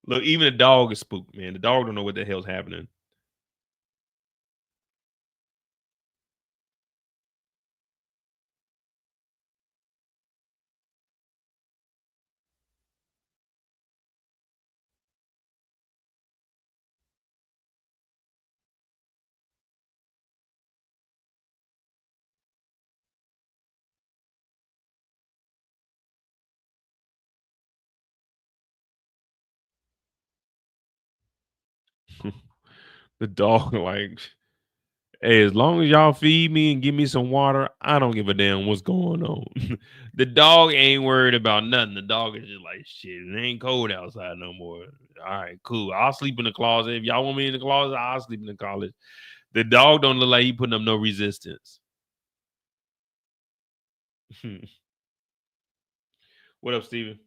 Look, even the dog is spooked, man. The dog don't know what the hell's happening. The dog, like, hey, as long as y'all feed me and give me some water, I don't give a damn what's going on. The dog ain't worried about nothing. The dog is just like, shit, it ain't cold outside no more. All right, cool. I'll sleep in the closet. If y'all want me in the closet, I'll sleep in the closet. The dog don't look like he putting up no resistance. What up, Steven?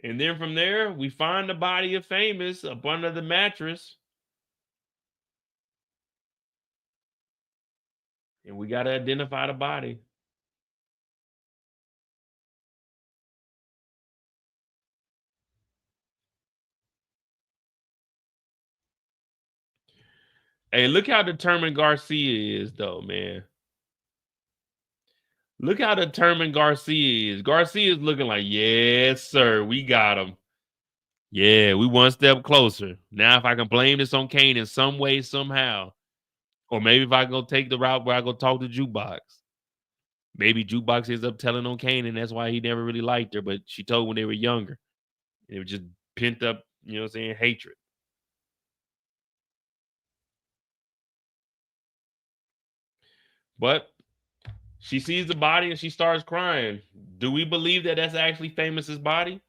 And then from there, we find the body of Famous up under the mattress. And we got to identify the body. Hey, look how determined Garcia is, though, man. Look how determined Garcia is. Garcia is looking like, yes, sir, we got him. Yeah, we one step closer. Now, if I can blame this on Kane in some way, somehow, or maybe if I go take the route where I go talk to Jukebox, maybe Jukebox ends up telling on Kane, and that's why he never really liked her, but she told when they were younger. It was just pent up, you know what I'm saying, hatred. But She sees the body and she starts crying. Do we believe that that's actually Famous's body?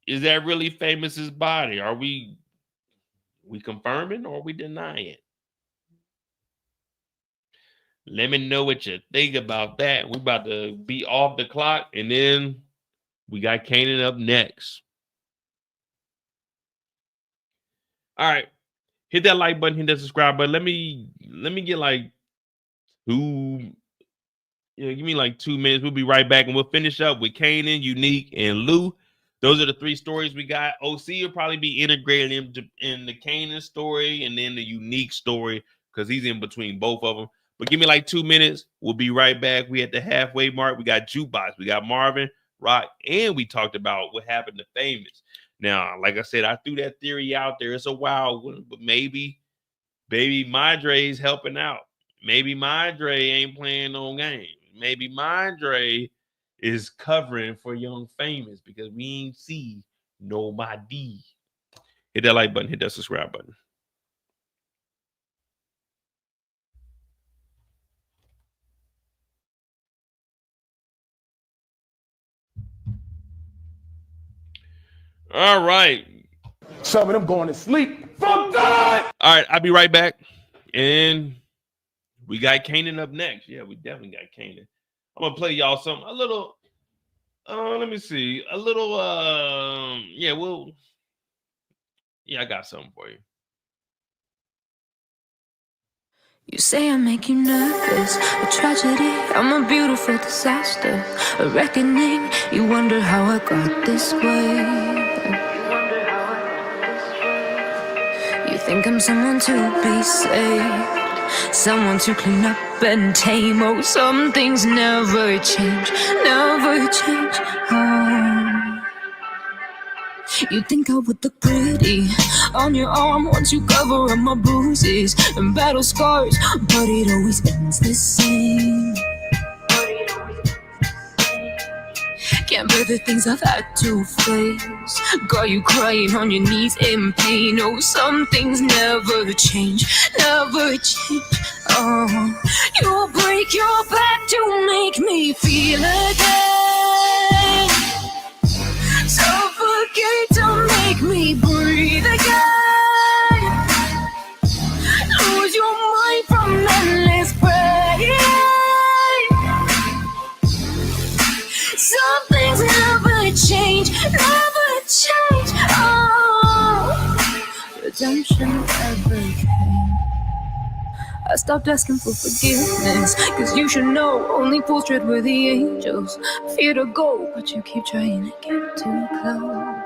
Is that really Famous's body? Are we confirming or are we denying? Let me know what you think about that. We're about to be off the clock, and then we got Kanan up next. All right. Hit that like button, hit that subscribe button. Let me get like two. Yeah, give me like 2 minutes. We'll be right back, and we'll finish up with Kanan, Unique, and Lou. Those are the 3 stories we got. OC will probably be integrated in the Kanan story and then the Unique story because he's in between both of them. But give me like 2 minutes. We'll be right back. We at the halfway mark. We got Jukebox. We got Marvin, Rock, and we talked about what happened to Famous. Now, like I said, I threw that theory out there. It's a wild one, but maybe Baby Madre's helping out. Maybe Madre ain't playing no game. Maybe Madre is covering for Young Famous because we ain't see nobody. Hit that like button, hit that subscribe button. All right. Some of them going to sleep. Fuck that! All right, I'll be right back. And we got Kanan up next. Yeah, we definitely got Kanan. I'm gonna play y'all something a little. Let me see. A little. I got something for you. You say I make you nervous, a tragedy, I'm a beautiful disaster, a reckoning, you wonder how I got this way. You think I'm someone to be saved, someone to clean up and tame. Oh, some things never change, never change. Oh. You think I would look pretty on your arm once you cover up my bruises and battle scars, but it always ends the same. Can't bear the things I've had to face. Got you crying on your knees in pain. Oh, some things never change, never change. Oh, you'll break your back to make me feel again. Suffocate to make me breathe again. Lose your mind from endless pain. Some things never change, never change. Oh, redemption never came. I stopped asking for forgiveness, cause you should know only fools tread where the angels fear to go, but you keep trying to get too close.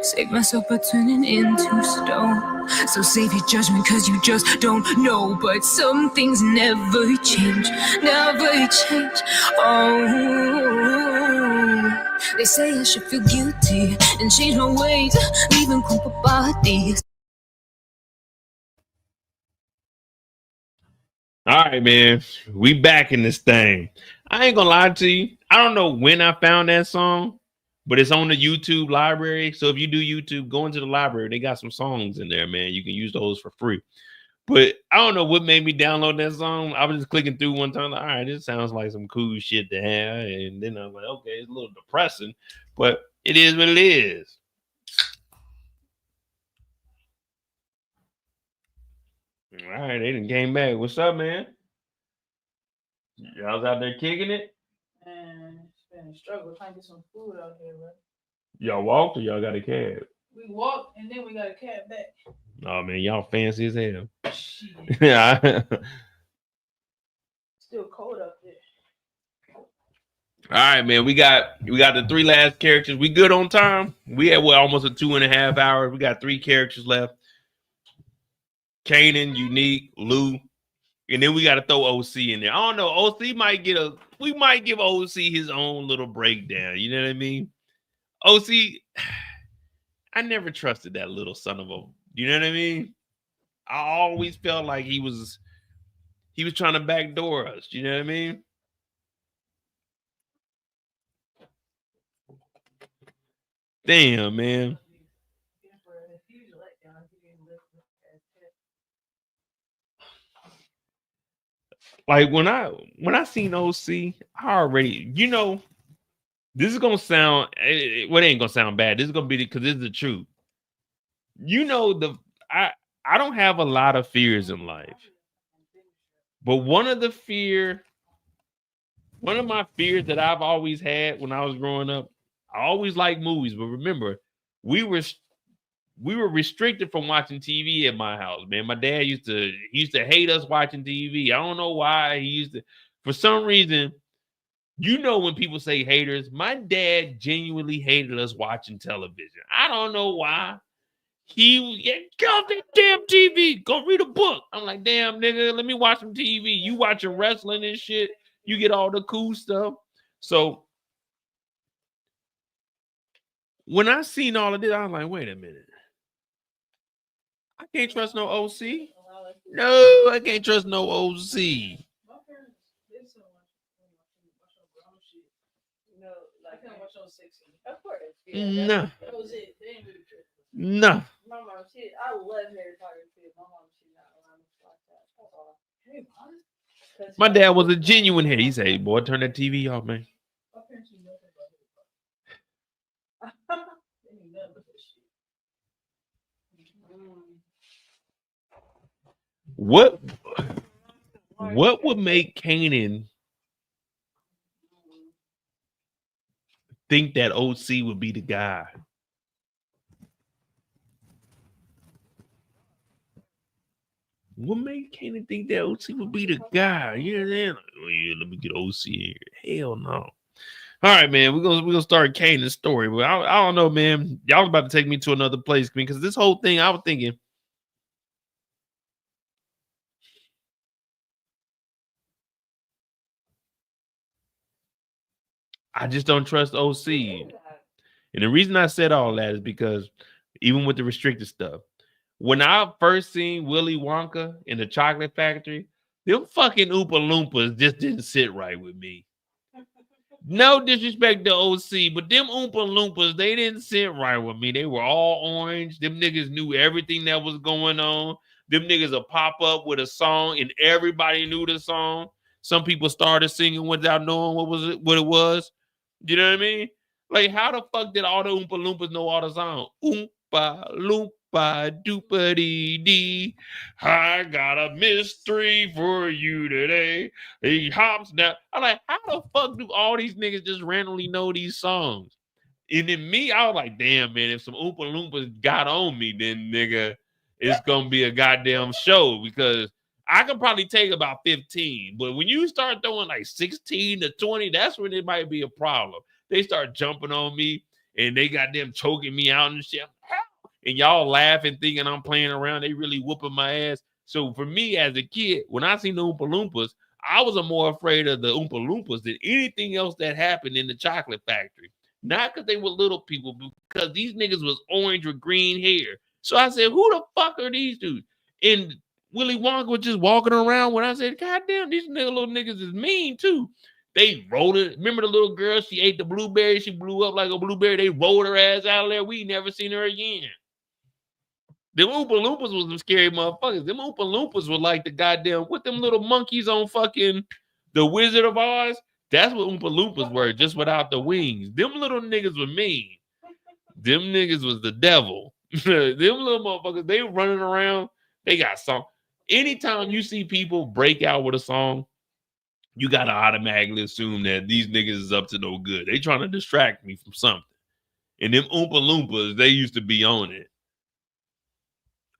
Save myself by turning into stone. So save your judgment cause you just don't know. But some things never change, never change. Oh, they say I should feel guilty and change my ways, leaving crumpled bodies. All right, man. We back in this thing. I ain't gonna lie to you. I don't know when I found that song, but it's on the YouTube library. So if you do YouTube, go into the library. They got some songs in there, man. You can use those for free. But I don't know what made me download that song. I was just clicking through one time. Like, all right, this sounds like some cool shit to have. And then I was like, okay, it's a little depressing, but it is what it is. All right, they done came back. What's up, man? Y'all's out there kicking it? Man, it's been a struggle trying to get some food out here, bro. Y'all walked or y'all got a cab? We walked and then we got a cab back. Oh man, y'all fancy as hell. Shit. Yeah. Still cold up there. All right, man. We got the 3 last characters. We good on time? We had almost a 2.5 hours. We got 3 characters left. Kanan, Unique, Lou, and then we got to throw OC in there. I don't know. OC might get we might give OC his own little breakdown. You know what I mean? OC, I never trusted that little son of a. You know what I mean? I always felt like he was trying to backdoor us. You know what I mean? Damn, man. Like when I seen OC, I already, this is gonna sound well, it ain't gonna sound bad. This is gonna be because this is the truth. I don't have a lot of fears in life, but one of my fears that I've always had when I was growing up, I always liked movies, but remember, we were restricted from watching TV at my house, man. My dad used to hate us watching TV. I don't know why. He used to, for some reason, when people say haters, my dad genuinely hated us watching television. I don't know why. Get off that damn TV. Go read a book. I'm like, damn, nigga, let me watch some TV. You watching wrestling and shit. You get all the cool stuff. So when I seen all of this, I was like, wait a minute. I can't trust no OC. No, I can't trust no OC. Of course. No. That was it. They ain't really tripping. No. My mom, I love Harry Potter too. My mom, she's not around like that. That's all. Harry Potter? My dad was a genuine hit. He said, hey, boy, turn that TV off, man. My parents knew nothing about Harry Potter. They knew nothing about this shit. What would make Kanan think that OC would be the guy? What made Kanan think that OC would be the guy? Yeah, like, oh yeah, let me get OC in here. Hell no. All right, man. We're gonna start Kanan's story, but I don't know, man. Y'all about to take me to another place because this whole thing, I was thinking. I just don't trust OC. And the reason I said all that is because even with the restricted stuff, when I first seen Willy Wonka in the Chocolate Factory, them fucking Oompa Loompas just didn't sit right with me. No disrespect to OC, but them Oompa Loompas, they didn't sit right with me. They were all orange. Them niggas knew everything that was going on. Them niggas will pop up with a song and everybody knew the song. Some people started singing without knowing what it was. You know what I mean? Like, how the fuck did all the Oompa Loompas know all the songs? Oompa Loompa doopity dee. I got a mystery for you today. He hops down. I'm like, how the fuck do all these niggas just randomly know these songs? And then me, I was like, damn, man, if some Oompa Loompas got on me, then nigga, it's gonna be a goddamn show because I can probably take about 15. But when you start throwing like 16 to 20, that's when it might be a problem. They start jumping on me and they got them choking me out and shit. And y'all laughing, thinking I'm playing around. They really whooping my ass. So for me as a kid, when I seen the Oompa Loompas, I was more afraid of the Oompa Loompas than anything else that happened in the Chocolate Factory. Not because they were little people, but because these niggas was orange with green hair. So I said, who the fuck are these dudes? And Willy Wonka was just walking around when I said, God damn, these little niggas is mean too. They rolled it. Remember the little girl? She ate the blueberry. She blew up like a blueberry. They rolled her ass out of there. We never seen her again. Them Oompa Loompas was some scary motherfuckers. Them Oompa Loompas were like the goddamn, what them little monkeys on fucking The Wizard of Oz? That's what Oompa Loompas were, just without the wings. Them little niggas were mean. Them niggas was the devil. Them little motherfuckers, they running around. They got song. Anytime you see people break out with a song, you got to automatically assume that these niggas is up to no good. They trying to distract me from something. And them Oompa Loompas, they used to be on it.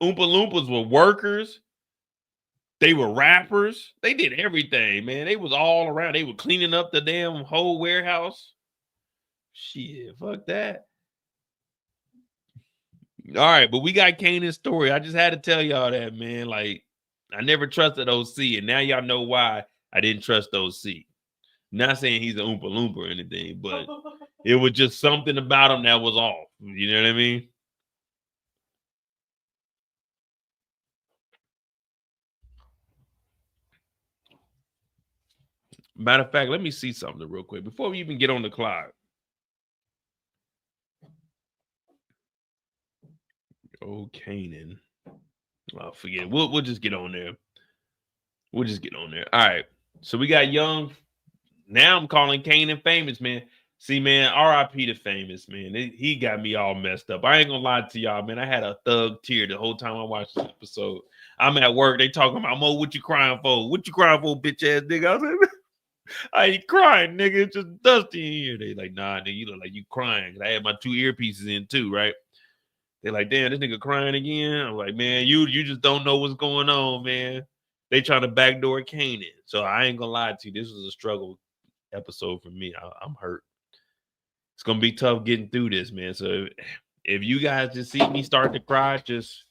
Oompa Loompas were workers. They were rappers. They did everything, man. They was all around. They were cleaning up the damn whole warehouse. Shit, fuck that. All right, but we got Kanan's story. I just had to tell y'all that, man. Like, I never trusted OC, and now y'all know why I didn't trust OC. Not saying he's an Oompa Loompa or anything, but it was just something about him that was off. You know what I mean? Matter of fact, let me see something real quick before we even get on the clock. Oh, Kanan. Oh, forget it. We'll just get on there. We'll just get on there. All right. So we got young. Now I'm calling Kanan famous, man. See, man, R.I.P. to famous, man. He got me all messed up. I ain't gonna lie to y'all, man. I had a thug tear the whole time I watched this episode. I'm at work. They talking about, Mo, what you crying for? What you crying for, bitch ass nigga? I was like, I ain't crying, nigga. It's just dusty in here. They like, nah, nigga, you look like you crying. Cause I had my 2 earpieces in too, right? They like, damn, this nigga crying again. I'm like, man, you just don't know what's going on, man. They trying to backdoor Kanan. So I ain't gonna lie to you. This was a struggle episode for me. I'm hurt. It's gonna be tough getting through this, man. So if you guys just see me start to cry, just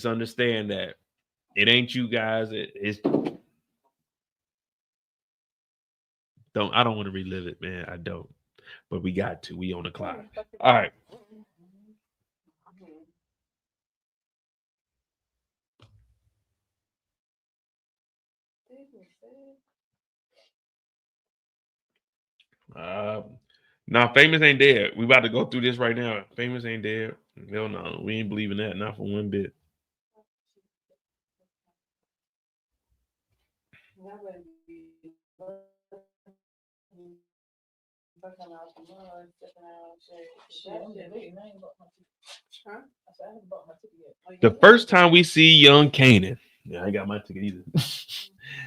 understand that it ain't you guys. It's I don't want to relive it, man. I don't. But we got to. We on the clock. All right. Nah, famous ain't dead. We about to go through this right now. Famous ain't dead. Hell no, we ain't believing that. Not for one bit. The first time we see young Kanan, yeah, I ain't got my ticket either.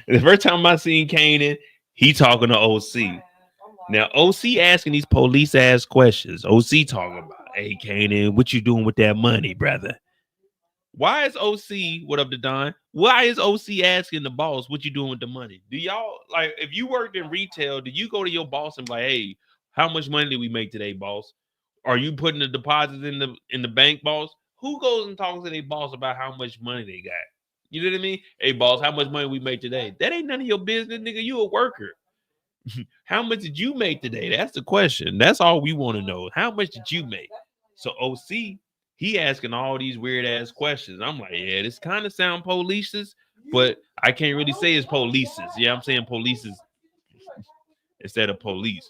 The first time I seen Kanan, he talking to OC. Now OC asking these police ass questions. OC talking about, hey Kanan, what you doing with that money, brother? Why is OC, what up to Don? Why is OC asking the boss what you doing with the money? Do y'all, like, if you worked in retail, do you go to your boss and be like, hey, how much money did we make today, boss? Are you putting the deposits in the bank, boss? Who goes and talks to their boss about how much money they got? You know what I mean? Hey, boss, how much money we made today? That ain't none of your business, nigga. You a worker. How much did you make today? That's the question. That's all we want to know. How much did you make? So OC, he asking all these weird ass questions. I'm like, yeah, this kind of sound polices, but I can't really say it's polices. Yeah, I'm saying polices instead of police.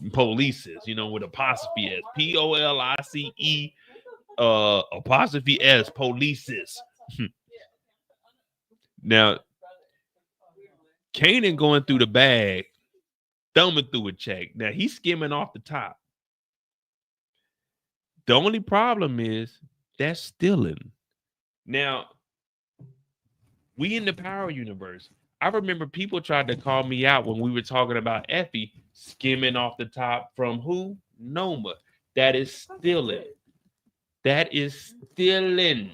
Polices, you know, with apostrophe S. POLICE apostrophe S, polices. Now, Kanan going through the bag, thumbing through a check. Now he's skimming off the top. The only problem is that's stealing. Now, we in the Power universe. I remember people tried to call me out when we were talking about Effie skimming off the top from who? Noma. That is stealing. That is stealing.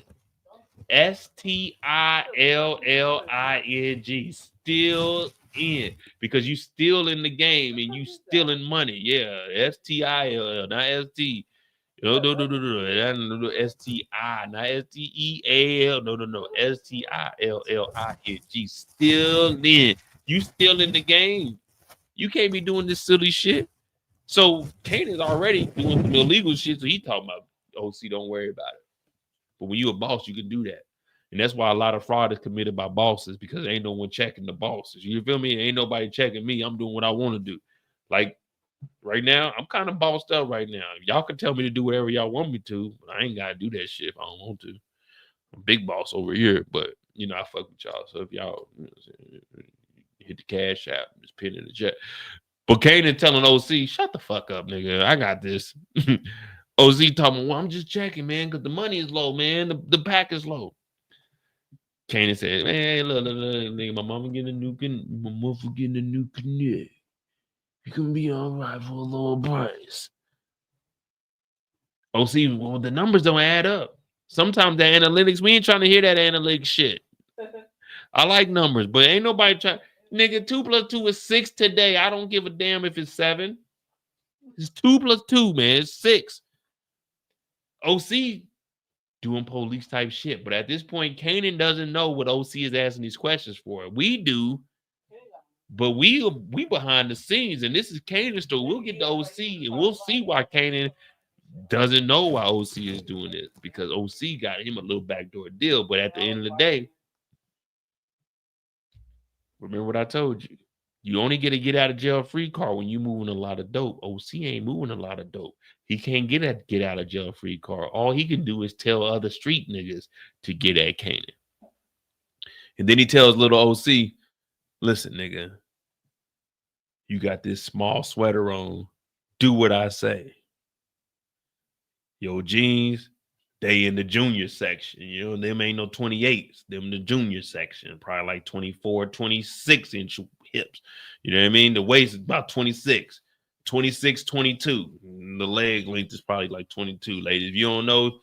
STILLING. Still in. Because you still in the game and you stealing money. Yeah. STILL, not ST. No. STI, not STEAL. No. STILLING. Still in. You still in the game. You can't be doing this silly shit. So Kanan's already doing some illegal shit. So he talking about OC, don't worry about it. But when you a boss, you can do that. And that's why a lot of fraud is committed by bosses, because ain't no one checking the bosses. You feel me? Ain't nobody checking me. I'm doing what I want to do. Like right now, I'm kind of bossed up right now. Y'all can tell me to do whatever y'all want me to, but I ain't got to do that shit if I don't want to. I'm big boss over here, but you know, I fuck with y'all. So if y'all hit the cash app, just pin in the jet. But Kanan telling OC, shut the fuck up, nigga. I got this. OC talking, well, I'm just checking, man, because the money is low, man. The pack is low. Kanan said, man, look, nigga, my mama getting a new connect. You can be all right for a lower price. OC, well, the numbers don't add up. Sometimes the analytics, we ain't trying to hear that analytics shit. I like numbers, but ain't nobody trying. Nigga, 2 + 2 is 6 today. I don't give a damn if it's 7. It's 2 + 2, man. It's 6. OC doing police type shit. But at this point, Kanan doesn't know what OC is asking these questions for. We do, but we behind the scenes, and this is Kanan's story. We'll get to OC, and we'll see why Kanan doesn't know why OC is doing this, because OC got him a little backdoor deal. But at the end of the day, remember what I told you. You only get out of jail free card when you moving a lot of dope. OC ain't moving a lot of dope. He can't get out of jail free card. All he can do is tell other street niggas to get at Kanan. And then he tells little OC, Listen, nigga, you got this small sweater on. Do what I say. Your jeans, they in the junior section. You know, them ain't no 28s. Them the junior section. Probably like 24, 26 inch hips. You know what I mean? The waist is about 26. 26, 22. The leg length is probably like 22. Ladies, if you don't know,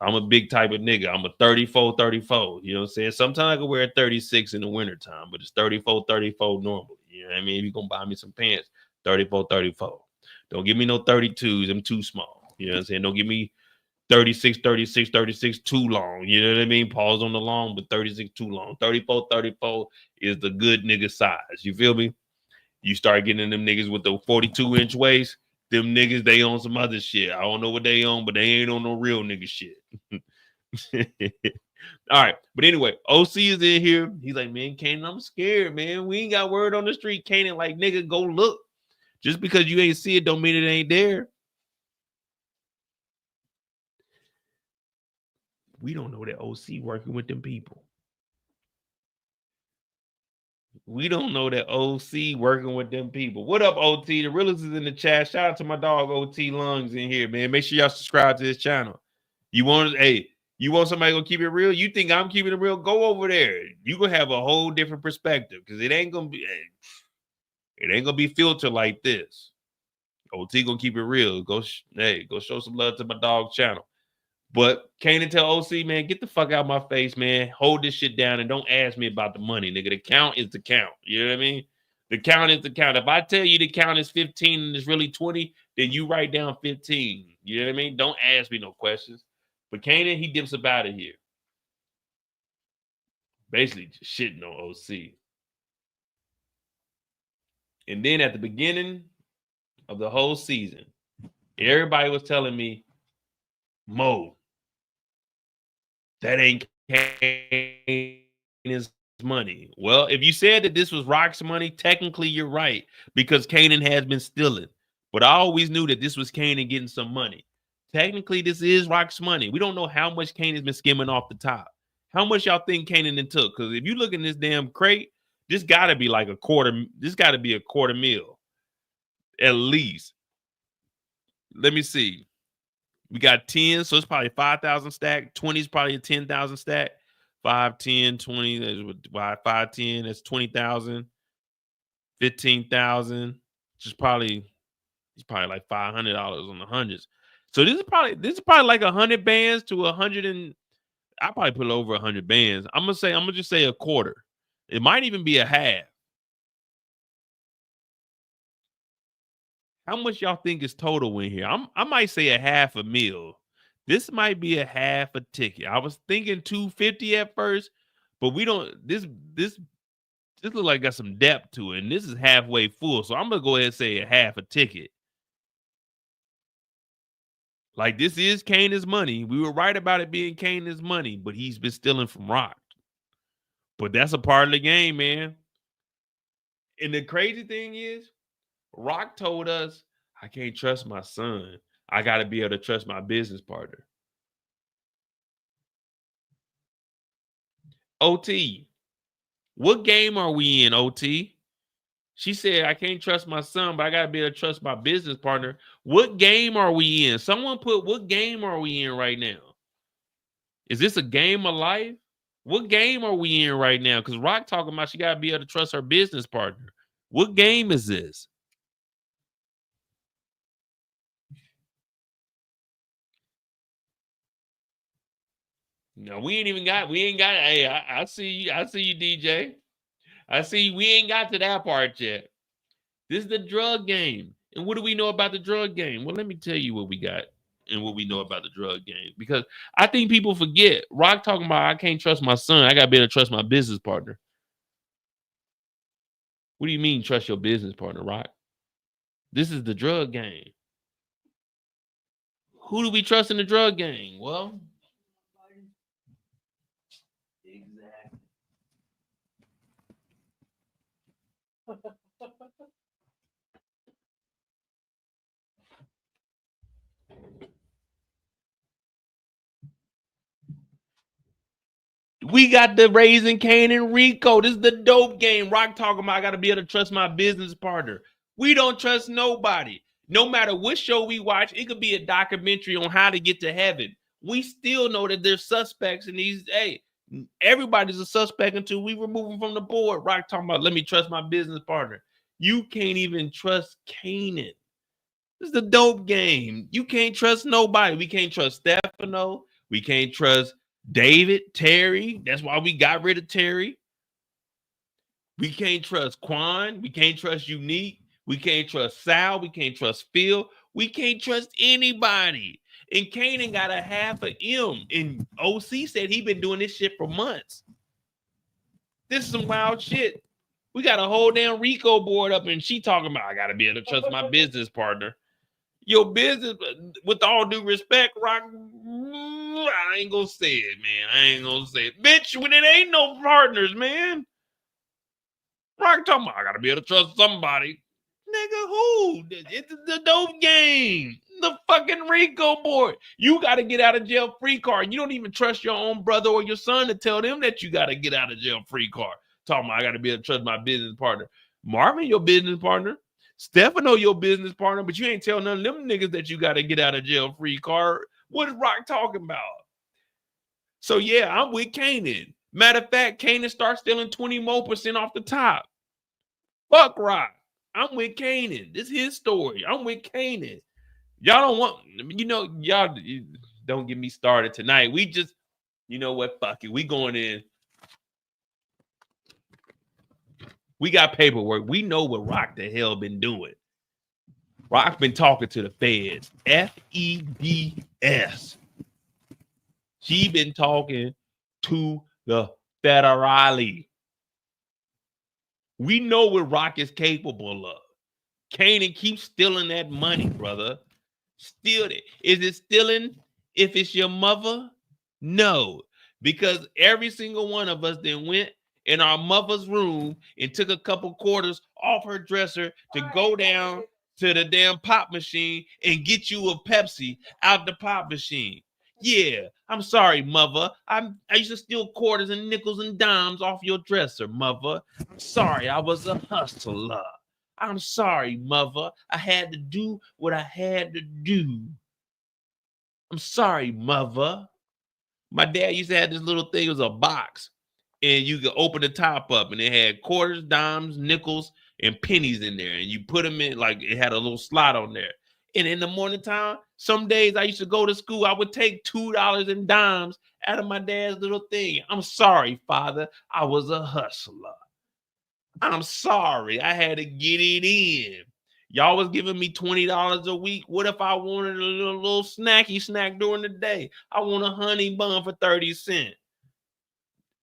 I'm a big type of nigga. I'm a 34, 34. You know what I'm saying? Sometimes I can wear a 36 in the wintertime, but it's 34, 34 normally. You know what I mean? If you're going to buy me some pants, 34, 34. Don't give me no 32s. I'm too small. You know what I'm saying? Don't give me 36, 36, 36 too long. You know what I mean? Pause on the long, but 36 too long. 34, 34 is the good nigga size. You feel me? You start getting them niggas with the 42-inch waist, them niggas, they on some other shit. I don't know what they on, but they ain't on no real nigga shit. All right. But anyway, OC is in here. He's like, man, Kanan, I'm scared, man. We ain't got word on the street. Kanan, like, nigga, go look. Just because you ain't see it don't mean it ain't there. We don't know that OC working with them people. We don't know that OC working with them people. What up, OT? The realest is in the chat. Shout out to my dog OT Lungs in here, man. Make sure y'all subscribe to this channel. You want somebody gonna keep it real? You think I'm keeping it real? Go over there. You gonna have a whole different perspective because it ain't gonna be filtered like this. OT gonna keep it real. Go show some love to my dog channel. But Kanan tell OC, man, get the fuck out of my face, man. Hold this shit down and don't ask me about the money, nigga. The count is the count. You know what I mean? The count is the count. If I tell you the count is 15 and it's really 20, then you write down 15. You know what I mean? Don't ask me no questions. But Kanan, he dips up out of here. Basically just shitting on OC. And then at the beginning of the whole season, everybody was telling me, Mo, that ain't Kanan's money. Well, if you said that this was Rock's money, technically you're right because Kanan has been stealing. But I always knew that this was Kanan getting some money. Technically, this is Rock's money. We don't know how much Kanan's been skimming off the top. How much y'all think Kanan then took? Because if you look in this damn crate, this got to be like a quarter. This got to be a quarter mil at least. Let me see. We got 10, so it's probably 5,000 stack. 20 is probably a 10,000 stack. 5, 10, 20, that's 5, 10, that's 20,000. 15,000, which is probably, it's probably like $500 on the hundreds. So this is probably like 100 bands to 100 and I probably put it over 100 bands. I'm gonna just say a quarter. It might even be a half. How much y'all think is total in here? I might say a half a mil. This might be a half a ticket. I was thinking 250 at first, but we don't. This look like got some depth to it, and this is halfway full. So I'm gonna go ahead and say a half a ticket. Like this is Kanan's money. We were right about it being Kanan's money, but he's been stealing from Rock. But that's a part of the game, man. And the crazy thing is, Rock told us, I can't trust my son. I got to be able to trust my business partner. OT, what game are we in, OT? She said, I can't trust my son, but I got to be able to trust my business partner. What game are we in? Someone put, what game are we in right now? Is this a game of life? What game are we in right now? Because Rock talking about she got to be able to trust her business partner. What game is this? No, we ain't got, hey, I see you, DJ. I see we ain't got to that part yet. This is the drug game. And what do we know about the drug game? Well, let me tell you what we got and what we know about the drug game. Because I think people forget. Rock talking about, I can't trust my son. I got to be able to trust my business partner. What do you mean trust your business partner, Rock? This is the drug game. Who do we trust in the drug game? Well, exactly. We got the Raising Kanan Rico. This is the dope game. Rock talking about I got to be able to trust my business partner. We don't trust nobody. No matter what show we watch, it could be a documentary on how to get to heaven. We still know that there's suspects in these. Hey, everybody's a suspect until we remove them from the board. Rock talking about let me trust my business partner. You can't even trust Kanan. This is the dope game. You can't trust nobody. We can't trust Stefano. We can't trust David, Terry. That's why we got rid of Terry. We can't trust Quan. We can't trust Unique. We can't trust Sal. We can't trust Phil. We can't trust anybody. And Kanan got a half of M. And OC said he been doing this shit for months. This is some wild shit. We got a whole damn Rico board up and she talking about, I got to be able to trust my business partner. Your business, with all due respect, Rock, I ain't gonna say it, man. I ain't gonna say it. Bitch, when it ain't no partners, man. Rock talking about, I gotta be able to trust somebody. Nigga, who? It's the dope game. The fucking Rico board. You gotta get out of jail free card. You don't even trust your own brother or your son to tell them that you gotta get out of jail free card. Talking about, I gotta be able to trust my business partner. Marvin, your business partner. Stefano, your business partner, but you ain't telling none of them niggas that you got to get out of jail free card. What is Rock talking about? So, yeah, I'm with Kanan. Matter of fact, Kanan starts stealing 20% more off the top. Fuck Rock. I'm with Kanan. This is his story. I'm with Kanan. Y'all don't want, y'all don't get me started tonight. We just, you know what? Fuck it. We going in. We got paperwork. We know what Rock the hell been doing. Rock been talking to the feds. FEDS. She been talking to the federale. We know what Rock is capable of. Kanan keeps stealing that money, brother. Steal it. Is it stealing if it's your mother? No. Because every single one of us then went in our mother's room and took a couple quarters off her dresser to go down to the damn pop machine and get you a Pepsi out the pop machine. Yeah, I'm sorry, mother. I used to steal quarters and nickels and dimes off your dresser, mother. I'm sorry, I was a hustler. I'm sorry, mother. I had to do what I had to do. I'm sorry, mother. My dad used to have this little thing. It was a box. And you could open the top up. And it had quarters, dimes, nickels, and pennies in there. And you put them in, like it had a little slot on there. And in the morning time, some days I used to go to school. I would take $2 in dimes out of my dad's little thing. I'm sorry, Father. I was a hustler. I'm sorry. I had to get it in. Y'all was giving me $20 a week. What if I wanted a little snacky snack during the day? I want a honey bun for 30 cents.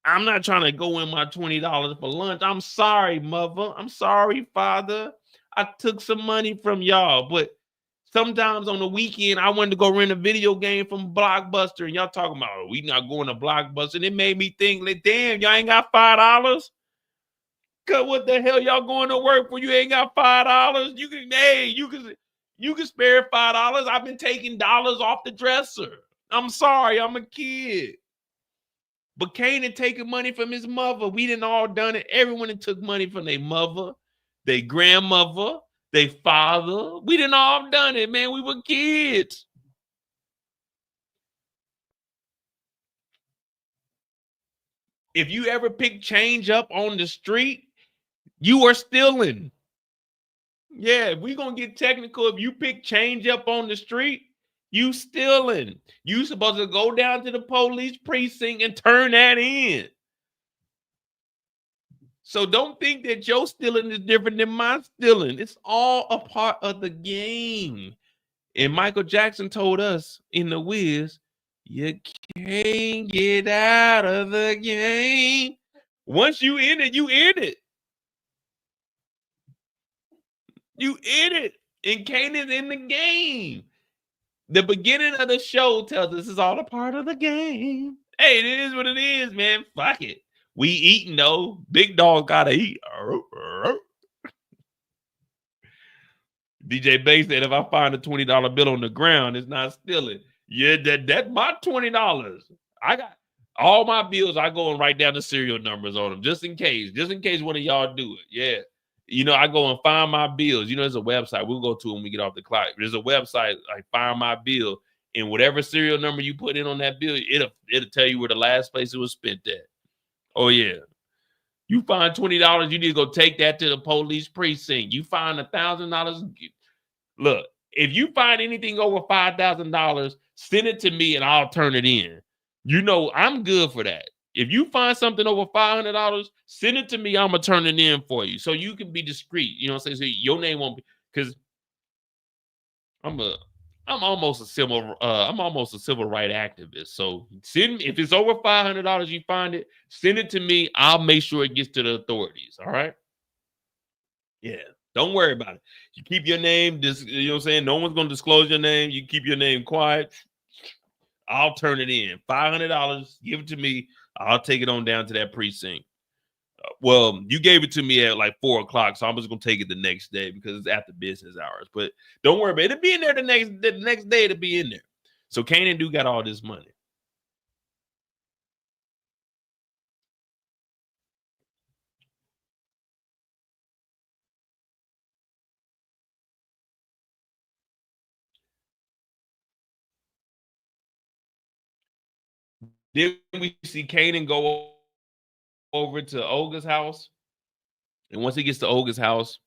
I'm not trying to go in my $20 for lunch. I'm sorry, mother. I'm sorry, father. I took some money from y'all, but sometimes on the weekend, I wanted to go rent a video game from Blockbuster, and y'all talking about, oh, we not going to Blockbuster. And it made me think, like, damn, y'all ain't got $5? Cause what the hell y'all going to work for? You ain't got $5. You can spare $5. I've been taking dollars off the dresser. I'm sorry, I'm a kid. But Kanan taking money from his mother. We didn't all done it. Everyone that took money from their mother, their grandmother, their father. We didn't all done it, man. We were kids. If you ever pick change up on the street, you are stealing. Yeah, if we're going to get technical, if you pick change up on the street, you stealing. You supposed to go down to the police precinct and turn that in. So don't think that your stealing is different than my stealing. It's all a part of the game. And Michael Jackson told us in The Wiz, you can't get out of the game. Once you in it, you in it. You in it. And Kanan's in the game. The beginning of the show tells us it's all a part of the game. Hey, it is what it is, man. Fuck it. We eating though. Big dog gotta eat. DJ Bay said, if I find a $20 bill on the ground, it's not stealing. Yeah, that's my $20. All my bills, I go and write down the serial numbers on them just in case one of y'all do it. Yeah. You know, I go and find my bills. You know, there's a website. We'll go to when we get off the clock. There's a website, like Find My Bill. And whatever serial number you put in on that bill, it'll tell you where the last place it was spent at. Oh, yeah. You find $20, you need to go take that to the police precinct. You find $1,000. Look, if you find anything over $5,000, send it to me and I'll turn it in. You know, I'm good for that. If you find something over $500, send it to me. I'm going to turn it in for you so you can be discreet. You know what I'm saying? So your name won't be, because I'm almost a civil right activist. So if it's over $500, you find it, send it to me. I'll make sure it gets to the authorities. All right. Yeah. Don't worry about it. You keep your name, you know what I'm saying? No one's going to disclose your name. You keep your name quiet. I'll turn it in. $500, give it to me. I'll take it on down to that precinct. Well, you gave it to me at like 4 o'clock, so I'm just gonna take it the next day because it's after business hours. But don't worry about it. It'll be in there the next day. It'll be in there. So Kanan do got all this money. Then we see Kanan go over to Olga's house. And once he gets to Olga's house,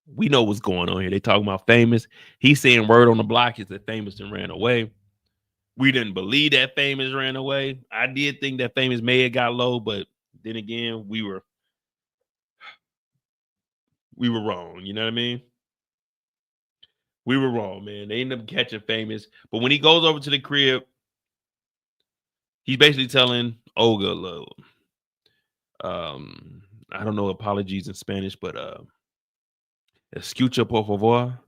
we know what's going on here. They talking about Famous. He's saying word on the block is that Famous and ran away. We didn't believe that Famous ran away. I did think that Famous may have got low, but then again, we were wrong. You know what I mean? We were wrong, man. They ended up catching Famous. But when he goes over to the crib, he's basically telling Olga, I don't know apologies in Spanish, but escucha por favor.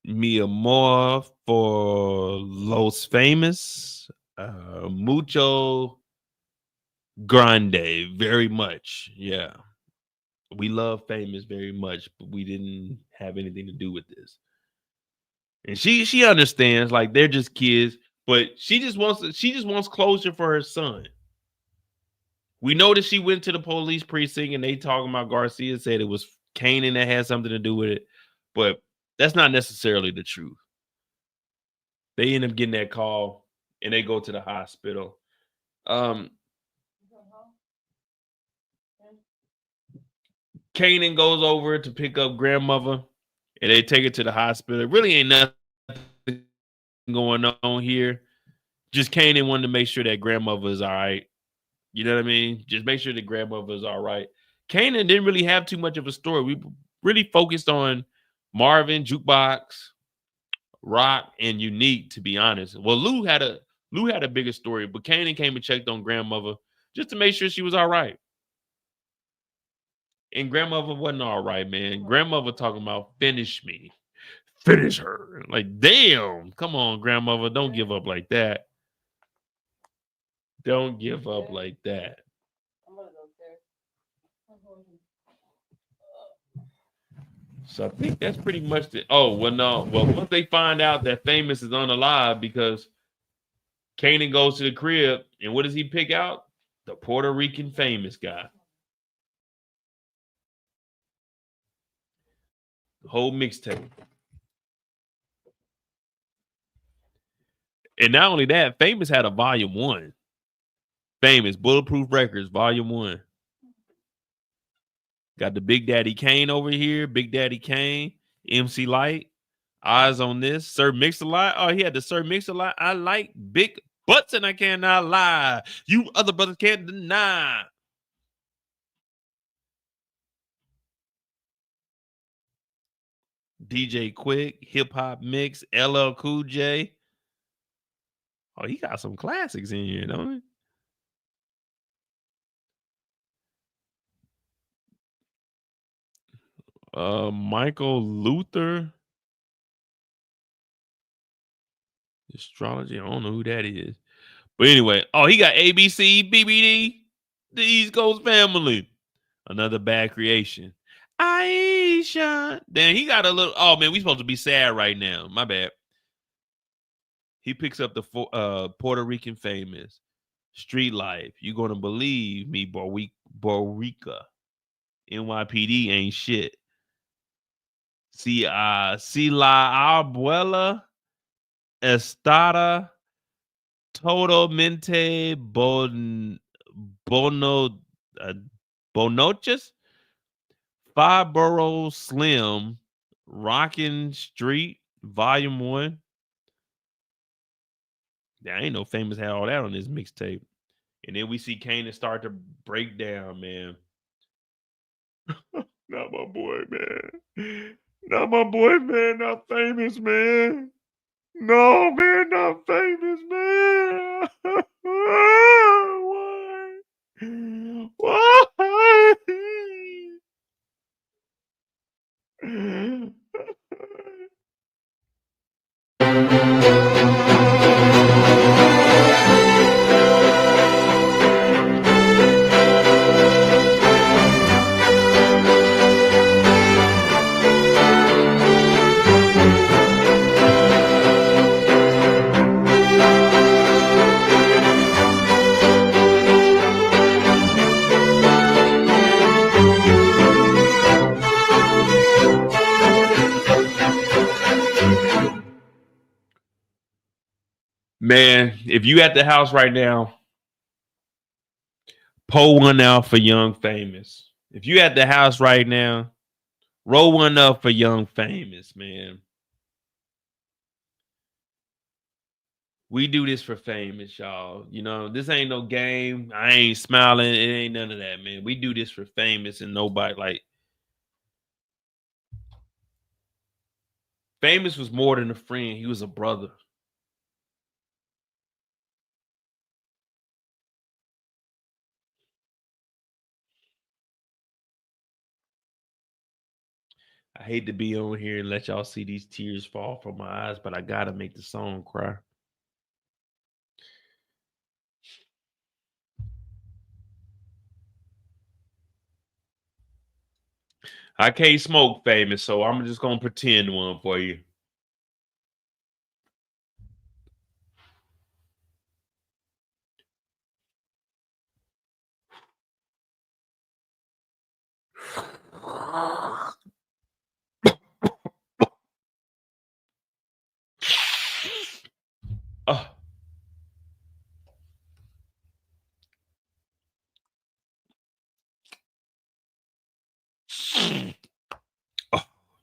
Mi amor for los Famous. Mucho grande. Very much. Yeah. We love Famous very much, but we didn't have anything to do with this. And she understands, like, they're just kids, but she just wants closure for her son. We know that she went to the police precinct and they talking about Garcia said it was Kanan that had something to do with it, but that's not necessarily the truth. They end up getting that call and they go to the hospital. Kanan goes over to pick up grandmother and they take her to the hospital. It really ain't nothing going on here. Just Kanan wanted to make sure that grandmother is all right. You know what I mean? Just make sure the grandmother is all right. Kanan didn't really have too much of a story. We really focused on Marvin, Jukebox, Rock, and Unique, to be honest. Well, Lou had a bigger story, but Kanan came and checked on grandmother just to make sure she was all right. And grandmother wasn't all right, man. Grandmother talking about finish me. Finish her. Like, damn. Come on, grandmother. Don't give up like that. Don't give up like that. So I think that's pretty much it. Oh, well, no. Well, once they find out that Famous is unalive because Kanan goes to the crib, and what does he pick out? The Puerto Rican Famous guy. The whole mixtape. And not only that, Famous had a volume 1. Famous Bulletproof Records, volume 1. Got the Big Daddy Kane over here. Big Daddy Kane, MC Light, Eyes on This, Sir Mix-a-Lot. Oh, he had the Sir Mix-a-Lot. I like big butts and I cannot lie. You other brothers can't deny. DJ Quick, Hip Hop Mix, LL Cool J. Oh, he got some classics in here, don't he? Michael Luther. Astrology. I don't know who that is. But anyway, oh, he got ABC, BBD, the East Coast Family. Another Bad Creation. Aisha. Then he got a little, oh man, we supposed to be sad right now. My bad. He picks up the Puerto Rican famous Street Life. You gonna believe me, Borica. NYPD ain't shit. Si la abuela estada totalmente bono bonoches. Five Borough Slim, Rockin' Street, Volume 1. There ain't no famous had all that on this mixtape. And then we see Kanan start to break down, man. Not my boy, man. Not my boy, man. Not famous, man. No, man, not famous, man. Why? Why? Man, if you at the house right now, pull one out for Young Famous. If you at the house right now, roll one up for Young Famous, man. We do this for Famous, y'all. You know, this ain't no game. I ain't smiling. It ain't none of that, man. We do this for Famous and nobody like. Famous was more than a friend. He was a brother. I hate to be on here and let y'all see these tears fall from my eyes, but I gotta make the song cry. I can't smoke Famous, so I'm just gonna pretend one for you.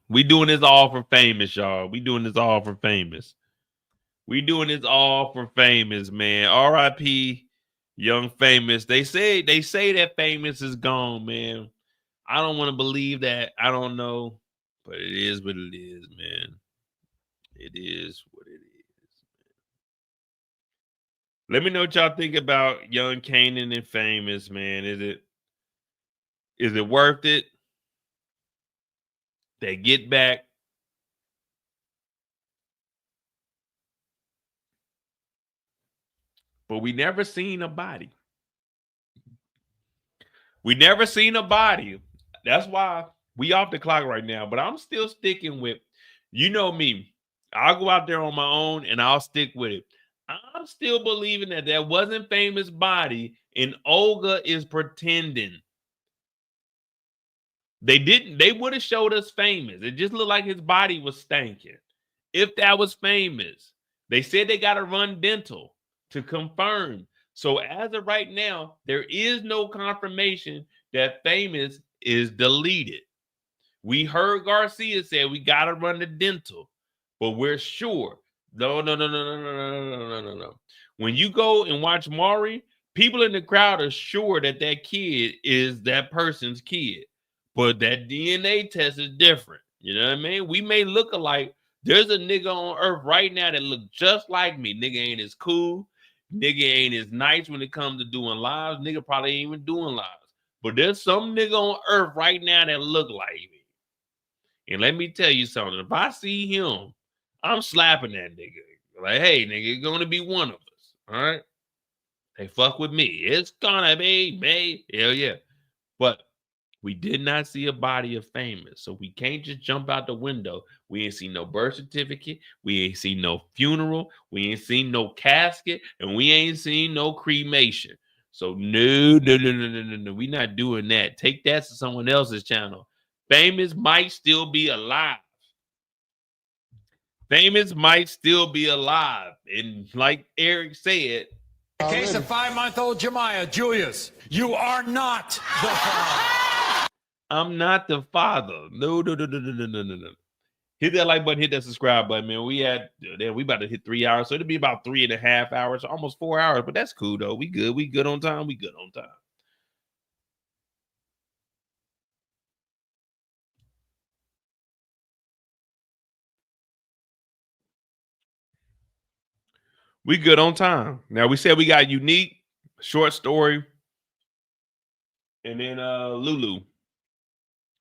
We doing this all for Famous, y'all. We doing this all for Famous. We doing this all for Famous, man. R.I.P. Young Famous. They say that Famous is gone, man. I don't want to believe that. I don't know, but it is what it is, man. It is what it is. Let me know what y'all think about Young Kanan and Famous, man. Is it worth it? They get back. But we never seen a body. We never seen a body. That's why we off the clock right now. But I'm still sticking with, you know me. I'll go out there on my own and I'll stick with it. I'm still believing that there wasn't Famous body and Olga is pretending. They would have showed us Famous. It just looked like his body was stinking. If that was Famous. They said they got to run dental to confirm. So as of right now, there is no confirmation that Famous is deleted. We heard Garcia say we got to run the dental, but we're sure. No. When you go and watch Maury, people in the crowd are sure that that kid is that person's kid, but that DNA test is different. You know what I mean? We may look alike. There's a nigga on earth right now that look just like me. Nigga ain't as cool. Nigga ain't as nice when it comes to doing lives. Nigga probably ain't even doing lives. But there's some nigga on earth right now that look like me. And let me tell you something. If I see him, I'm slapping that nigga. Like, hey, nigga, it's gonna be one of us. All right? Hey, fuck with me. It's gonna be me. Hell yeah. But We did not see a body of Famous, so we can't just jump out the window. We ain't seen no birth certificate. We ain't seen no funeral. We ain't seen no casket, and we ain't seen no cremation. So no. We not doing that. Take that to someone else's channel. Famous might still be alive. Famous might still be alive. And like Eric said, In the case of 5-month-old Jemiah, Julius, you are not the father. I'm not the father. No. Hit that like button, hit that subscribe button, man. We about to hit 3 hours, so it'll be about 3.5 hours, almost 4 hours, but that's cool though. We good. We good on time. We good on time. We good on time. Now we said we got Unique, short story, and then Lulu.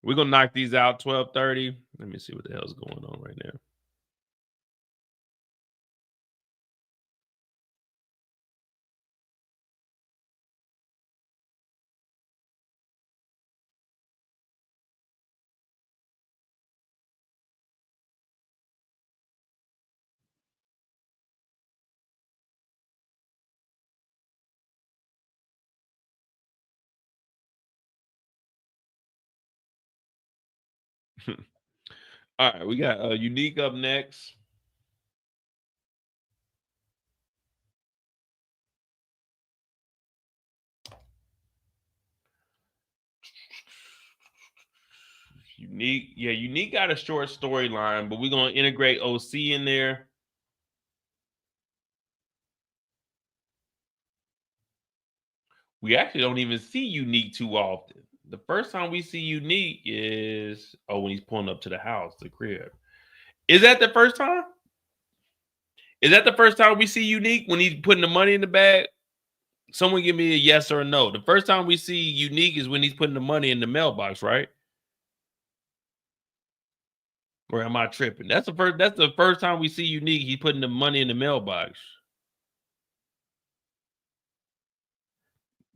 We're gonna knock these out 12:30. Let me see what the hell's going on right now. All right, we got Unique up next. Unique, yeah, Unique got a short storyline, but we're gonna integrate OC in there. We actually don't even see Unique too often. The first time we see Unique is when he's pulling up to the house, the crib. Is that the first time? Is that the first time we see Unique when he's putting the money in the bag? Someone give me a yes or a no. The first time we see Unique is when he's putting the money in the mailbox, right? Or am I tripping? That's the first time we see Unique. He's putting the money in the mailbox.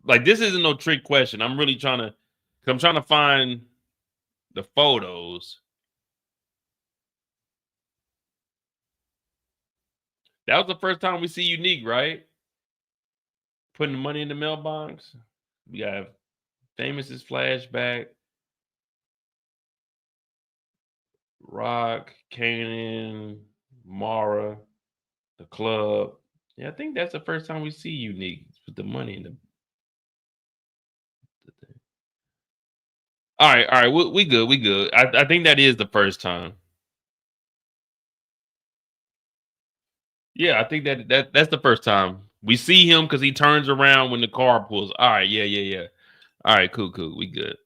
Like, this isn't no trick question. I'm really trying to find the photos. That was the first time we see Unique, right? Putting the money in the mailbox. We got Famous's flashback. Rock, Kanan, Mara, the club. Yeah, I think that's the first time we see Unique with the money in the thing. All right. We good. I think that is the first time. Yeah, I think that's the first time we see him because he turns around when the car pulls. All right, yeah. All right, cool. We good.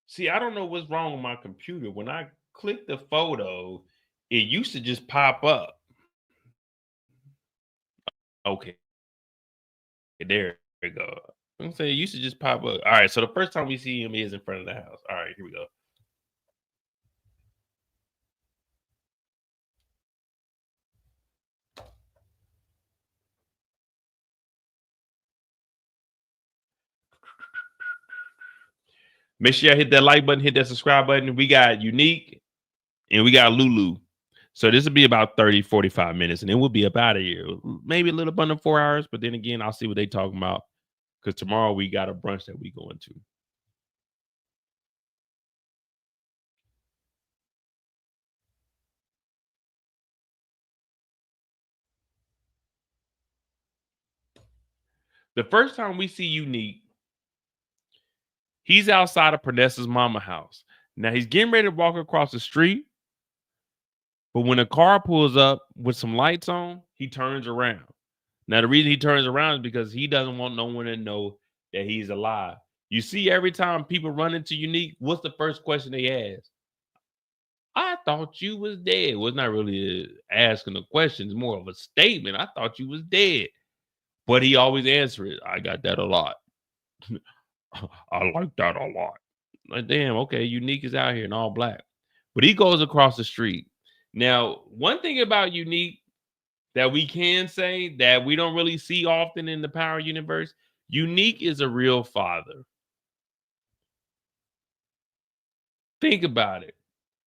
See, I don't know what's wrong with my computer. When I click the photo, it used to just pop up. Okay, there we go. I'm saying it used to just pop up. All right, so the first time we see him is in front of the house. All right, here we go. Make sure y'all hit that like button, hit that subscribe button. We got Unique and we got Lulu. So this will be about 30, 45 minutes, and then we'll be up out of here. Maybe a little under 4 hours, but then again, I'll see what they talking about. Because tomorrow we got a brunch that we going to. The first time we see Unique, he's outside of Peressa's mama house. Now he's getting ready to walk across the street, but when a car pulls up with some lights on, he turns around. Now the reason he turns around is because he doesn't want no one to know that he's alive. You see, every time people run into Unique, what's the first question they ask? I thought you was dead. Well, it's not really asking a question. It's more of a statement. I thought you was dead. But he always answers it. I got that a lot. I like that a lot. Like, damn, okay, Unique is out here in all black. But he goes across the street. Now, one thing about Unique that we can say that we don't really see often in the Power universe, Unique is a real father. Think about it.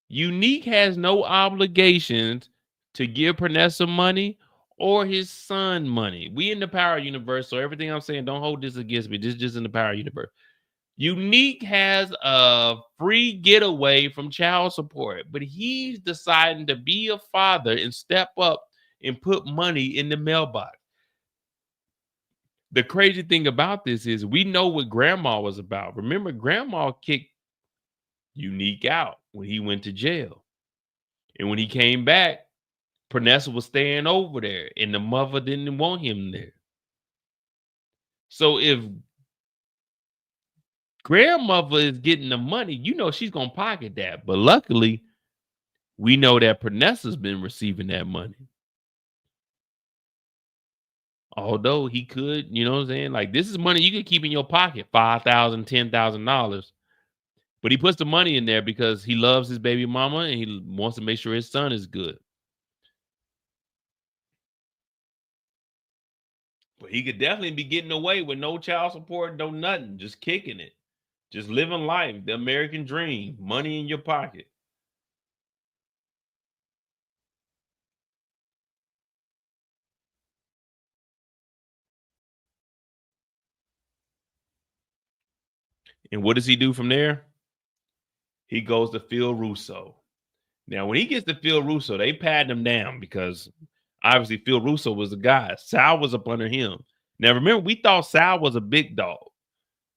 Unique has no obligations to give Peressa money or his son money. We in the Power universe, so everything I'm saying, don't hold this against me. This is just in the Power universe. Unique has a free getaway from child support, but he's deciding to be a father and step up and put money in the mailbox. The crazy thing about this is we know what Grandma was about. Remember, Grandma kicked Unique out when he went to jail. And when he came back, Peressa was staying over there, and the mother didn't want him there. So if grandmother is getting the money, you know she's going to pocket that. But luckily, we know that Peressa's been receiving that money. Although he could, you know what I'm saying? Like, this is money you could keep in your pocket, $5,000, $10,000. But he puts the money in there because he loves his baby mama and he wants to make sure his son is good. But he could definitely be getting away with no child support, no nothing, just kicking it. Just living life, the American dream, money in your pocket. And what does he do from there? He goes to Phil Russo. Now, when he gets to Phil Russo, they pat him down because obviously Phil Russo was the guy. Sal was up under him. Now, remember, we thought Sal was a big dog.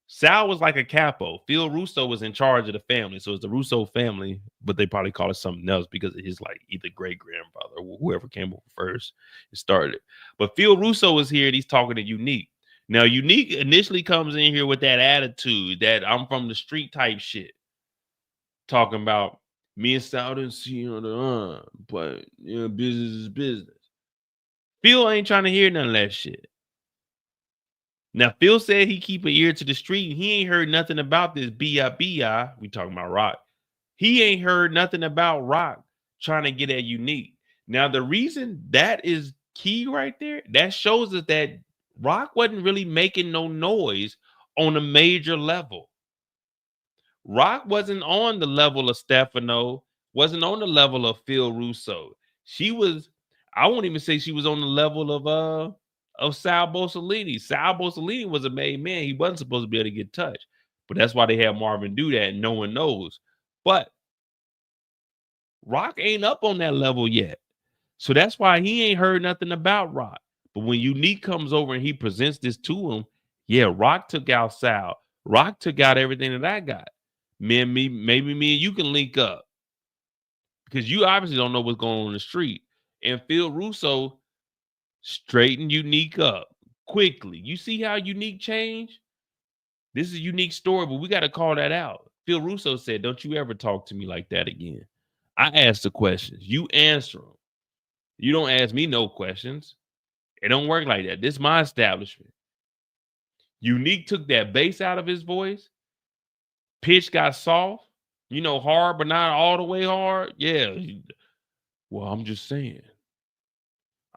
Sal was like a capo. Phil Russo was in charge of the family. So it's the Russo family, but they probably call it something else because of his like either great-grandfather or whoever came over first and started it. But Phil Russo is here and he's talking to Unique. Now, Unique initially comes in here with that attitude that I'm from the street type shit. Talking about me and Sal didn't see on the but you know, business is business. Phil ain't trying to hear none of that shit. Now, Phil said he keep an ear to the street. He ain't heard nothing about this B.I.B.I. We talking about Rock. He ain't heard nothing about Rock trying to get at Unique. Now, the reason that is key right there, that shows us that Rock wasn't really making no noise on a major level. Rock wasn't on the level of Stefano, wasn't on the level of Phil Russo. She was, I won't even say she was on the level of Sal Bosolini. Sal Bosolini was a made man. He wasn't supposed to be able to get touched. But that's why they had Marvin do that and no one knows. But Rock ain't up on that level yet. So that's why he ain't heard nothing about Rock. But when Unique comes over and he presents this to him, yeah, Rock took out Sal. Rock took out everything that I got. Maybe me and you can link up. Because you obviously don't know what's going on in the street. And Phil Russo straightened Unique up quickly. You see how Unique changed? This is a Unique story, but we got to call that out. Phil Russo said, don't you ever talk to me like that again. I ask the questions. You answer them. You don't ask me no questions. It don't work like that. This is my establishment. Unique took that bass out of his voice. Pitch got soft. You know, hard, but not all the way hard. Yeah. Well, I'm just saying.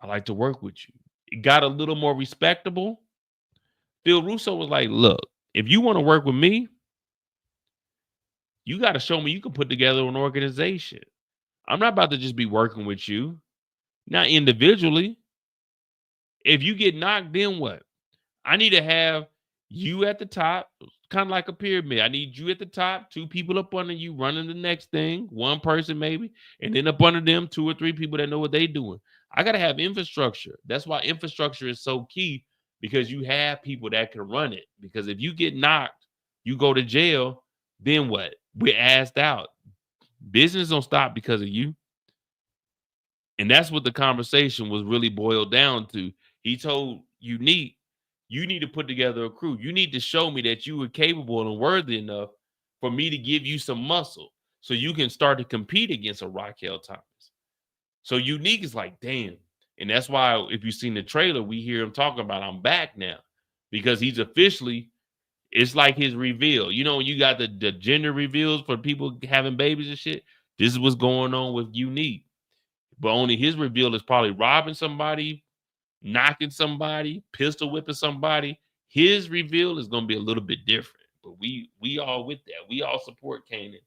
I like to work with you. It got a little more respectable. Phil Russo was like, look, if you want to work with me, you got to show me you can put together an organization. I'm not about to just be working with you. Not individually. If you get knocked, then what? I need to have you at the top, kind of like a pyramid. I need you at the top, 2 people up under you running the next thing, 1 person maybe, and then up under them, 2 or 3 people that know what they're doing. I got to have infrastructure. That's why infrastructure is so key, because you have people that can run it. Because if you get knocked, you go to jail, then what? we're asked out. Business don't stop because of you. And that's what the conversation was really boiled down to. He told Unique, you need to put together a crew. You need to show me that you were capable and worthy enough for me to give you some muscle so you can start to compete against a Raquel Thomas. So Unique is like, damn. And that's why if you've seen the trailer, we hear him talking about, I'm back now. Because he's officially, it's like his reveal. You know, you got the gender reveals for people having babies and shit. This is what's going on with Unique. But only his reveal is probably robbing somebody, knocking somebody, pistol whipping somebody. His reveal is going to be a little bit different. But we all with that. We all support Kanan.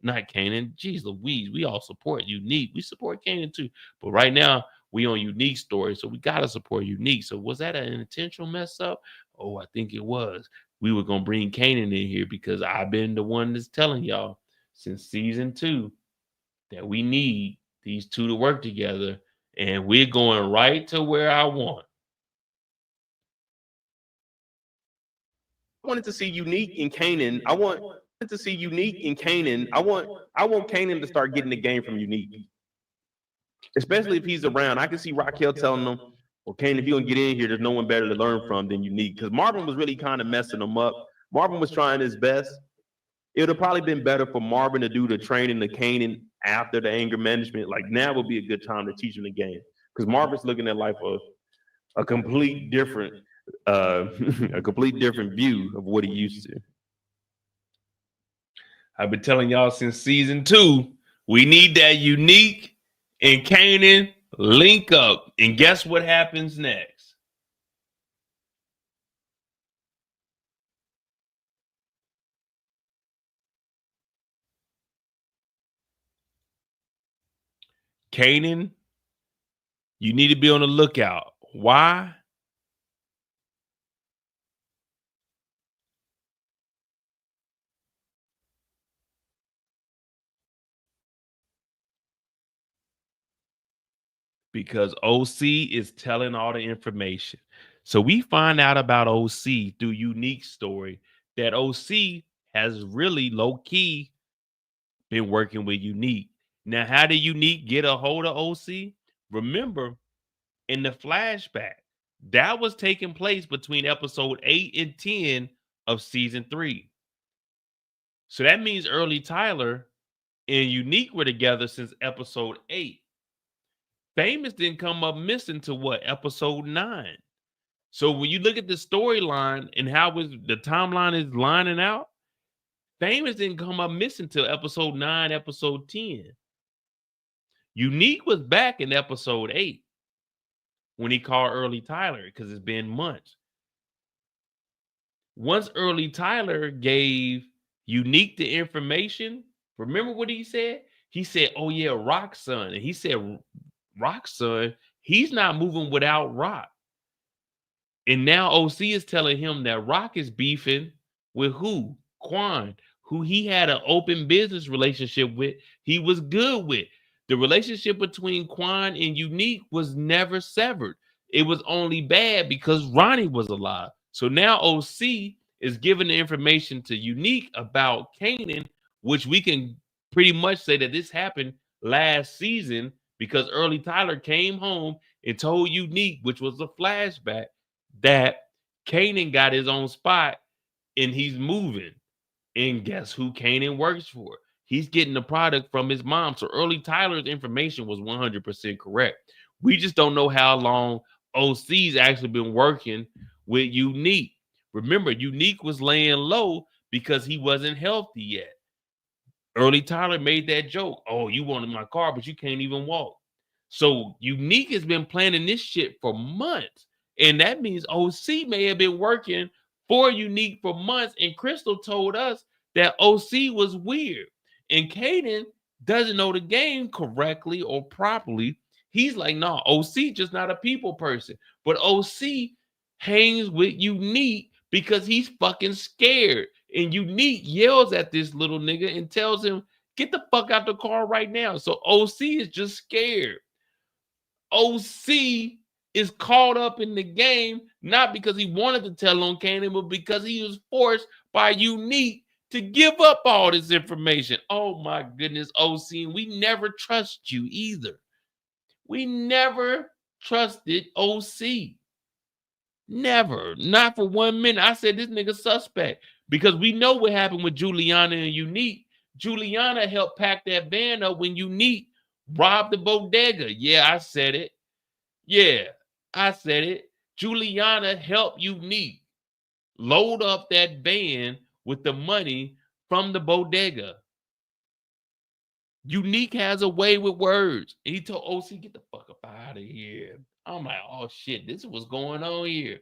Not Kanan. Jeez Louise. We all support Unique. We support Kanan too. But right now, we on Unique story. So we got to support Unique. So was that an intentional mess up? Oh, I think it was. We were going to bring Kanan in here because I've been the one that's telling y'all since season 2 that we need these two to work together, and we're going right to where I want. I wanted to see Unique in Kanan. I want Kanan to start getting the game from Unique. Especially if he's around. I can see Raquel telling him, well, Kanan, if you don't get in here, there's no one better to learn from than Unique. Because Marvin was really kind of messing him up. Marvin was trying his best. It would have probably been better for Marvin to do the training to Kanan after the anger management. Like now would be a good time to teach him the game. Because Marvin's looking at life a complete different view of what he used to. I've been telling y'all since season 2, we need that Unique and Kanan link up. And guess what happens next? Kanan, you need to be on the lookout. Why? Because OC is telling all the information. So we find out about OC through Unique story that OC has really low-key been working with Unique. Now, how did Unique get a hold of OC? Remember, in the flashback, that was taking place between episode 8 and 10 of season 3. So that means Early Tyler and Unique were together since episode 8. Famous didn't come up missing to what? Episode 9. So when you look at the storyline and how the timeline is lining out, Famous didn't come up missing till episode 9, episode 10. Unique was back in episode 8 when he called Early Tyler because it's been months. Once Early Tyler gave Unique the information, remember what he said? He said, oh yeah, Rock's son. And he said, Rock's son, he's not moving without Rock. And now OC is telling him that Rock is beefing with who? Quan, who he had an open business relationship with. He was good with. The relationship between Quan and Unique was never severed. It was only bad because Ronnie was alive. So now OC is giving the information to Unique about Kanan, which we can pretty much say that this happened last season because Early Tyler came home and told Unique, which was a flashback, that Kanan got his own spot and he's moving. And guess who Kanan works for? He's getting the product from his mom. So Early Tyler's information was 100% correct. We just don't know how long OC's actually been working with Unique. Remember, Unique was laying low because he wasn't healthy yet. Early Tyler made that joke. Oh, you wanted my car, but you can't even walk. So Unique has been planning this shit for months. And that means OC may have been working for Unique for months. And Crystal told us that OC was weird. And Kanan doesn't know the game correctly or properly. He's like, no, OC just not a people person. But OC hangs with Unique because he's fucking scared. And Unique yells at this little nigga and tells him, get the fuck out the car right now. So OC is just scared. OC is caught up in the game, not because he wanted to tell on Kanan, but because he was forced by Unique to give up all this information. Oh my goodness, OC, and we never trust you either. We never trusted OC. Never. Not for 1 minute. I said this nigga suspect because we know what happened with Juliana and Unique. Juliana helped pack that van up when Unique robbed the bodega. Yeah, I said it. Yeah, I said it. Juliana helped Unique load up that van with the money from the bodega. Unique has a way with words. And he told OC, get the fuck up out of here. I'm like, oh shit, this is what's going on here.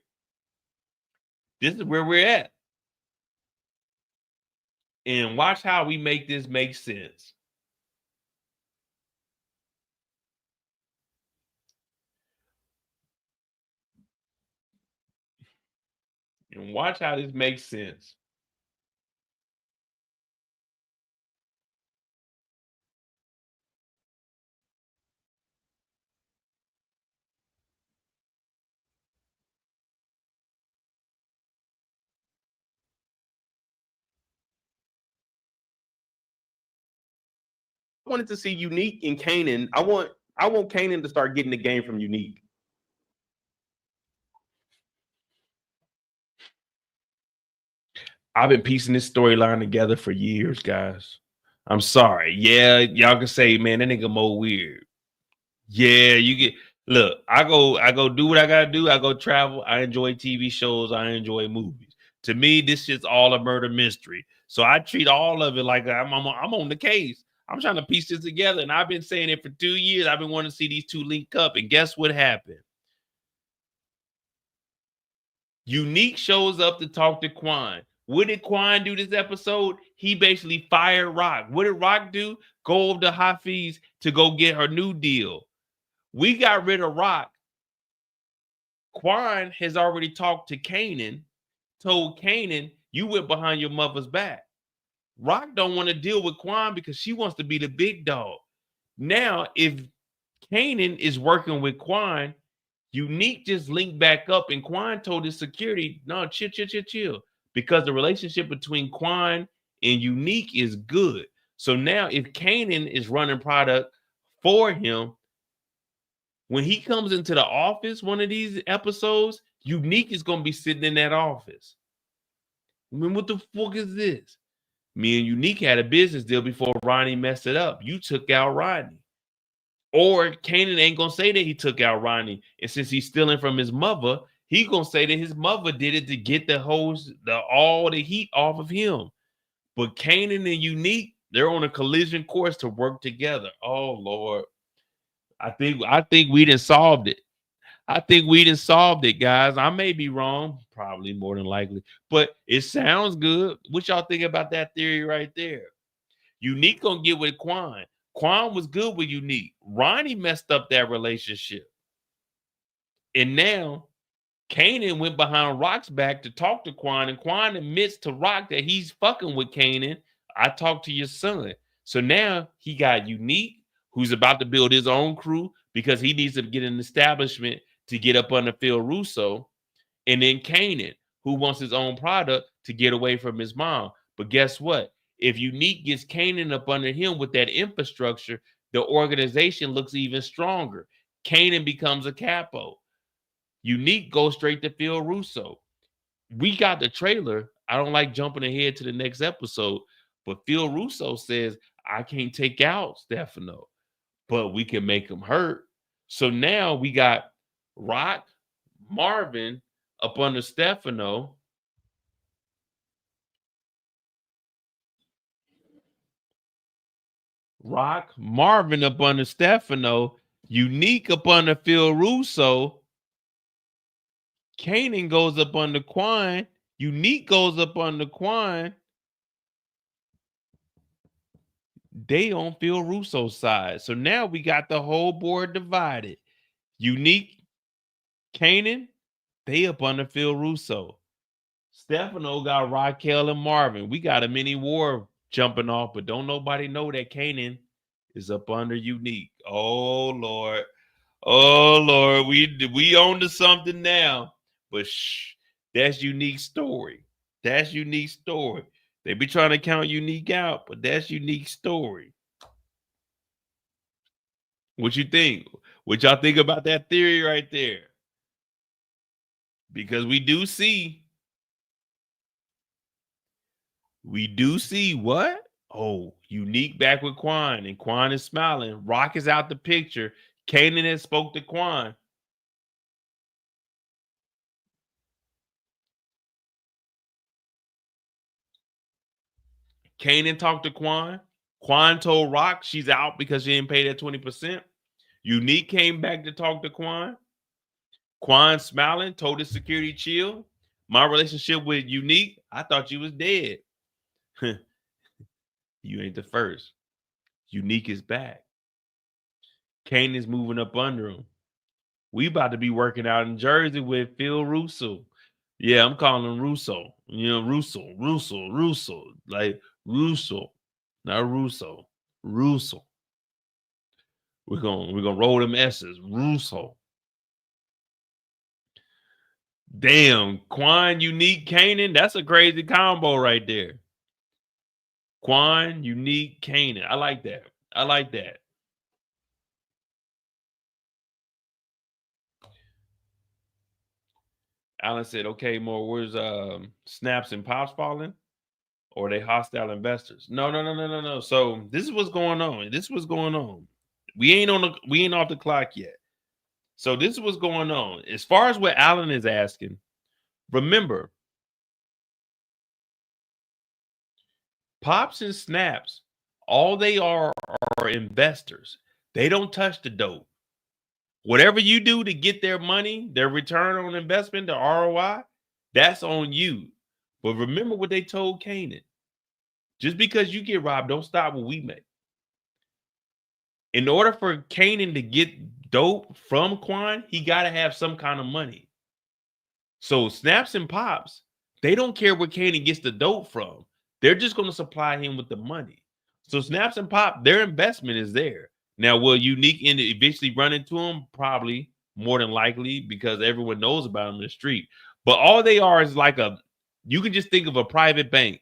This is where we're at. And watch how we make this make sense. And watch how this makes sense. I wanted to see Unique and Kanan. I want Kanan to start getting the game from Unique. I've been piecing this storyline together for years, guys. I'm sorry. Yeah, y'all can say, man, that nigga Mo weird. Yeah, you get look, I go do what I gotta do. I go travel. I enjoy TV shows, I enjoy movies. To me, this shit's all a murder mystery. So I treat all of it like I'm on the case. I'm trying to piece this together. And I've been saying it for 2 years. I've been wanting to see these two link up. And guess what happened? Unique shows up to talk to Quan. What did Quan do this episode? He basically fired Rock. What did Rock do? Go over to Hafiz to go get her new deal. We got rid of Rock. Quan has already talked to Kanan, told Kanan, you went behind your mother's back. Rock don't want to deal with Quan because she wants to be the big dog. Now, if Kanan is working with Quan, Unique just linked back up and Quan told his security, no, chill. Because the relationship between Quan and Unique is good. So now if Kanan is running product for him, when he comes into the office, one of these episodes, Unique is going to be sitting in that office. I mean, what the fuck is this? Me and Unique had a business deal before Ronnie messed it up. You took out Ronnie. Or Kanan ain't going to say that he took out Ronnie. And since he's stealing from his mother, he going to say that his mother did it to get all the heat off of him. But Kanan and Unique, they're on a collision course to work together. Oh, Lord. I think we done solved it. I think we done solved it, guys. I may be wrong, probably more than likely, but it sounds good. What y'all think about that theory right there? Unique gonna get with Quan. Quan was good with Unique. Ronnie messed up that relationship. And now Kanan went behind Rock's back to talk to Quan, and Quan admits to Rock that he's fucking with Kanan. I talked to your son. So now he got Unique, who's about to build his own crew because he needs to get an establishment to get up under Phil Russo. And then Kanan, who wants his own product to get away from his mom. But guess what? If Unique gets Kanan up under him with that infrastructure, the organization looks even stronger. Kanan becomes a capo. Unique goes straight to Phil Russo. We got the trailer. I don't like jumping ahead to the next episode, but Phil Russo says, I can't take out Stefano, but we can make him hurt. So now we got Rock, Marvin up under Stefano. Rock, Marvin up under Stefano. Unique up under Phil Russo. Kanan goes up under Quan. Unique goes up under Quan. They on Phil Russo's side. So now we got the whole board divided. Unique, Kanan, they up under Phil Russo. Stefano got Raquel and Marvin. We got a mini war jumping off, but don't nobody know that Kanan is up under Unique. Oh, Lord. Oh, Lord. We on to something now. But shh, that's Unique story. That's Unique story. They be trying to count Unique out, but that's Unique's story. What you think? What y'all think about that theory right there? Because we do see what? Oh, Unique back with Quan, and Quan is smiling. Rock is out the picture. Kanan has spoke to Quan. Kanan talked to Quan. Quan told Rock she's out because she didn't pay that 20%. Unique came back to talk to Quan. Quan smiling, told his security chill. My relationship with Unique, I thought you was dead. You ain't the first. Unique is back. Kanan's moving up under him. We about to be working out in Jersey with Phil Russo. Yeah, I'm calling him Russo. You know, Russo. Like Russo. Not Russo. Russo. We're gonna roll them S's. Russo. Damn, Quan, Unique, Kanan. That's a crazy combo right there. Quan, Unique, Kanan. I like that. I like that. Alan said, okay, more, where's Snaps and Pops falling? Or are they hostile investors? No. So this is what's going on. We ain't off the clock yet. So this is what's going on. As far as what Alan is asking, remember, Pops and Snaps, all they are investors. They don't touch the dope. Whatever you do to get their money, their return on investment, the ROI, that's on you. But remember what they told Kanan. Just because you get robbed, don't stop what we make. In order for Kanan to get dope from Quan, he got to have some kind of money. So Snaps and Pops, they don't care where Kanan gets the dope from. They're just going to supply him with the money. So Snaps and Pop, their investment is there. Now, will Unique eventually run into him? Probably, more than likely, because everyone knows about him in the street. But all they are is like you can just think of a private bank.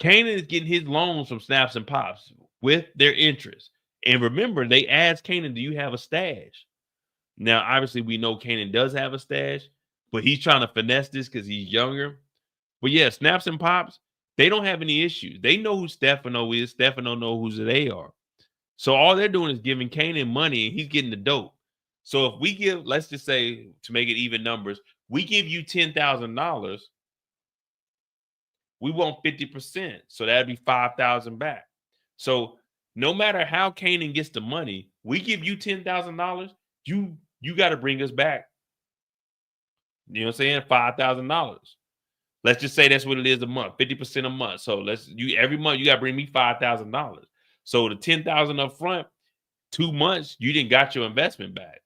Kanan is getting his loans from Snaps and Pops with their interest. And remember, they asked Kanan, do you have a stash? Now, obviously, we know Kanan does have a stash, but he's trying to finesse this because he's younger. But yeah, Snaps and Pops, they don't have any issues. They know who Stefano is. Stefano knows who they are. So all they're doing is giving Kanan money, and he's getting the dope. So if we give, let's just say, to make it even numbers, we give you $10,000, we want 50%. So that'd be $5,000 back. So no matter how Kanan gets the money, we give you $10,000, you got to bring us back. You know what I'm saying? $5,000. Let's just say that's what it is a month, 50% a month. So every month you got to bring me $5,000. So the $10,000 up front, 2 months, you didn't got your investment back.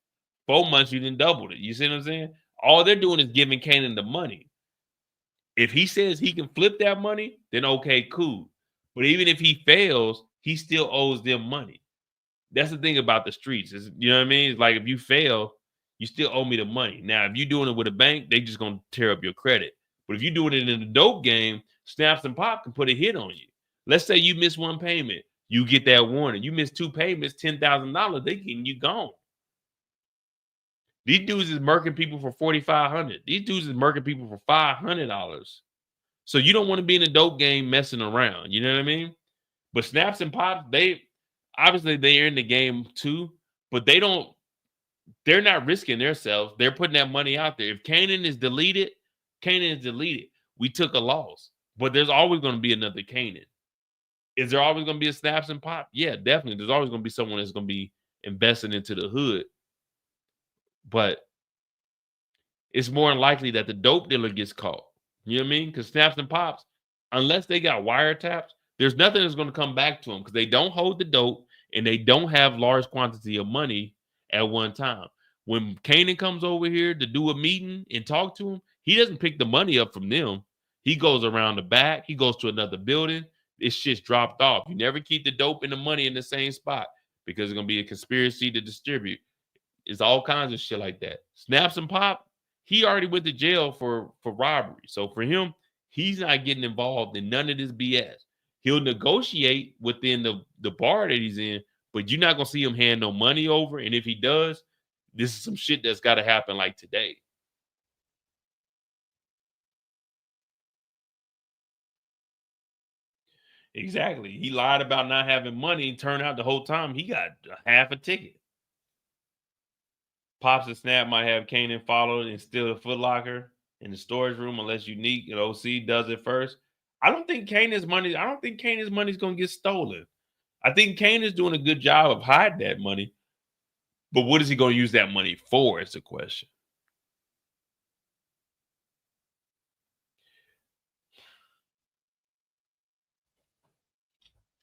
4 months, you didn't double it. You see what I'm saying? All they're doing is giving Kanan the money. If he says he can flip that money, then okay, cool. But even if he fails, he still owes them money. That's the thing about the streets. You know what I mean? It's like if you fail, you still owe me the money. Now, if you're doing it with a bank, they just going to tear up your credit. But if you're doing it in the dope game, Snaps and Pop can put a hit on you. Let's say you miss one payment. You get that warning. You miss 2 payments, $10,000, they getting you gone. These dudes is murking people for $4,500. These dudes is murking people for $500. So you don't want to be in the dope game messing around. You know what I mean? But Snaps and Pops, obviously they're in the game too, but they're not risking themselves. They're putting that money out there. If Kanan is deleted, Kanan is deleted. We took a loss, but there's always going to be another Kanan. Is there always going to be a Snaps and Pop? Yeah, definitely. There's always going to be someone that's going to be investing into the hood. But it's more than likely that the dope dealer gets caught. You know what I mean? Because Snaps and Pops, unless they got wiretaps, there's nothing that's going to come back to them because they don't hold the dope and they don't have large quantity of money at one time. When Kanan comes over here to do a meeting and talk to him, he doesn't pick the money up from them. He goes around the back. He goes to another building. It's just dropped off. You never keep the dope and the money in the same spot because it's going to be a conspiracy to distribute. It's all kinds of shit like that. Snaps and Pop, he already went to jail for robbery. So for him, He's not getting involved in none of this BS. He'll negotiate within the bar that he's in, but you're not gonna see him hand no money over. And if he does, this is some shit that's got to happen like today. Exactly. He lied about not having money and turned out the whole time he got half a ticket. Pops and Snap might have Kanan followed and steal the Foot Locker in the storage room unless Unique and OC does it first. I don't think Kanan's money is gonna get stolen. I think Kanan's doing a good job of hiding that money. But what is he going to use that money for is the question.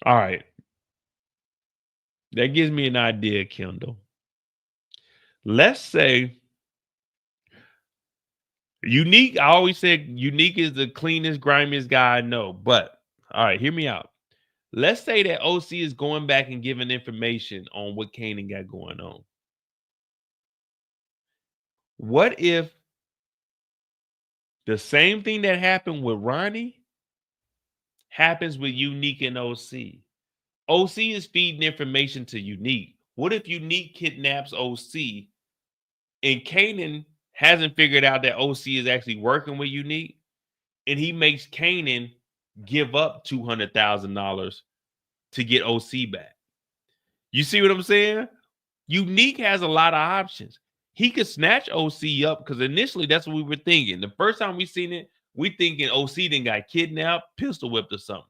All right. That gives me an idea, Kendall. Let's say Unique, I always said Unique is the cleanest, grimiest guy I know. But, all right, hear me out. Let's say that OC is going back and giving information on what Kanan got going on. What if the same thing that happened with Ronnie happens with Unique and OC? OC is feeding information to Unique. What if Unique kidnaps OC and Kanan hasn't figured out that OC is actually working with Unique and he makes Kanan give up $200,000 to get OC back? You see what I'm saying? Unique has a lot of options. He could snatch OC up because initially that's what we were thinking. The first time we seen it, we thinking OC then got kidnapped, pistol whipped or something.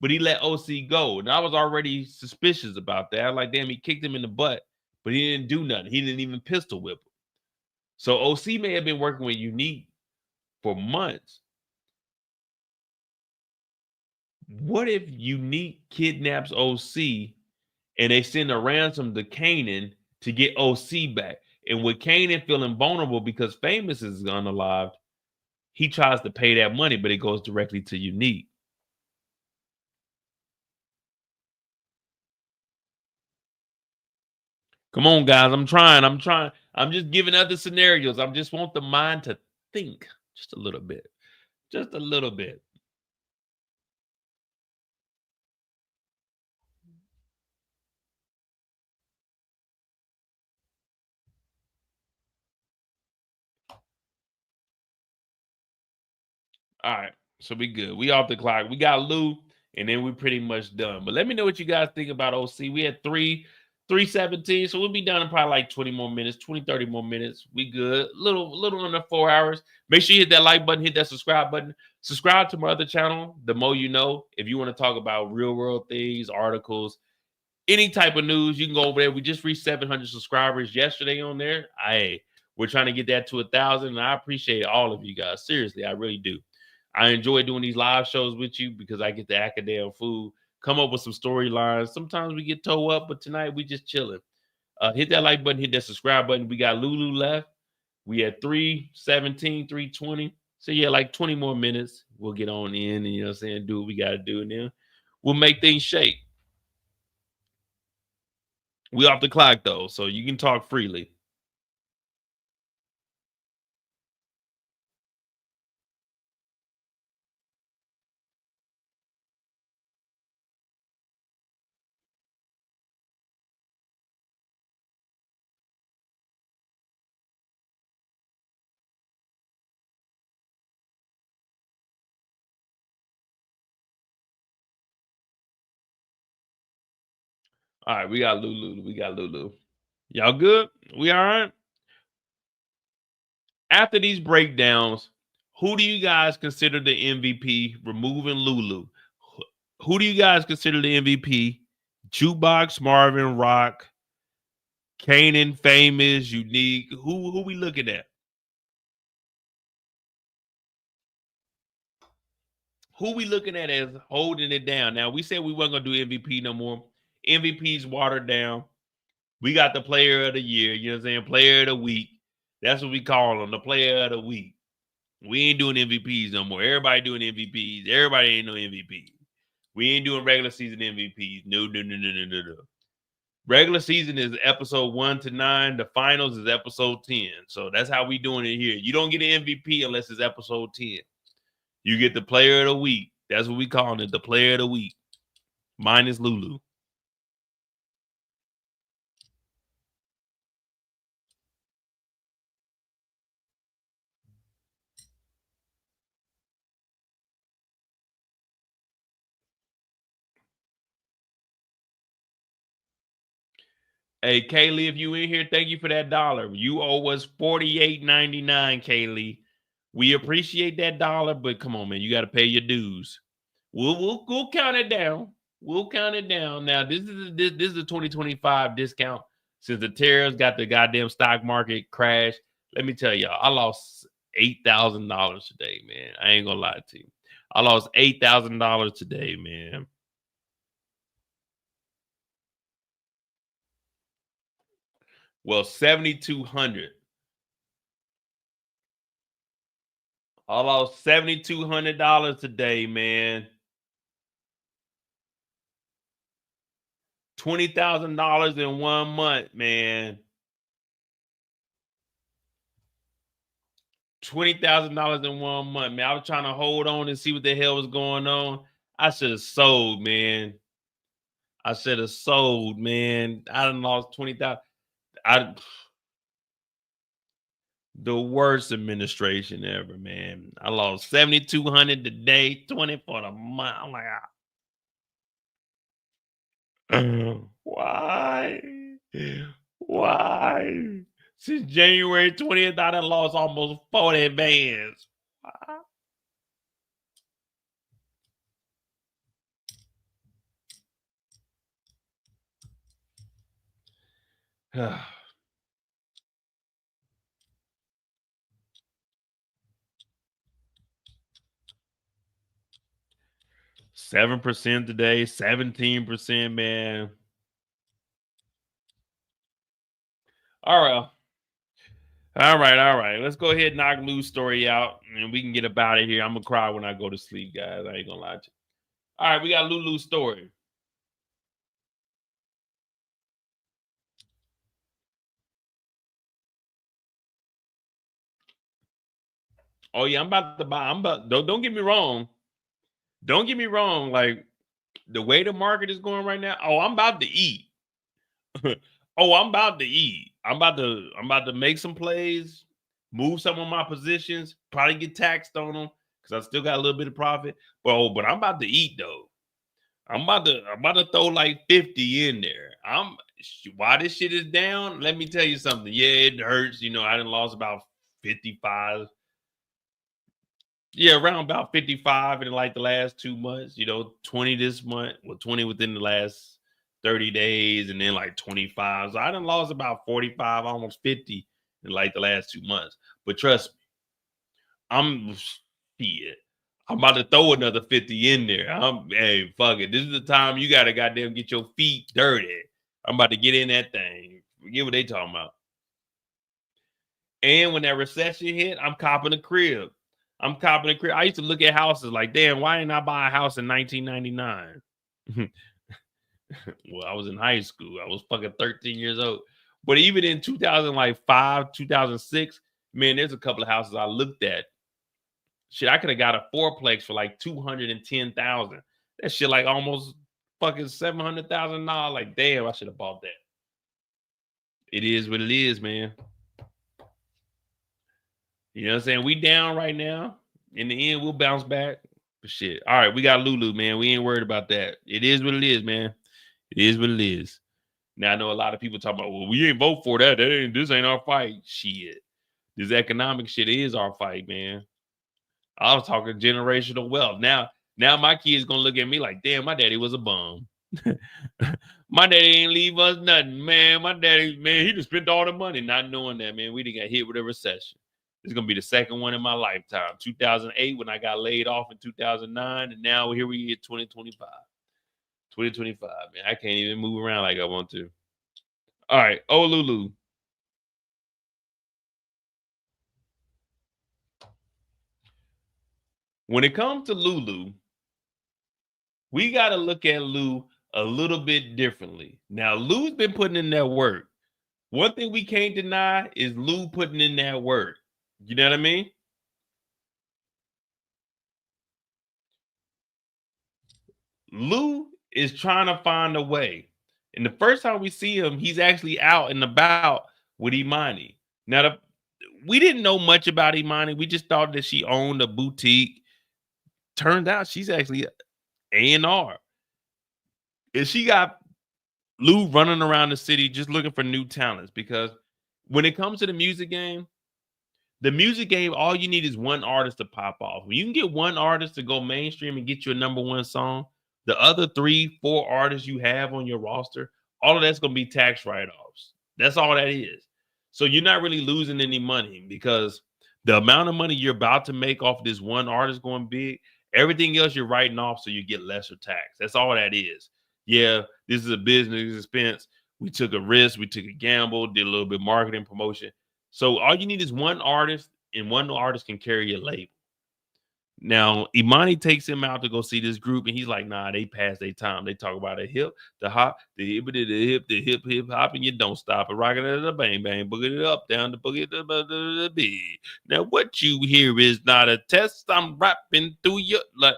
But he let OC go. And I was already suspicious about that. I was like, damn, he kicked him in the butt, but he didn't do nothing. He didn't even pistol whip him. So OC may have been working with Unique for months. What if Unique kidnaps OC and they send a ransom to Kanan to get OC back? And with Kanan feeling vulnerable because Famous is unalived, he tries to pay that money, but it goes directly to Unique. Come on, guys. I'm trying. I'm just giving other scenarios. I just want the mind to think just a little bit. Just a little bit. All right. So we good. We off the clock. We got Lou, and then we pretty much done. But let me know what you guys think about OC. We had 317, so we'll be done in probably like 20 more minutes, 20, 30 more minutes. We good. Little under 4 hours. Make sure you hit that like button, hit that subscribe button. Subscribe to my other channel, The Mo You Know. If you want to talk about real world things, articles, any type of news, you can go over there. We just reached 700 subscribers yesterday on there. We're trying to get that to 1,000, and I appreciate all of you guys. Seriously, I really do. I enjoy doing these live shows with you because I get the academic food, come up with some storylines. Sometimes we get toe up, but tonight we just chilling. Hit that like button, hit that subscribe button. We got Lulu left. We had 317, 320. So yeah, like 20 more minutes. We'll get on in and, you know what I'm saying, do what we got to do. And then we'll make things shake. We off the clock though, so you can talk freely. All right, we got Lulu. We got Lulu. Y'all good? We all right? After these breakdowns, who do you guys consider the MVP? Removing Lulu. Who do you guys consider the MVP? Jukebox, Marvin, Rock, Kanan, Famous, Unique. Who we looking at? Who we looking at as holding it down? Now, we said we weren't going to do MVP no more. MVP's watered down. We got the player of the year, you know what I'm saying? Player of the week. That's what we call them, the player of the week. We ain't doing MVPs no more. Everybody doing MVPs. Everybody ain't no MVP. We ain't doing regular season MVPs. No. Regular season is episode 1 to 9. The finals is episode 10. So that's how we doing it here. You don't get an MVP unless it's episode 10. You get the player of the week. That's what we calling it, the player of the week. Minus Lulu. Hey, Kaylee, if you in here, thank you for that $1. You owe us $48.99, Kaylee. We appreciate that $1, but come on, man, you got to pay your dues. We'll count it down. We'll count it down. Now, this is a 2025 discount since the tariffs got the goddamn stock market crash. Let me tell y'all, I lost $8,000 today, man. I ain't gonna lie to you. I lost $8,000 today, man. Well, 7,200. I lost $7,200 today, man. $20,000 in 1 month, man. $20,000 in 1 month, man. I was trying to hold on and see what the hell was going on. I should have sold, man. I should have sold, man. I done lost 20,000. The worst administration ever, man. I lost 7,200 today, 20 for the month. I'm like, why? Why? Since January 20th, I done lost almost 40 bands. Why? 7% today, 17%, man. All right. Let's go ahead and knock Lou's story out, and we can get up out of here. I'm gonna cry when I go to sleep, guys. I ain't gonna lie to you. All right, we got Lulu's story. Oh yeah, I'm about to buy. Don't get me wrong. Don't get me wrong. Like the way the market is going right now. Oh, I'm about to eat. I'm about to eat. I'm about to make some plays, move some of my positions, probably get taxed on them because I still got a little bit of profit. But I'm about to eat though. I'm about to throw like 50 in there. Why this shit is down? Let me tell you something. Yeah, it hurts. You know, I done lost about 55. Yeah, around about 55 in like the last 2 months. You know, 20 this month, 20 within the last 30 days, and then like 25. So I done lost about 45, almost 50 in like the last 2 months. But trust me, I'm about to throw another 50 in there. Hey, fuck it. This is the time you gotta goddamn get your feet dirty. I'm about to get in that thing. Forget what they talking about. And when that recession hit, I'm copping a crib. I used to look at houses like, damn, why didn't I buy a house in 1999? Well, I was in high school. I was fucking 13 years old. But even in 2005, 2006, man, there's a couple of houses I looked at. Shit, I could have got a fourplex for like $210,000. That shit like almost fucking $700,000. Like, damn, I should have bought that. It is what it is, man. You know what I'm saying? We down right now. In the end, we'll bounce back. But shit. All right, we got Lulu, man. We ain't worried about that. It is what it is, man. It is what it is. Now, I know a lot of people talking about, well, we ain't vote for that. This ain't our fight. Shit. This economic shit is our fight, man. I was talking generational wealth. Now my kids gonna look at me like, damn, my daddy was a bum. My daddy ain't leave us nothing, man. My daddy, man, he just spent all the money not knowing that, man. We didn't get hit with a recession. It's gonna be the second one in my lifetime. 2008 when I got laid off in 2009, and now here we at 2025. 2025, man. I can't even move around like I want to. All right, Lulu. When it comes to Lulu, we got to look at Lou a little bit differently. Now, Lou's been putting in that work. One thing we can't deny is Lou putting in that work. You know what I mean? Lou is trying to find a way. And the first time we see him, he's actually out and about with Imani. Now, we didn't know much about Imani. We just thought that she owned a boutique. Turned out she's actually A&R. And she got Lou running around the city just looking for new talents, because when it comes to the music game, all you need is one artist to pop off. When you can get one artist to go mainstream and get you a #1 song, the other 3, 4 artists you have on your roster, all of that's going to be tax write-offs. That's all that is. So you're not really losing any money, because the amount of money you're about to make off this one artist going big, everything else you're writing off so you get lesser tax. That's all that is. Yeah, this is a business expense. We took a risk. We took a gamble, did a little bit of marketing promotion. So all you need is one artist, and one artist can carry a label. Now, Imani takes him out to go see this group, and he's like, nah, they passed their time. They talk about a hip, the hop, the hippity, the hip, hip, hop, and you don't stop it. Rocking it, the bang, bang, boogie it up, down the boogie, the beat. Now, what you hear is not a test. I'm rapping through your, like,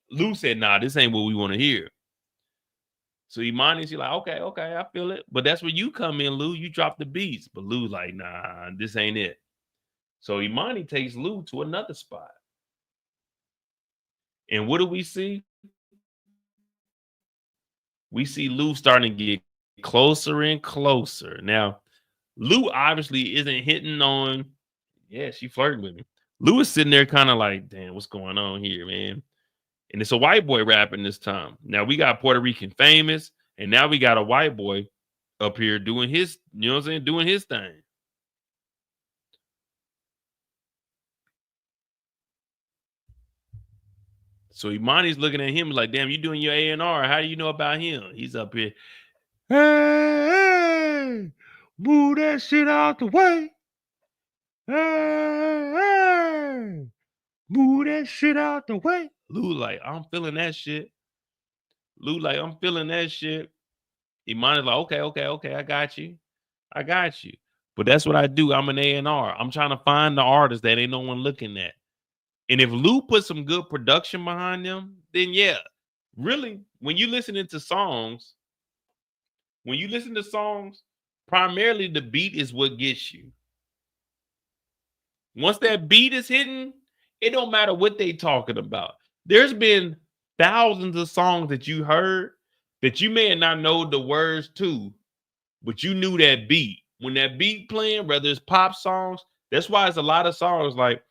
Lou said, nah, this ain't what we want to hear. So Imani's like, okay, I feel it. But that's where you come in, Lou. You drop the beats. But Lou's like, nah, this ain't it. So Imani takes Lou to another spot. And what do we see? We see Lou starting to get closer and closer. Now, Lou obviously isn't hitting on, yeah, she flirting with me. Lou is sitting there kind of like, damn, what's going on here, man? And it's a white boy rapping this time. Now we got Puerto Rican Famous, and now we got a white boy up here doing his, you know what I'm saying, doing his thing. So Imani's looking at him like, damn, you doing your A&R. How do you know about him? He's up here. Hey, move that shit out the way. Hey, move that shit out the way. Lou like, I'm feeling that shit. Lou like, I'm feeling that shit. Imani's like, okay, I got you. But that's what I do. I'm an A&R. I'm trying to find the artist that ain't no one looking at. And if Lou put some good production behind them, then yeah, really, when you listening to songs, primarily the beat is what gets you. Once that beat is hitting, it don't matter what they talking about. There's been thousands of songs that you heard that you may not know the words to, but you knew that beat. When that beat playing, whether it's pop songs, that's why it's a lot of songs like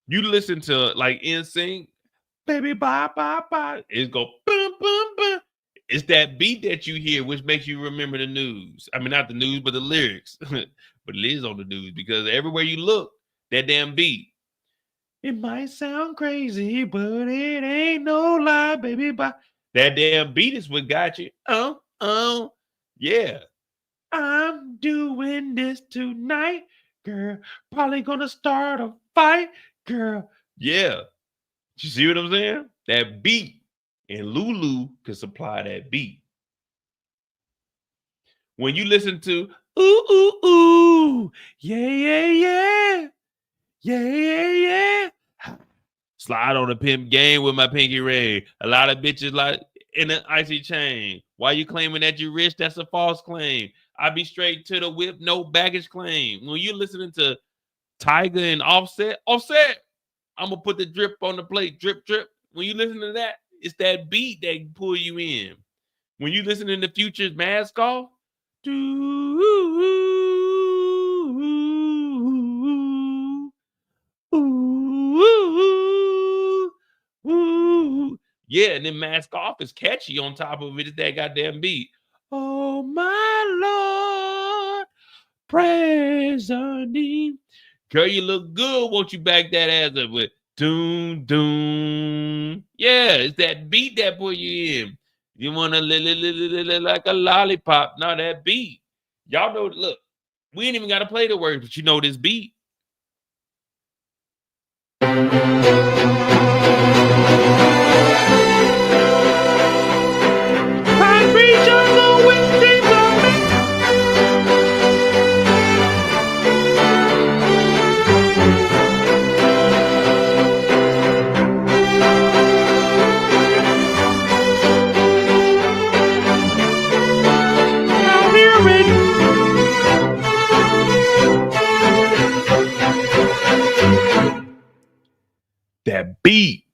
you listen to like NSYNC, baby, bye, bye, bye. It's go boom, boom, boom. It's that beat that you hear, which makes you remember the news. I mean, not the news, but the lyrics. But it is on the news because everywhere you look, that damn beat. It might sound crazy, but it ain't no lie, baby. Bye. That damn beat is what got you. Oh, yeah. I'm doing this tonight, girl. Probably gonna start a fight, girl. Yeah. You see what I'm saying? That beat. And Lulu could supply that beat. When you listen to ooh, ooh, ooh, yeah. Slide on a pimp game with my pinky ring. A lot of bitches like in an icy chain. Why you claiming that you rich? That's a false claim. I be straight to the whip, no baggage claim. When you listening to Tiger and Offset, I'm gonna put the drip on the plate, drip. When you listen to that, it's that beat that can pull you in. When you listen to Future's Mask Off, yeah, and then Mask Off is catchy on top of it. It's that goddamn beat. Oh my Lord, praise our name. Girl, you look good. Won't you back that ass up with doom, doom? Yeah, it's that beat that pull you in. You want to like a lollipop. No, that beat. Y'all know, look, we ain't even got to play the words, but you know this beat. I reach on the wings of me. That beat.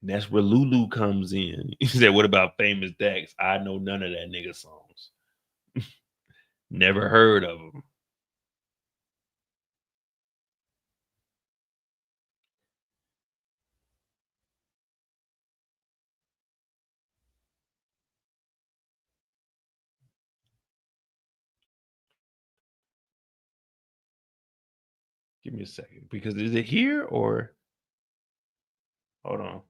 And that's where Lulu comes in. He said, what about Famous Dex? I know none of that nigga songs. Never heard of them. Give me a second. Because is it here or hold on?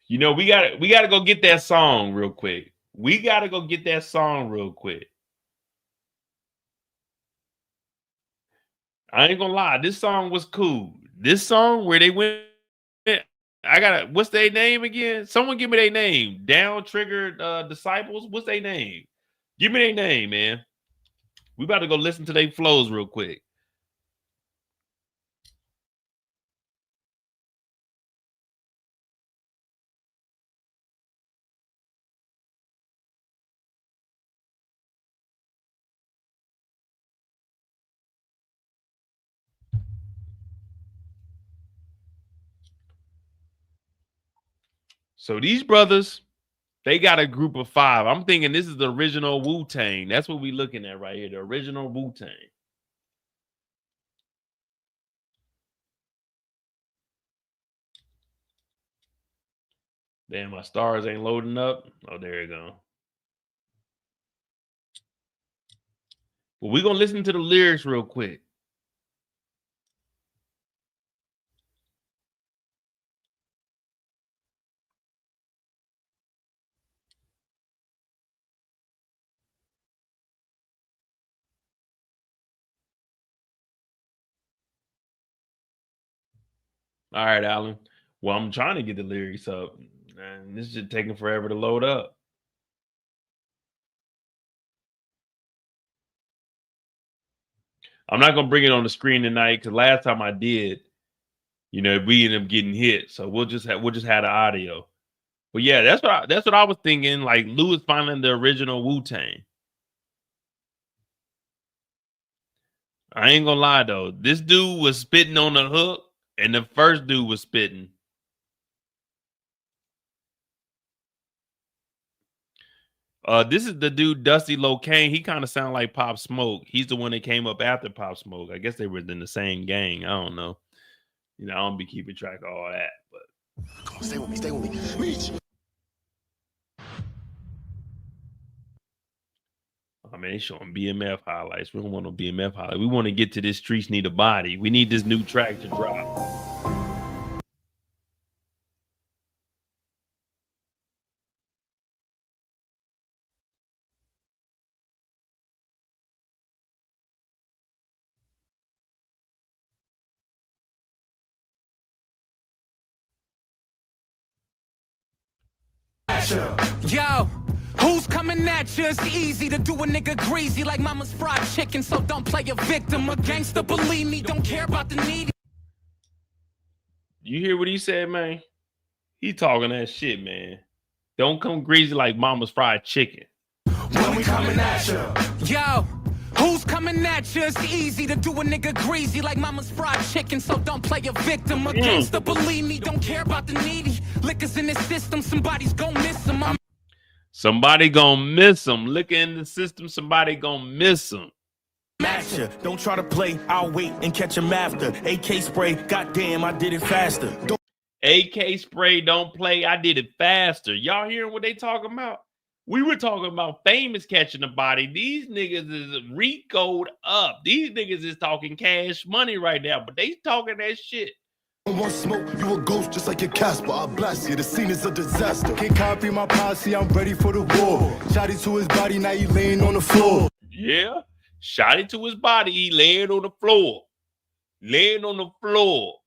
You know, we gotta go get that song real quick. We gotta go get that song real quick. I ain't gonna lie, this song was cool. This song where they went, I gotta, what's their name again? Someone give me their name. Down Triggered Disciples. What's their name? Give me their name, man. We about to go listen to their flows real quick. So these brothers, they got a group of 5. I'm thinking this is the original Wu-Tang. That's what we looking at right here, the original Wu-Tang. Damn, my stars ain't loading up. Oh, there you go. Well, we're going to listen to the lyrics real quick. All right, Alan. Well, I'm trying to get the lyrics up, and this is just taking forever to load up. I'm not gonna bring it on the screen tonight because last time I did, you know, we ended up getting hit. So we'll just have the audio. But yeah, that's what I was thinking. Like Lou is finding the original Wu-Tang. I ain't gonna lie though, this dude was spitting on the hook, and the first dude was spitting. This is the dude Dusty Locane. He kind of sound like Pop Smoke. He's the one that came up after Pop Smoke. I guess they were in the same gang. I don't know. You know, I don't be keeping track of all that. But come on, stay with me, stay with me. Reach. I mean, they showing BMF highlights. We don't want no BMF highlights. We want to get to this Streets Need a Body. We need this new track to drop. Yo, who's coming at you? It's easy to do a nigga greasy like mama's fried chicken, so don't play a victim. A gangster, believe me, don't care about the needy. You hear what he said, man? He talking that shit, man. Don't come greasy like mama's fried chicken. When we coming at you? Yo, who's coming at you? It's easy to do a nigga greasy like mama's fried chicken, so don't play a victim. A gangster, believe me, don't care about the needy. Liquors in the system, somebody's gonna miss them. Somebody gonna miss him. Liquor in the system, somebody gonna miss him. Matcha. Don't try to play, I'll wait and catch him after. AK spray, goddamn, I did it faster. AK spray, don't play, I did it faster. Y'all hearing what they talking about? We were talking about Famous catching the body. These niggas is Rico'd up. These niggas is talking cash money right now, but they talking that shit. Want smoke, you a ghost just like a Casper. I blast you, the scene is a disaster. Can't copy my posse, I'm ready for the war. Shot it to his body, now he laying on the floor. Yeah, shot it to his body, he laying on the floor. Laying on the floor.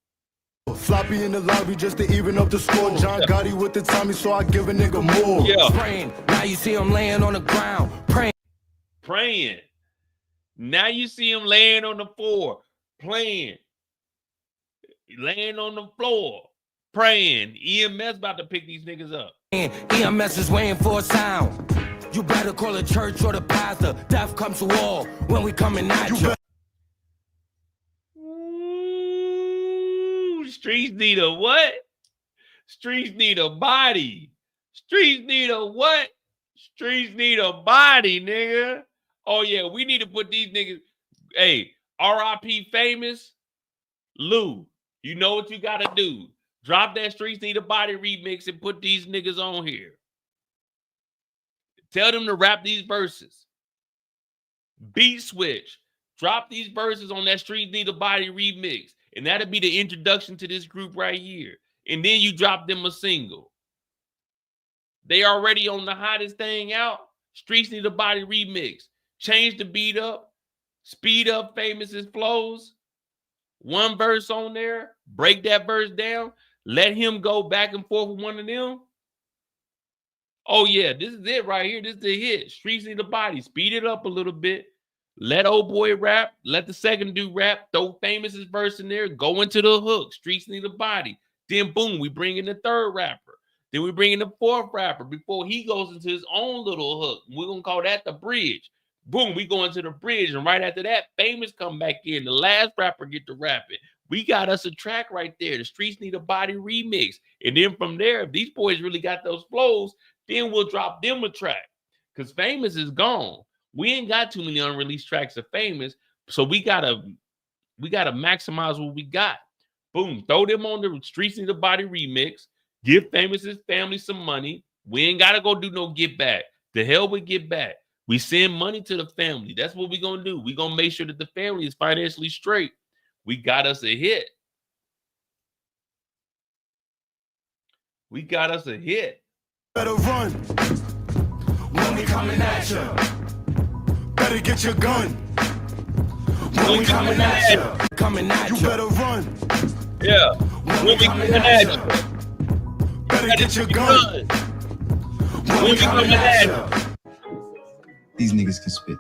Floppy in the lobby just to even up the score. John Gotti with the Tommy, so I give a nigga more. Yeah. Praying, now you see him laying on the ground. Praying. Now you see him laying on the floor, playing, laying on the floor, praying. EMS about to pick these niggas up. EMS is waiting for a sound. You better call a church or the pastor. Death comes to all when we coming at you. Ooh, streets need a what? Streets need a body. Streets need a what? Streets need a body, nigga. Oh, yeah, we need to put these niggas. Hey, RIP Famous, Lou, you know what you got to do. Drop that Streets Need a Body remix and put these niggas on here. Tell them to rap these verses. Beat switch. Drop these verses on that Streets Need a Body remix. And that'll be the introduction to this group right here. And then you drop them a single. They already on the hottest thing out. Streets Need a Body remix. Change the beat up. Speed up Famous's flows. One verse on there. Break that verse down. Let him go back and forth with one of them. Oh, yeah, this is it right here. This is the hit. Streets Need a Body. Speed it up a little bit. Let old boy rap. Let the second dude rap. Throw Famous's verse in there. Go into the hook. Streets Need a Body. Then, boom, we bring in the third rapper. Then we bring in the fourth rapper before he goes into his own little hook. We're going to call that the bridge. Boom, we go into the bridge. And right after that, Famous come back in. The last rapper get to rapping. We got us a track right there. The Streets Need a Body remix. And then from there, if these boys really got those flows, then we'll drop them a track. Because Famous is gone. We ain't got too many unreleased tracks of Famous. So we gotta maximize what we got. Boom, throw them on the Streets Need a Body remix. Give Famous's family some money. We ain't gotta go do no get back. The hell with get back. We send money to the family. That's what we're gonna do. We're gonna make sure that the family is financially straight. We got us a hit. We got us a hit. Better run when we coming at you. Better get your gun when we coming at you. You better run. Yeah. When we coming at you. Better get your gun when we coming at you. These niggas can spit.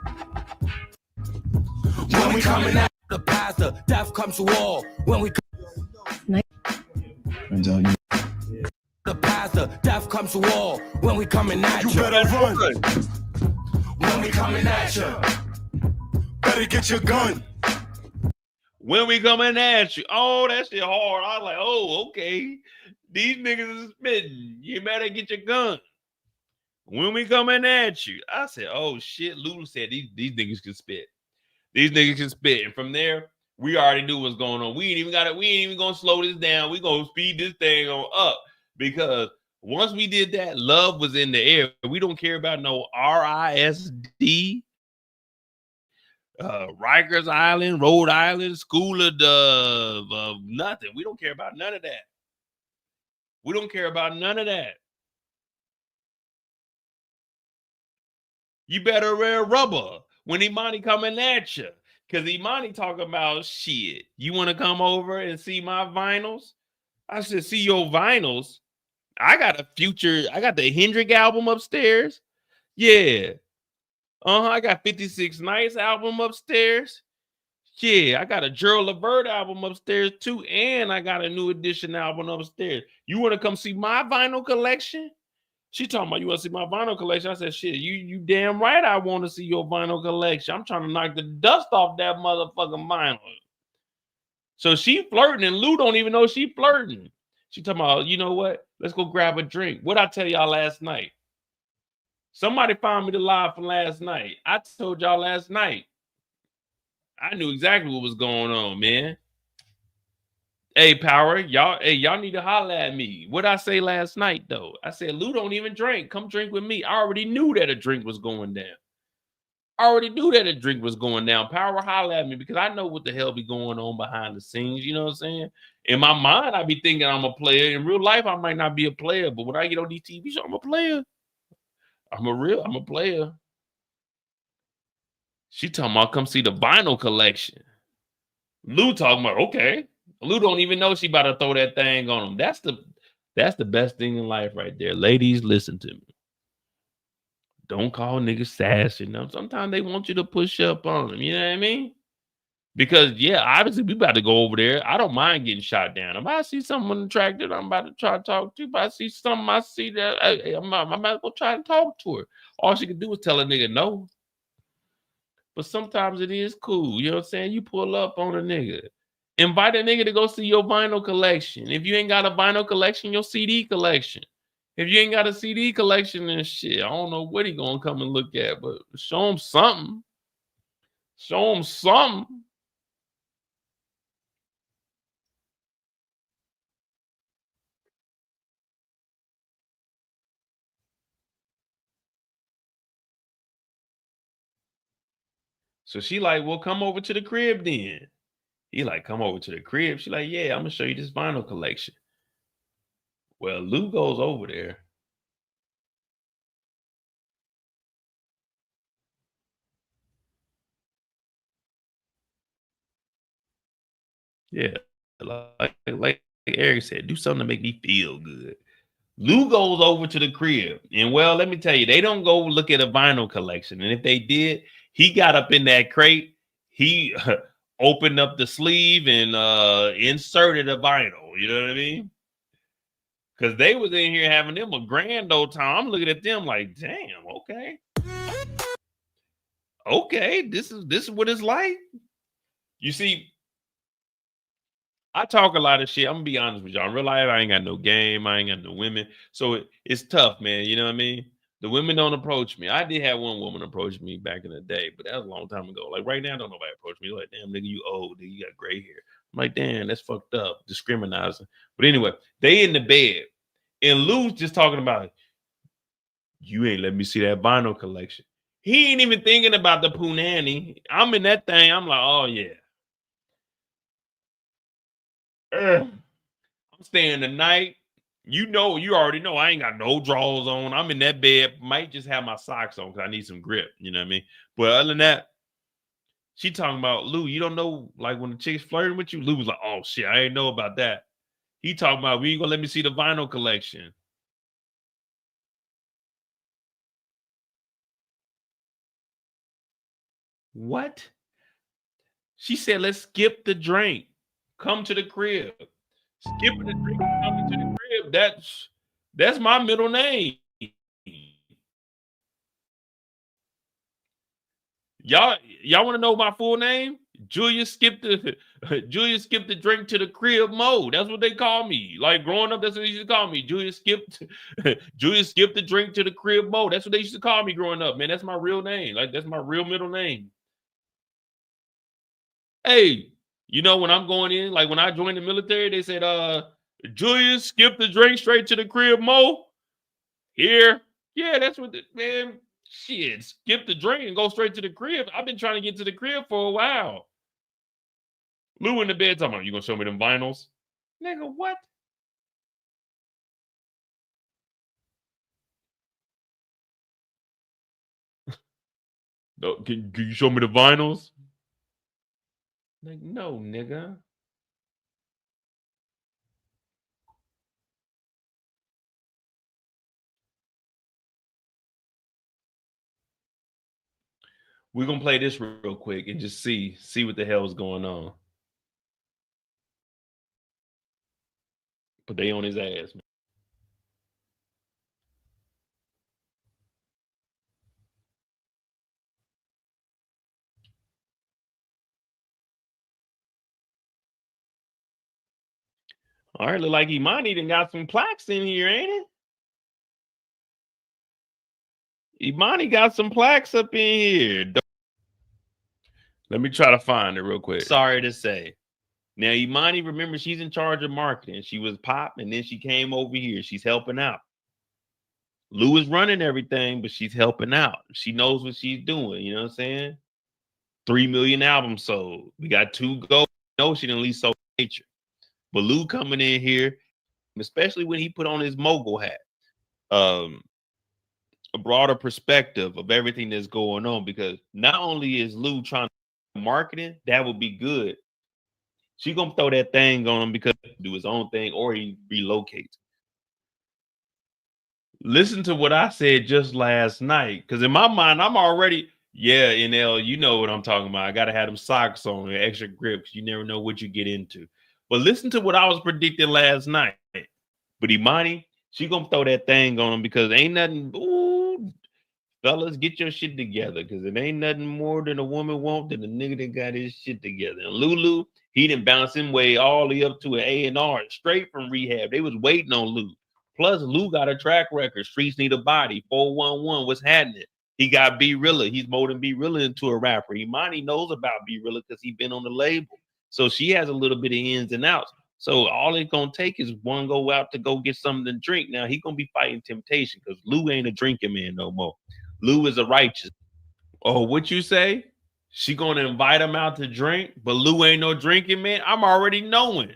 When we coming at the pastor, death comes to all. When we Turns out you. the pastor, death comes to all. When we coming at you. You better run when we coming at you. Better get your gun. When we coming at you. Oh, that shit hard. I was like, oh, okay. These niggas is spitting. You better get your gun. When we coming at you. I said, oh shit. Lulu said these niggas can spit. These niggas can spit. And from there, we already knew what's going on. We ain't even gonna slow this down. We gonna speed this thing on up. Because once we did that, love was in the air. We don't care about no RISD. Rikers Island, Rhode Island, School of nothing. We don't care about none of that. We don't care about none of that. You better wear rubber when Imani coming at you. Because Imani talking about shit. You want to come over and see my vinyls? I said, see your vinyls? I got the Hendrix album upstairs. Yeah. I got 56 Nights album upstairs. Yeah, I got a Gerald Levert album upstairs too, and I got a New Edition album upstairs. You want to come see my vinyl collection? She talking about you want to see my vinyl collection. I said, shit, you damn right I want to see your vinyl collection. I'm trying to knock the dust off that motherfucking vinyl. So she flirting, and Lou don't even know she flirting. She talking about, you know what? Let's go grab a drink. What I tell y'all last night? Somebody found me the live from last night. I told y'all last night. I knew exactly what was going on, man. Hey, Power, y'all need to holler at me. What I say last night, though? I said, Lou don't even drink. Come drink with me. I already knew that a drink was going down. Power, holler at me because I know what the hell be going on behind the scenes. You know what I'm saying? In my mind, I be thinking I'm a player. In real life, I might not be a player. But when I get on these TV shows, I'm a player. I'm a player. She talking about come see the vinyl collection. Lou talking about, okay. Lou don't even know she about to throw that thing on him. That's the best thing in life right there. Ladies, listen to me. don't call niggas sassy. Sometimes they want you to push up on them. You know what I mean? Because yeah, obviously we about to go over there. I don't mind getting shot down. If I see someone attractive, I'm about to try to talk to. If I see something, I see that I might go try to talk to her. All she can do is tell a nigga no. But sometimes it is cool. You know what I'm saying? You pull up on a nigga. Invite a nigga to go see your vinyl collection. If you ain't got a vinyl collection, your CD collection. If you ain't got a CD collection and shit, I don't know what he gonna come and look at, but show him something. Show him something. So she like, well, come over to the crib then. He like, come over to the crib. She like, yeah, I'm gonna show you this vinyl collection. Well, Lou goes over there. Yeah, like Eric said, do something to make me feel good. Lou goes over to the crib, and well, let me tell you, they don't go look at a vinyl collection. And if they did, he got up in that crate, he opened up the sleeve and inserted a vinyl. You know what I mean? Because they was in here having them a grand old time. I'm looking at them like, damn, okay, this is what it's like. You see, I talk a lot of shit. I'm gonna be honest with y'all. In real life, I ain't got no game. I ain't got no women. So it's tough, man. You know what I mean? The women don't approach me. I did have one woman approach me back in the day, but that was a long time ago. Like right now, don't nobody approach me. Like, damn, nigga, you old. Nigga, you got gray hair. I'm like, damn, that's fucked up. Discriminizing. But anyway, they in the bed. And Lou's just talking about, you ain't let me see that vinyl collection. He ain't even thinking about the punani. I'm in that thing. I'm like, oh, yeah. I'm staying the night. You already know I ain't got no drawers on. I'm in that bed. Might just have my socks on because I need some grip. You know what I mean? But other than that, she talking about, Lou, you don't know, like when the chick's flirting with you, Lou was like, oh, shit, I ain't know about that. He talking about, we ain't gonna let me see the vinyl collection. What? She said, let's skip the drink. Come to the crib. Skipping the drink and coming to the crib. That's my middle name. Y'all want to know my full name? Julia skipped the drink to the crib mode. That's what they call me. Like growing up, that's what they used to call me. Julia skipped the drink to the crib mode. That's what they used to call me growing up, man. That's my real name. Like that's my real middle name. Hey, you know when I'm going in, like when I joined the military, they said, Julia skipped the drink straight to the crib mode. Here. Yeah, that's what man. Shit, skip the drink and go straight to the crib. I've been trying to get to the crib for a while. Lou in the bed talking about, you gonna show me them vinyls? Nigga, what? Can you show me the vinyls? Like, no, nigga. We're gonna play this real quick and just see what the hell's going on. But they on his ass, man. All right, look like Imani done got some plaques in here, ain't it? Imani got some plaques up in here. Let me try to find it real quick. Sorry to say. Now, Imani, remember, she's in charge of marketing. She was Pop, and then she came over here. She's helping out. Lou is running everything, but she's helping out. She knows what she's doing. You know what I'm saying? 3 million albums sold. We got 2 gold. No, she didn't at least sold nature. But Lou coming in here, especially when he put on his mogul hat, a broader perspective of everything that's going on. Because not only is Lou trying to marketing, that would be good. She gonna throw that thing on him because he do his own thing or he relocates. Listen to what I said just last night. Because in my mind, I'm already, yeah, NL, you know what I'm talking about. I got to have them socks on and extra grips. You never know what you get into. But listen to what I was predicting last night. But Imani, she going to throw that thing on him because ain't nothing. Ooh, fellas, get your shit together because it ain't nothing more than a woman want than a nigga that got his shit together. And Lulu, he done bounced him way all the way up to an A&R straight from rehab. They was waiting on Lou. Plus, Lou got a track record. Streets Need a Body, 411, what's happening? He got B Rilla. He's molding B Rilla into a rapper. Imani knows about B Rilla because he been on the label. So she has a little bit of ins and outs. So all it's gonna take is one go out to go get something to drink. Now he gonna be fighting temptation because Lou ain't a drinking man no more. Lou is a righteous. Oh, what you say? She gonna invite him out to drink, but Lou ain't no drinking man. I'm already knowing.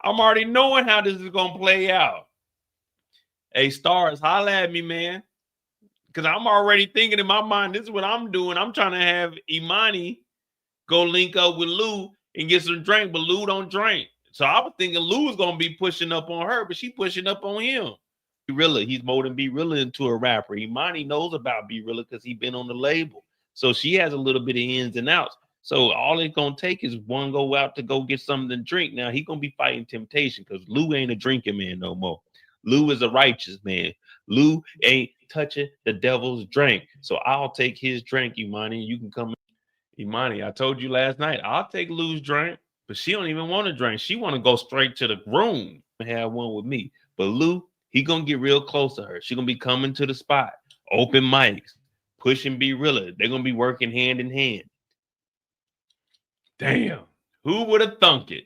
I'm already knowing how this is gonna play out. Hey, Stars, holla at me, man. Because I'm already thinking in my mind, this is what I'm doing. I'm trying to have Imani go link up with Lou and get some drink, but Lou don't drink. So I was thinking Lou was gonna be pushing up on her, but she pushing up on him. Rilla, he's molding B Rilla into a rapper. Imani knows about B Rilla because he been on the label. So she has a little bit of ins and outs. So all it's gonna take is one go out to go get something to drink. Now he gonna be fighting temptation because Lou ain't a drinking man no more. Lou is a righteous man. Lou ain't touching the devil's drink. So I'll take his drink, Imani. You can come. Imani, I told you last night, I'll take Lou's drink, but she don't even want to drink. She want to go straight to the room and have one with me. But Lou, he gonna get real close to her. She gonna be coming to the spot, open mics, pushing B Rilla. They're gonna be working hand in hand. Damn, who would have thunk it?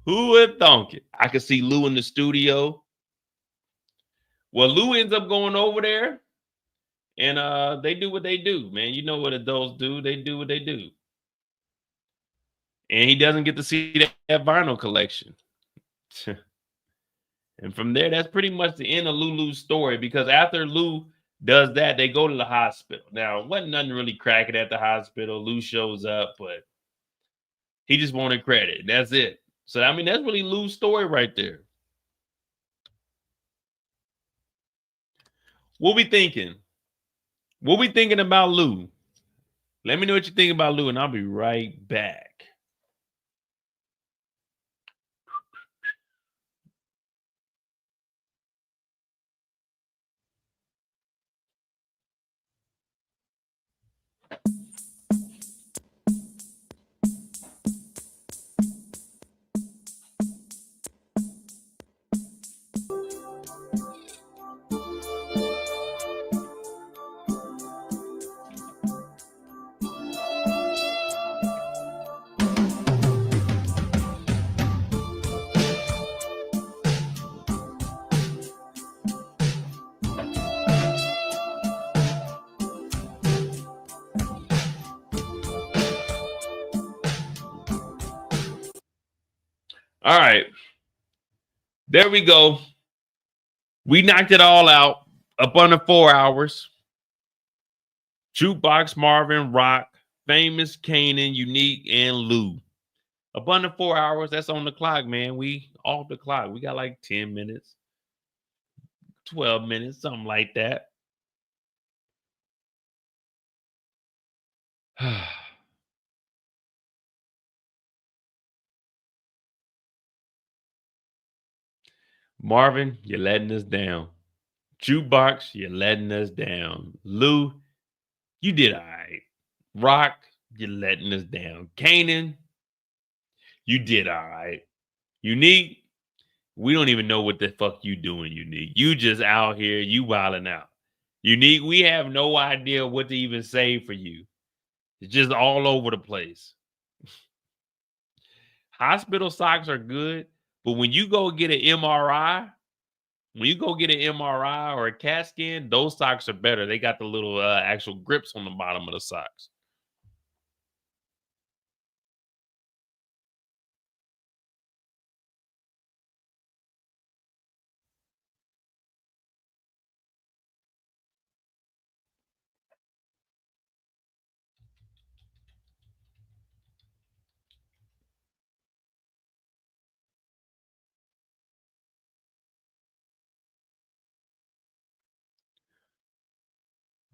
Who would have thunk it? I could see Lou in the studio. Well, Lou ends up going over there, and they do what they do, man. You know what adults do? They do what they do. And he doesn't get to see that vinyl collection. And from there, that's pretty much the end of Lulu's story because after Lou does that, they go to the hospital. Now, wasn't nothing really cracking at the hospital. Lou shows up, but he just wanted credit. That's it. So, I mean, that's really Lou's story right there. What we thinking? What we thinking about Lou? Let me know what you think about Lou, and I'll be right back. All right. There we go. We knocked it all out up under 4 hours. Jukebox, Marvin, Rock, Famous, Kanan, Unique, and Lou. Up under 4 hours. That's on the clock, man. We off the clock. We got like 10 minutes, 12 minutes, something like that. Marvin, you're letting us down. Jukebox, you're letting us down. Lou, you did all right. Rock, you're letting us down. Kanan, you did all right. Unique, we don't even know what the fuck you doing, Unique. You just out here, you wilding out. Unique, we have no idea what to even say for you. It's just all over the place. Hospital socks are good, but when you go get an MRI, or a CAT scan, those socks are better. They got the little actual grips on the bottom of the socks.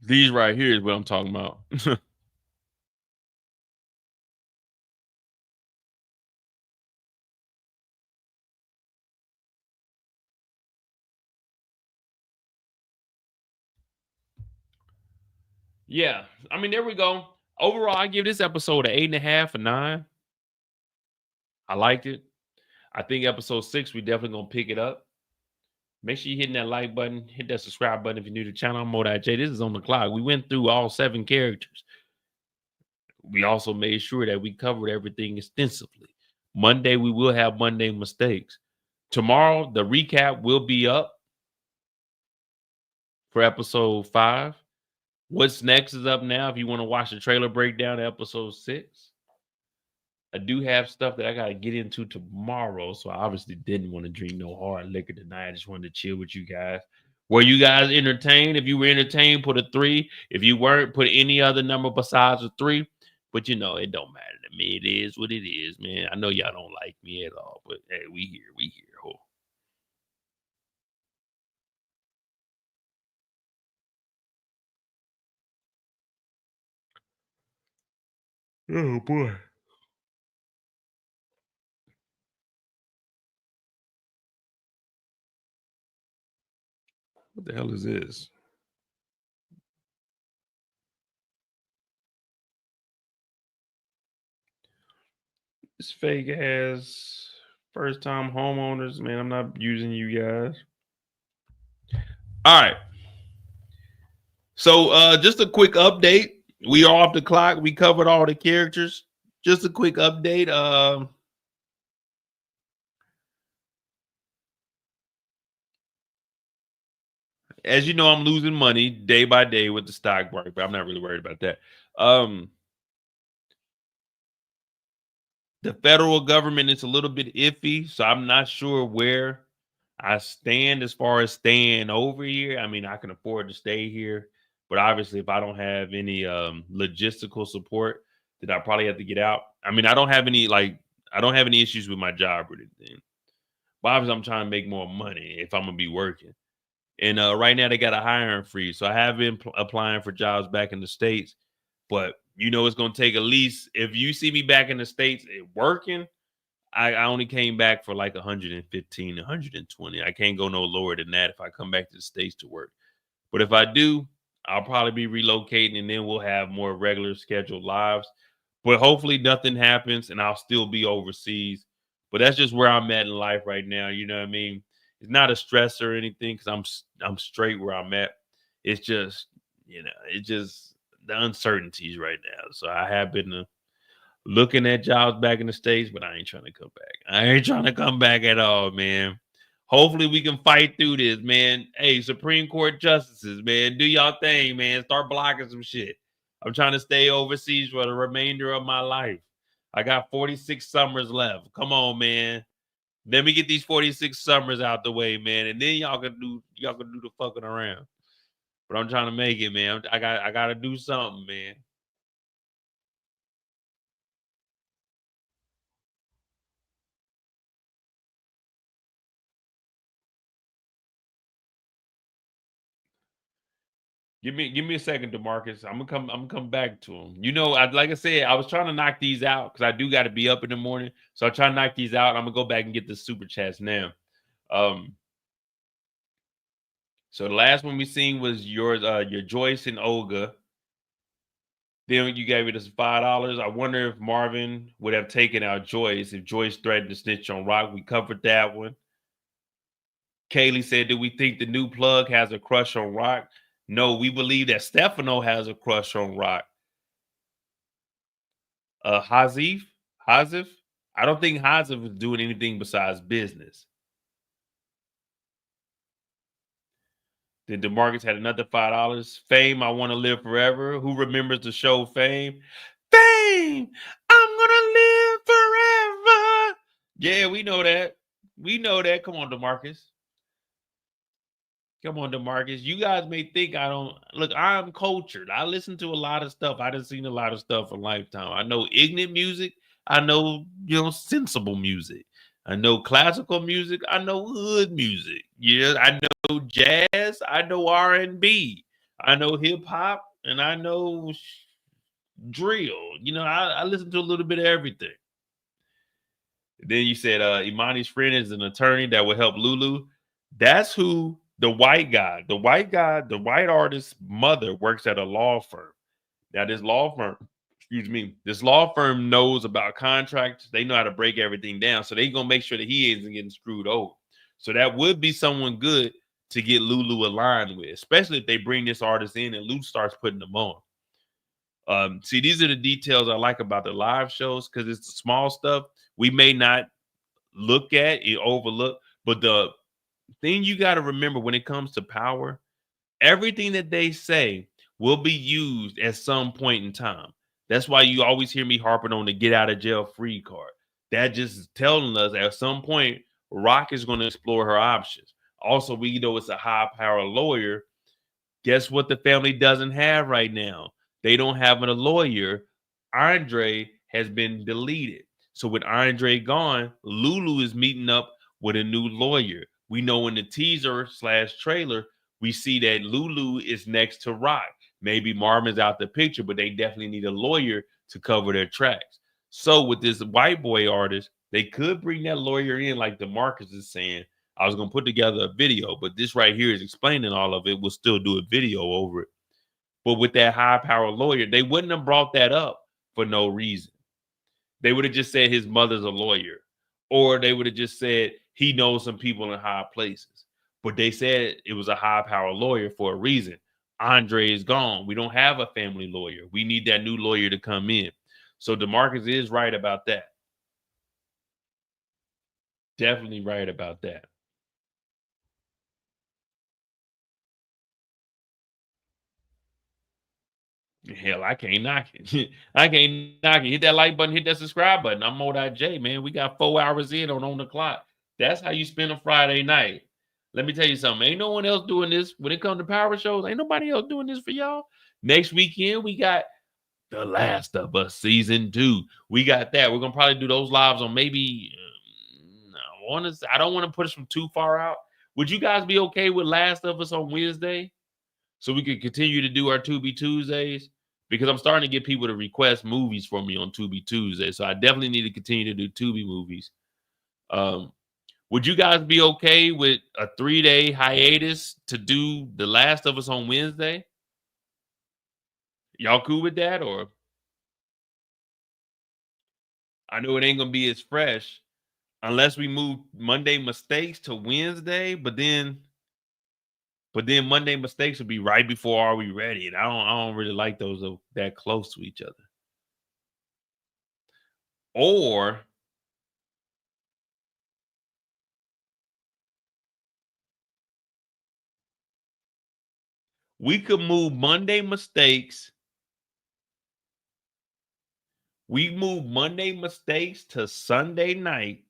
These right here is what I'm talking about. Yeah, I mean, there we go. Overall, I give this episode an 8.5 or 9. I liked it. I think episode 6, we definitely gonna pick it up. Make sure you're hitting that like button, hit that subscribe button if you're new to the channel. I'm Modat J. This is On the Clock. We went through all 7 characters. We also made sure that we covered everything extensively. Monday, we will have Monday mistakes. Tomorrow, the recap will be up for episode 5. What's next is up now. If you want to watch the trailer breakdown of episode 6. I do have stuff that I got to get into tomorrow. So I obviously didn't want to drink no hard liquor tonight. I just wanted to chill with you guys. Were you guys entertained? If you were entertained, put a 3. If you weren't, put any other number besides a 3. But, you know, it don't matter to me. It is what it is, man. I know y'all don't like me at all. But, hey, we here. Ho. Oh, boy. What the hell is this? This fake ass first time homeowners, man. I'm not using you guys. All right. So just a quick update. We are off the clock. We covered all the characters. Just a quick update. As you know, I'm losing money day by day with the stock market, but I'm not really worried about that. The federal government is a little bit iffy, so I'm not sure where I stand as far as staying over here. I mean, I can afford to stay here, but obviously, if I don't have any logistical support, then I probably have to get out. I mean, I don't have any issues with my job or anything. But obviously, I'm trying to make more money if I'm gonna be working. And right now, they got a hiring freeze, so I have been applying for jobs back in the States. But you know, it's gonna take at least, if you see me back in the States working, I only came back for like 115, 120. I can't go no lower than that if I come back to the States to work. But if I do, I'll probably be relocating, and then we'll have more regular scheduled lives. But hopefully nothing happens and I'll still be overseas. But that's just where I'm at in life right now. You know what I mean? It's not a stress or anything because I'm straight where I'm at. It's just, you know, it's just the uncertainties right now. So I have been looking at jobs back in the States, but I ain't trying to come back. I ain't trying to come back at all, man. Hopefully we can fight through this, man. Hey, Supreme Court justices, man, do y'all thing, man. Start blocking some shit. I'm trying to stay overseas for the remainder of my life. I got 46 summers left. Come on, man. Let me get these 46 summers out the way, man, and then y'all can do the fucking around. But I'm trying to make it, man. I gotta do something, man. Give me a second, DeMarcus. I'm gonna come back to him. You know, like I said, I was trying to knock these out because I do got to be up in the morning. So I try to knock these out. I'm gonna go back and get the super chats now. So the last one we seen was your Joyce and Olga. Then you gave it us $5. I wonder if Marvin would have taken out Joyce if Joyce threatened to snitch on Rock. We covered that one. Kaylee said, do we think the new plug has a crush on Rock? No, we believe that Stefano has a crush on Rock. Hazif, I don't think Hazif is doing anything besides business. Then DeMarcus had another $5. Fame, I want to live forever. Who remembers the show Fame? Fame, I'm gonna live forever. Yeah, we know that. We know that. Come on, DeMarcus. Come on, DeMarcus. You guys may think I don't. Look, I'm cultured. I listen to a lot of stuff. I done seen a lot of stuff in Lifetime. I know ignorant music. I know, sensible music. I know classical music. I know hood music. Yeah, I know jazz. I know R&B. I know hip hop, and I know drill. You know, I listen to a little bit of everything. Then you said Imani's friend is an attorney that will help Lulu. That's who the white artist's mother works at a law firm. Now, this law firm knows about contracts. They know how to break everything down. So they're gonna make sure that he isn't getting screwed over. So that would be someone good to get Lulu aligned with, especially if they bring this artist in and Lulu starts putting them on. See, these are the details I like about the live shows because it's the small stuff we may not look at, overlook. But the thing you got to remember when it comes to power, everything that they say will be used at some point in time. That's why you always hear me harping on the get out of jail free card. That just is telling us at some point, Rock is going to explore her options. Also, we know it's a high power lawyer. Guess what the family doesn't have right now? They don't have a lawyer. Andre has been deleted. So with Andre gone, Lulu is meeting up with a new lawyer. We know in the teaser / trailer, we see that Lulu is next to Rock. Maybe Marvin's out the picture, but they definitely need a lawyer to cover their tracks. So with this white boy artist, they could bring that lawyer in like DeMarcus is saying. I was going to put together a video, but this right here is explaining all of it. We'll still do a video over it. But with that high power lawyer, they wouldn't have brought that up for no reason. They would have just said his mother's a lawyer, or they would have just said he knows some people in high places. But they said it was a high power lawyer for a reason. Andre is gone. We don't have a family lawyer. We need that new lawyer to come in. So DeMarcus is right about that. Definitely right about that. Hell, I can't knock it. I can't knock it. Hit that like button, hit that subscribe button. I'm Mo.J, man. We got 4 hours in on the clock. That's how you spend a Friday night. Let me tell you something. Ain't no one else doing this. When it comes to power shows, ain't nobody else doing this for y'all. Next weekend, we got The Last of Us Season 2. We got that. We're going to probably do those lives on maybe, I don't want to push them too far out. Would you guys be okay with Last of Us on Wednesday? So we could continue to do our Tubi Tuesdays? Because I'm starting to get people to request movies for me on Tubi Tuesday. So I definitely need to continue to do Tubi movies. Would you guys be okay with a 3-day hiatus to do The Last of Us on Wednesday? Y'all cool with that? Or I know it ain't going to be as fresh unless we move Monday Mistakes to Wednesday, but then Monday Mistakes will be right before Are We Ready? And I don't really like those that close to each other. Or we could move Monday Mistakes. We move Monday Mistakes to Sunday night.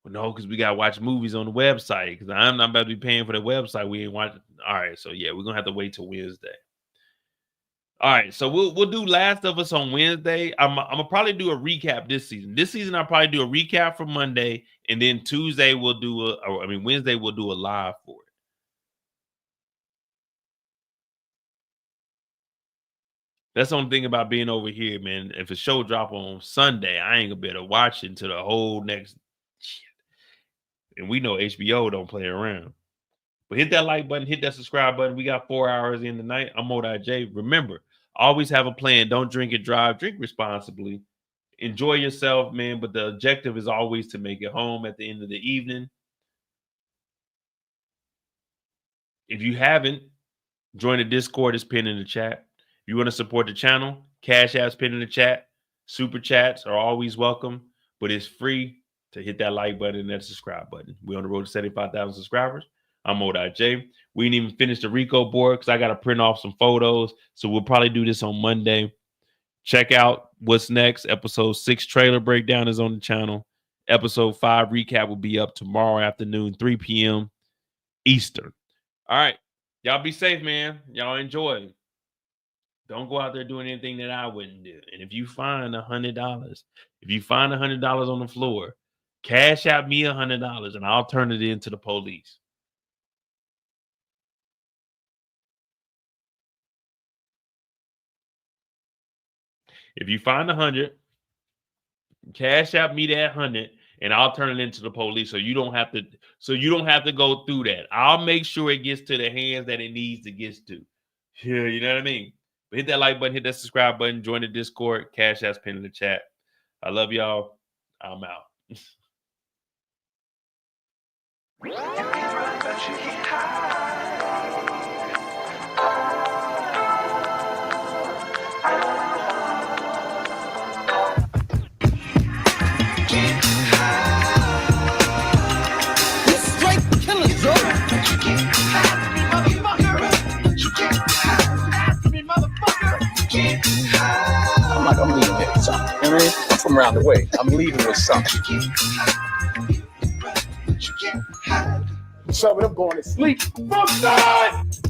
Well, no, because we got to watch movies on the website. Because I'm not about to be paying for the website. We ain't watching. All right, so yeah, we're gonna have to wait till Wednesday. All right, so we'll do Last of Us on Wednesday. I'm gonna probably do a recap this season. This season I'll probably do a recap for Monday, and then Wednesday we'll do a live for it. That's the only thing about being over here, man. If a show drop on Sunday, I ain't gonna be able to watch it until the whole next shit. And we know HBO don't play around. But hit that like button, hit that subscribe button. We got 4 hours in tonight. I'm Mo.J. Remember, always have a plan. Don't drink and drive. Drink responsibly. Enjoy yourself, man. But the objective is always to make it home at the end of the evening. If you haven't, join the Discord. It's pinned in the chat. If you want to support the channel, Cash App's pinned in the chat. Super chats are always welcome, but it's free to hit that like button and that subscribe button. We're on the road to 75,000 subscribers. I'm Mo.J. We didn't even finish the Rico board because I got to print off some photos. So we'll probably do this on Monday. Check out what's next. Episode 6 trailer breakdown is on the channel. Episode 5 recap will be up tomorrow afternoon, 3 p.m. Eastern. All right. Y'all be safe, man. Y'all enjoy. Don't go out there doing anything that I wouldn't do. And if you find $100, on the floor, Cash out me $100 and I'll turn it into the police. If you find 100, cash out me that 100, and I'll turn it into the police. So you don't have to. So you don't have to go through that. I'll make sure it gets to the hands that it needs to get to. Yeah, you know what I mean. But hit that like button, hit that subscribe button, join the Discord. Cash out's pinned in the chat. I love y'all. I'm out. I'm leaving here with something. You know what I mean? I'm from around the way. I'm leaving with something. So I'm going to sleep. Fuck that!